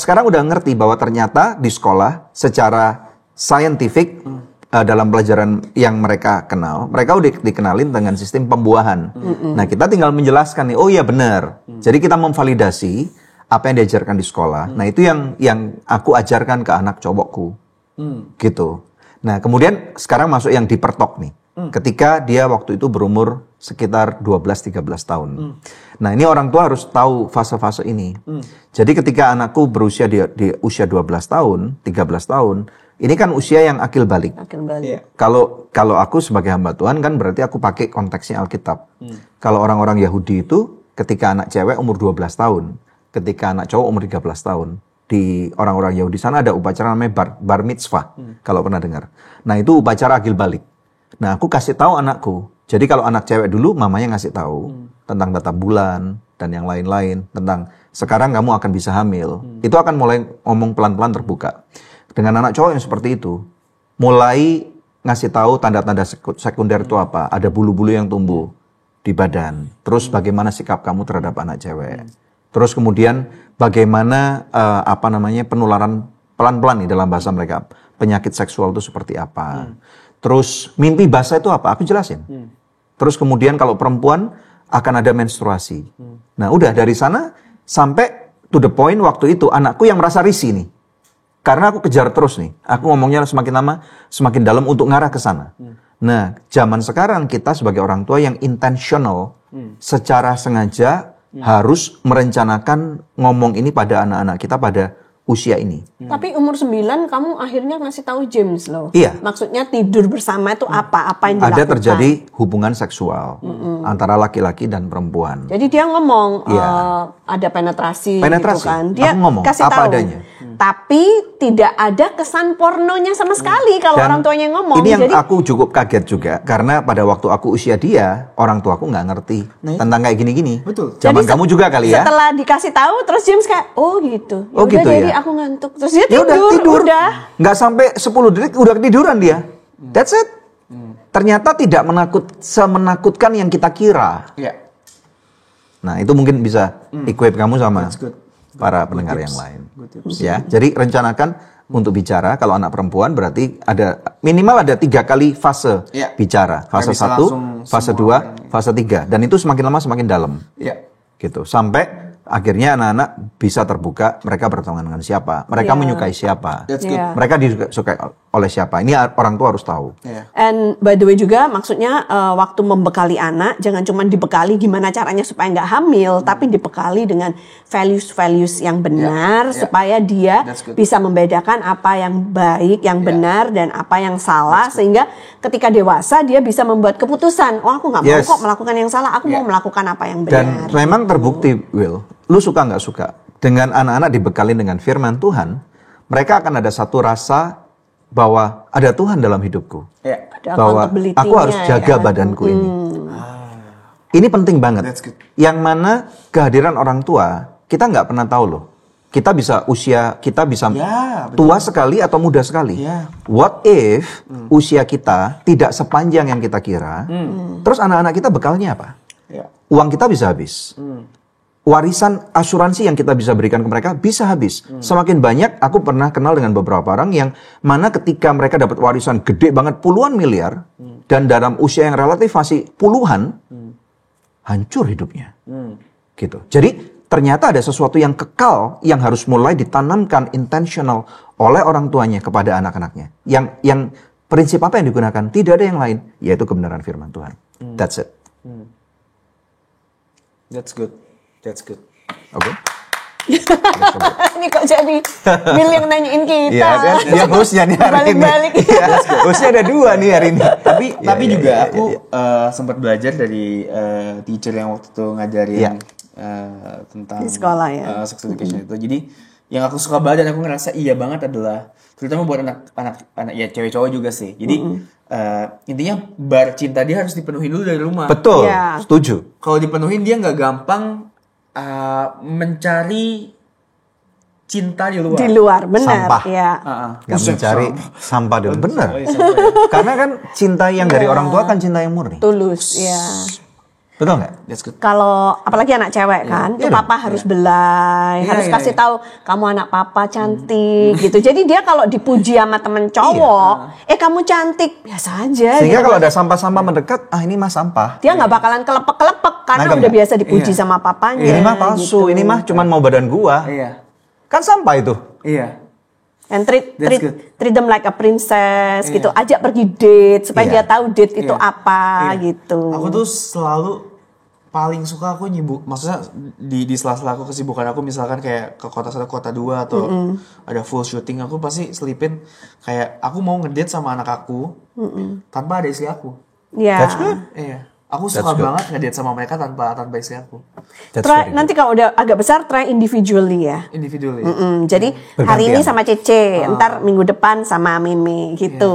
Speaker 3: sekarang udah ngerti bahwa ternyata di sekolah secara scientific dalam pelajaran yang mereka kenal, mereka udah dikenalin dengan sistem pembuahan. Nah, kita tinggal menjelaskan nih, oh iya benar. Jadi kita memvalidasi apa yang diajarkan di sekolah. Nah, itu yang aku ajarkan ke anak cowokku. Gitu. Nah, kemudian sekarang masuk yang dipertok nih. Ketika dia waktu itu berumur sekitar 12-13 tahun. Nah, ini orang tua harus tahu fase-fase ini. Jadi ketika anakku berusia di usia 12 tahun, 13 tahun, ini kan usia yang akil balik. Kalau aku sebagai hamba Tuhan kan berarti aku pakai konteksnya Alkitab. Kalau orang-orang Yahudi itu ketika anak cewek umur 12 tahun, ketika anak cowok umur 13 tahun, di orang-orang Yahudi sana ada upacara namanya bar mitzvah, kalau pernah dengar. Nah, itu upacara akil balik. Nah, aku kasih tahu anakku. Jadi kalau anak cewek dulu, mamanya ngasih tahu tentang data bulan dan yang lain-lain, tentang sekarang kamu akan bisa hamil. Itu akan mulai ngomong pelan-pelan terbuka. Dengan anak cowok yang seperti itu, mulai ngasih tahu tanda-tanda sekunder itu apa. Ada bulu-bulu yang tumbuh di badan. Terus bagaimana sikap kamu terhadap anak cewek. Terus kemudian bagaimana penularan pelan-pelan nih dalam bahasa mereka. Penyakit seksual itu seperti apa. Terus mimpi basah itu apa? Aku jelasin. Terus kemudian kalau perempuan akan ada menstruasi. Nah, udah dari sana sampai to the point waktu itu anakku yang merasa risih nih. Karena aku kejar terus nih. Aku ngomongnya semakin lama semakin dalam untuk ngarah ke sana. Nah, zaman sekarang kita sebagai orang tua yang intentional secara sengaja harus merencanakan ngomong ini pada anak-anak kita pada usia ini.
Speaker 2: Tapi umur 9 kamu akhirnya ngasih tahu James loh.
Speaker 3: Iya.
Speaker 2: Maksudnya tidur bersama itu apa yang dilakukan?
Speaker 3: Ada terjadi hubungan seksual antara laki-laki dan perempuan.
Speaker 2: Jadi dia ngomong ada penetrasi gitu kan. Dia
Speaker 3: aku ngomong
Speaker 2: kasih
Speaker 3: apa
Speaker 2: tahu.
Speaker 3: adanya.
Speaker 2: Tapi tidak ada kesan pornonya sama sekali kalau orang tuanya ngomong.
Speaker 3: Ini yang aku cukup kaget juga. Karena pada waktu aku usia dia, orang tuaku nggak ngerti tentang kayak gini-gini.
Speaker 1: Betul.
Speaker 3: Zaman kamu juga kali ya.
Speaker 2: Setelah dikasih tahu, terus James kayak, oh gitu.
Speaker 3: Oh gitu
Speaker 2: jadi
Speaker 3: ya.
Speaker 2: aku ngantuk. Terus dia
Speaker 3: Ya
Speaker 2: tidur.
Speaker 3: Nggak sampai 10 detik udah ketiduran dia. That's it. Ternyata tidak semenakutkan yang kita kira.
Speaker 1: Iya.
Speaker 3: Nah, itu mungkin bisa equip kamu sama para pendengar yang lain. Ya, jadi rencanakan untuk bicara. Kalau anak perempuan berarti minimal ada 3 kali fase bicara. Fase 1, fase 2, fase 3. Dan itu semakin lama semakin dalam.
Speaker 1: Iya.
Speaker 3: Gitu. Sampai akhirnya anak-anak bisa terbuka. Mereka berteman dengan siapa. Mereka menyukai siapa.
Speaker 1: That's good.
Speaker 3: Mereka disukai oleh siapa. Ini orang tua harus tahu.
Speaker 1: Iya.
Speaker 2: And by the way juga maksudnya waktu membekali anak jangan cuma dibekali gimana caranya supaya nggak hamil, tapi dibekali dengan values-values yang benar supaya dia
Speaker 1: That's good.
Speaker 2: bisa membedakan apa yang baik, yang benar dan apa yang salah sehingga ketika dewasa dia bisa membuat keputusan. Oh aku nggak mau
Speaker 3: Yes.
Speaker 2: kok melakukan yang salah, aku mau melakukan apa yang
Speaker 3: Dan
Speaker 2: benar.
Speaker 3: memang terbukti, Will, lu suka nggak suka, dengan anak-anak dibekali dengan firman Tuhan, mereka akan ada satu rasa bahwa ada Tuhan dalam hidupku.
Speaker 1: Iya.
Speaker 2: Ada
Speaker 3: Bahwa
Speaker 2: accountability-nya
Speaker 3: aku harus jaga
Speaker 2: ya.
Speaker 3: badanku ini. Ini penting banget.
Speaker 1: That's good.
Speaker 3: Yang mana kehadiran orang tua, kita nggak pernah tahu loh. Kita bisa
Speaker 1: Ya, betul.
Speaker 3: tua sekali atau muda sekali.
Speaker 1: Ya.
Speaker 3: What if usia kita tidak sepanjang yang kita kira, terus anak-anak kita bekalnya apa?
Speaker 1: Iya.
Speaker 3: Uang kita bisa habis. Warisan asuransi yang kita bisa berikan ke mereka bisa habis. Semakin banyak, aku pernah kenal dengan beberapa orang yang mana ketika mereka dapat warisan gede banget puluhan miliar, dan dalam usia yang relatif masih puluhan, hancur hidupnya. Gitu. Jadi ternyata ada sesuatu yang kekal yang harus mulai ditanamkan intentional oleh orang tuanya kepada anak-anaknya. Yang prinsip apa yang digunakan? Tidak ada yang lain, yaitu kebenaran firman Tuhan. That's it.
Speaker 1: That's good. That's good.
Speaker 3: Oke.
Speaker 2: Ini kok jadi Bill yang nanyain kita.
Speaker 3: Iya kan? Dia hostnya nih hari ini.
Speaker 2: Balik-balik.
Speaker 3: Iya, hostnya ada 2 nih hari ini.
Speaker 1: Tapi juga aku sempat belajar dari teacher yang waktu itu ngajarin tentang
Speaker 2: Di sekolah ya.
Speaker 1: sex education itu. Jadi yang aku suka banget dan aku ngerasa iya banget adalah terutama buat anak ya cewek cowok juga sih. Jadi intinya bar cinta dia harus dipenuhi dulu dari rumah.
Speaker 3: Betul,
Speaker 2: Iya.
Speaker 3: setuju.
Speaker 1: Kalau dipenuhin dia nggak gampang mencari cinta di luar.
Speaker 2: Di luar, benar.
Speaker 3: Sampah.
Speaker 2: Ya.
Speaker 3: Gak mencari sampah dulu. Bener.
Speaker 1: Oh, iya, sampah ya.
Speaker 3: Karena kan cinta yang dari orang tua kan cinta yang murni.
Speaker 2: Tulus, ya.
Speaker 3: Betul nggak?
Speaker 1: That's good.
Speaker 2: Kalau apalagi anak cewek kan, tuh
Speaker 3: Iya
Speaker 2: papa harus belai,
Speaker 1: Iya,
Speaker 2: harus
Speaker 1: iya,
Speaker 2: kasih
Speaker 1: iya.
Speaker 2: tahu kamu anak papa cantik gitu. Jadi dia kalau dipuji sama temen cowok, kamu cantik, biasa aja.
Speaker 3: Sehingga
Speaker 2: gitu.
Speaker 3: kalau ada sampah-sampah mendekat, ini mah sampah.
Speaker 2: Dia nggak bakalan kelepek-kelepek karena
Speaker 3: Nangkep
Speaker 2: udah
Speaker 3: nggak?
Speaker 2: biasa dipuji
Speaker 1: Iya.
Speaker 2: sama papanya.
Speaker 3: Ini mah palsu,
Speaker 2: gitu.
Speaker 3: ini mah cuman mau badan gua.
Speaker 1: Iya.
Speaker 3: Kan sampah itu.
Speaker 1: Iya.
Speaker 2: And treat
Speaker 1: That's good.
Speaker 2: them like a princess
Speaker 1: Iya.
Speaker 2: gitu. Ajak pergi date supaya
Speaker 3: Iya.
Speaker 2: dia tahu date itu
Speaker 1: Iya.
Speaker 2: apa
Speaker 1: Iya.
Speaker 2: gitu.
Speaker 1: Aku tuh selalu paling suka aku nyibuk, maksudnya di sela-sela aku kesibukan aku misalkan kayak ke kota 1 kota 2 atau ada full shooting, aku pasti selipin kayak aku mau ngedate sama anak aku tanpa ada istri aku.
Speaker 2: Ya.
Speaker 3: That's good.
Speaker 1: Iya. Aku suka
Speaker 3: good.
Speaker 1: banget ngedate sama mereka tanpa istri aku.
Speaker 3: That's very
Speaker 2: Try,
Speaker 3: good.
Speaker 2: nanti kalau udah agak besar try individually ya.
Speaker 1: Individually.
Speaker 2: Jadi hari ini
Speaker 3: Bergantian.
Speaker 2: sama Cece, ntar minggu depan sama Mimi gitu.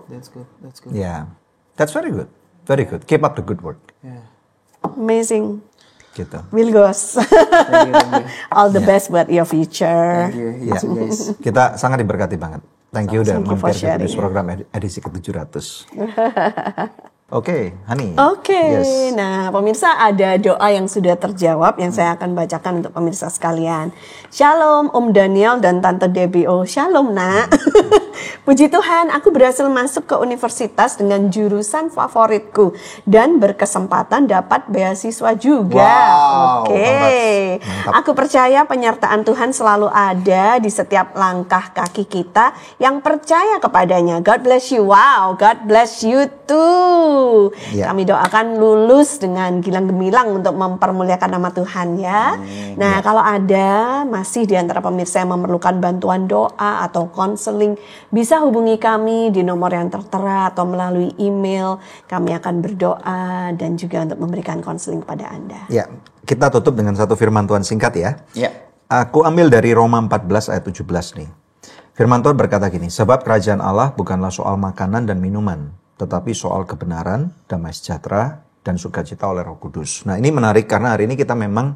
Speaker 1: That's good. That's good.
Speaker 3: Yeah. That's very good. Very good. Keep up the good work.
Speaker 1: Yeah.
Speaker 2: Amazing.
Speaker 3: Gitu.
Speaker 2: Will goes.
Speaker 1: Thank you.
Speaker 2: All the best buat your future.
Speaker 1: Thank you. You too, guys.
Speaker 3: Kita sangat diberkati banget. Thank you udah
Speaker 2: Thank you for
Speaker 3: mampir ke
Speaker 2: sharing,
Speaker 3: Kudus
Speaker 2: ya.
Speaker 3: program edisi ke-700. Oke, Hani.
Speaker 2: Oke,
Speaker 3: Yes.
Speaker 2: nah pemirsa ada doa yang sudah terjawab yang saya akan bacakan untuk pemirsa sekalian. Shalom Om Daniel dan Tante Debbie. Oh, shalom nak. Puji Tuhan, aku berhasil masuk ke universitas dengan jurusan favoritku dan berkesempatan dapat beasiswa juga.
Speaker 1: Wow,
Speaker 2: Oke,
Speaker 3: Mantap.
Speaker 2: aku percaya penyertaan Tuhan selalu ada di setiap langkah kaki kita yang percaya kepadanya. God bless you. Wow, God bless you too.
Speaker 3: Ya.
Speaker 2: Kami doakan lulus dengan gilang gemilang untuk mempermuliakan nama Tuhan ya. Nah, kalau ada masih di antara pemirsa yang memerlukan bantuan doa atau konseling, bisa hubungi kami di nomor yang tertera atau melalui email. Kami akan berdoa dan juga untuk memberikan konseling kepada Anda.
Speaker 3: Ya, kita tutup dengan satu firman Tuhan singkat ya.
Speaker 1: Ya.
Speaker 3: Aku ambil dari Roma 14 ayat 17 nih. Firman Tuhan berkata gini, sebab kerajaan Allah bukanlah soal makanan dan minuman, tetapi soal kebenaran, damai sejahtera, dan sukacita oleh Roh Kudus. Nah ini menarik karena hari ini kita memang,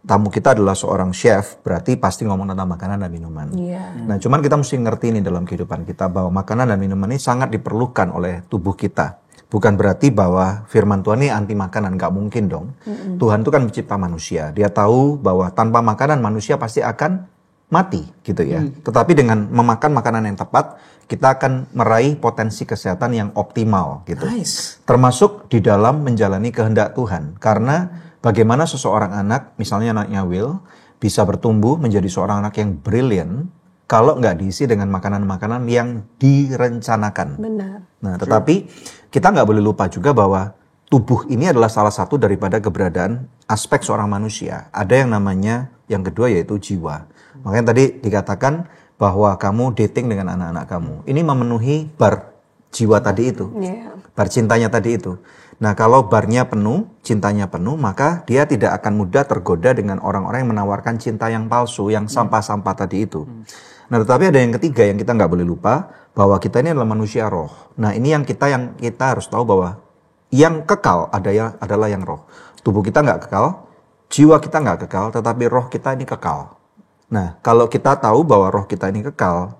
Speaker 3: tamu kita adalah seorang chef, berarti pasti ngomong tentang makanan dan minuman.
Speaker 2: Iya.
Speaker 3: Nah cuman kita mesti ngerti nih dalam kehidupan kita bahwa makanan dan minuman ini sangat diperlukan oleh tubuh kita. Bukan berarti bahwa firman Tuhan ini anti makanan, nggak mungkin dong. Tuhan itu kan mencipta manusia. Dia tahu bahwa tanpa makanan manusia pasti akan mati gitu ya. Tetapi dengan memakan makanan yang tepat, kita akan meraih potensi kesehatan yang optimal gitu.
Speaker 1: Nice.
Speaker 3: Termasuk di dalam menjalani kehendak Tuhan. Karena bagaimana seseorang anak, misalnya anaknya Will, bisa bertumbuh menjadi seorang anak yang brilliant kalau nggak diisi dengan makanan-makanan yang direncanakan.
Speaker 2: Benar.
Speaker 3: Nah, tetapi kita nggak boleh lupa juga bahwa tubuh ini adalah salah satu daripada keberadaan aspek seorang manusia. Ada yang namanya, yang kedua yaitu jiwa. Makanya tadi dikatakan bahwa kamu dating dengan anak-anak kamu. Ini memenuhi bar jiwa tadi itu. Bar cintanya tadi itu. Nah, kalau barnya penuh, cintanya penuh, maka dia tidak akan mudah tergoda dengan orang-orang yang menawarkan cinta yang palsu, yang sampah-sampah tadi itu. Nah, tetapi ada yang ketiga yang kita nggak boleh lupa, bahwa kita ini adalah manusia roh. Nah, ini yang kita harus tahu bahwa yang kekal adalah yang roh. Tubuh kita nggak kekal, jiwa kita nggak kekal, tetapi roh kita ini kekal. Nah, kalau kita tahu bahwa roh kita ini kekal,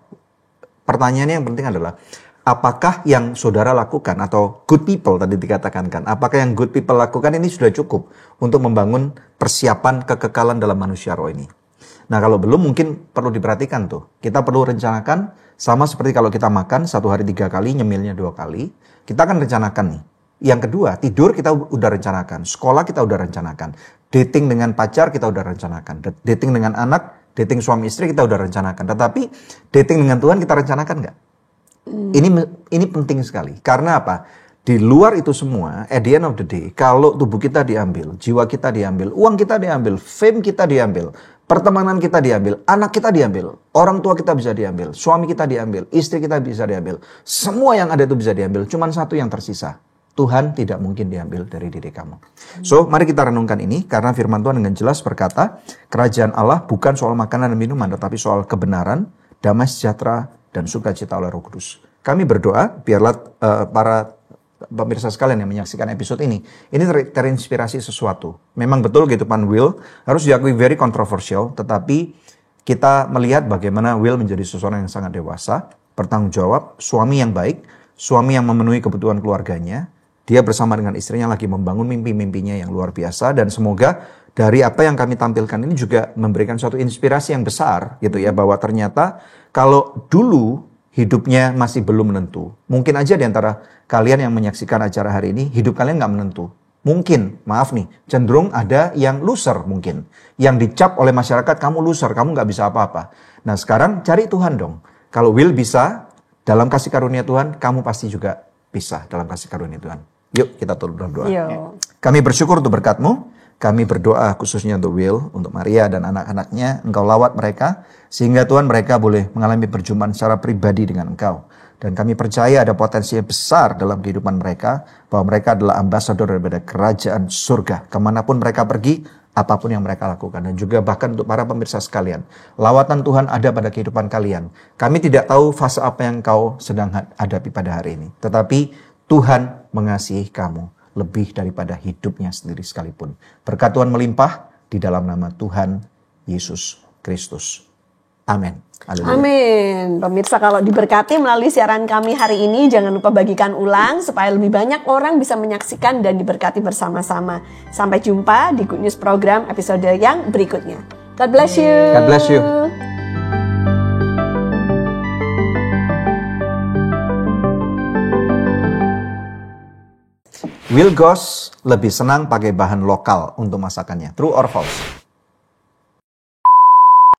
Speaker 3: pertanyaannya yang penting adalah, apakah yang saudara lakukan atau good people tadi dikatakan kan, apakah yang good people lakukan ini sudah cukup untuk membangun persiapan kekekalan dalam manusia roh ini? Nah, kalau belum mungkin perlu diperhatikan tuh. Kita perlu rencanakan sama seperti kalau kita makan 1 hari 3 kali, nyemilnya 2 kali. Kita akan rencanakan nih. Yang kedua, tidur kita udah rencanakan, sekolah kita udah rencanakan, dating dengan pacar kita udah rencanakan, dating dengan anak, dating suami istri kita udah rencanakan. Tetapi dating dengan Tuhan kita rencanakan nggak? Ini penting sekali. Karena apa? Di luar itu semua, at the end of the day, kalau tubuh kita diambil, jiwa kita diambil, uang kita diambil, fame kita diambil, pertemanan kita diambil, anak kita diambil, orang tua kita bisa diambil, suami kita diambil, istri kita bisa diambil. Semua yang ada itu bisa diambil, cuman satu yang tersisa. Tuhan tidak mungkin diambil dari diri kamu. So, mari kita renungkan ini, karena firman Tuhan dengan jelas berkata, kerajaan Allah bukan soal makanan dan minuman, tetapi soal kebenaran, damai sejahtera, dan sukacita oleh Roh Kudus. Kami berdoa, biarlah para pemirsa sekalian yang menyaksikan episode ini terinspirasi sesuatu. Memang betul kehidupan Will harus diakui very controversial, tetapi kita melihat bagaimana Will menjadi seseorang yang sangat dewasa, bertanggung jawab, suami yang baik, suami yang memenuhi kebutuhan keluarganya. Dia bersama dengan istrinya lagi membangun mimpi-mimpinya yang luar biasa, dan semoga dari apa yang kami tampilkan ini juga memberikan suatu inspirasi yang besar gitu ya, bahwa ternyata kalau dulu hidupnya masih belum menentu, mungkin aja di antara kalian yang menyaksikan acara hari ini hidup kalian nggak menentu. Mungkin, maaf nih, cenderung ada yang loser mungkin, yang dicap oleh masyarakat, kamu loser, kamu nggak bisa apa-apa. Nah, sekarang cari Tuhan dong. Kalau Will bisa dalam kasih karunia Tuhan, kamu pasti juga bisa dalam kasih karunia Tuhan. Yuk kita turut berdoa. Kami bersyukur untuk berkat-Mu. Kami berdoa khususnya untuk Will, untuk Maria dan anak-anaknya. Engkau lawat mereka, sehingga Tuhan mereka boleh mengalami perjumpaan secara pribadi dengan Engkau. Dan kami percaya ada potensi yang besar dalam kehidupan mereka, bahwa mereka adalah ambasador daripada kerajaan surga. Kemanapun mereka pergi, apapun yang mereka lakukan. Dan juga bahkan untuk para pemirsa sekalian, lawatan Tuhan ada pada kehidupan kalian. Kami tidak tahu fase apa yang kau sedang hadapi pada hari ini. Tetapi Tuhan mengasihi kamu lebih daripada hidupnya sendiri sekalipun. Berkat Tuhan melimpah di dalam nama Tuhan Yesus Kristus. Amin.
Speaker 2: Amin. Pemirsa, kalau diberkati melalui siaran kami hari ini, jangan lupa bagikan ulang supaya lebih banyak orang bisa menyaksikan dan diberkati bersama-sama. Sampai jumpa di Good News Program episode yang berikutnya. God bless you.
Speaker 3: God bless you. Will Goss lebih senang pakai bahan lokal untuk masakannya. True or false?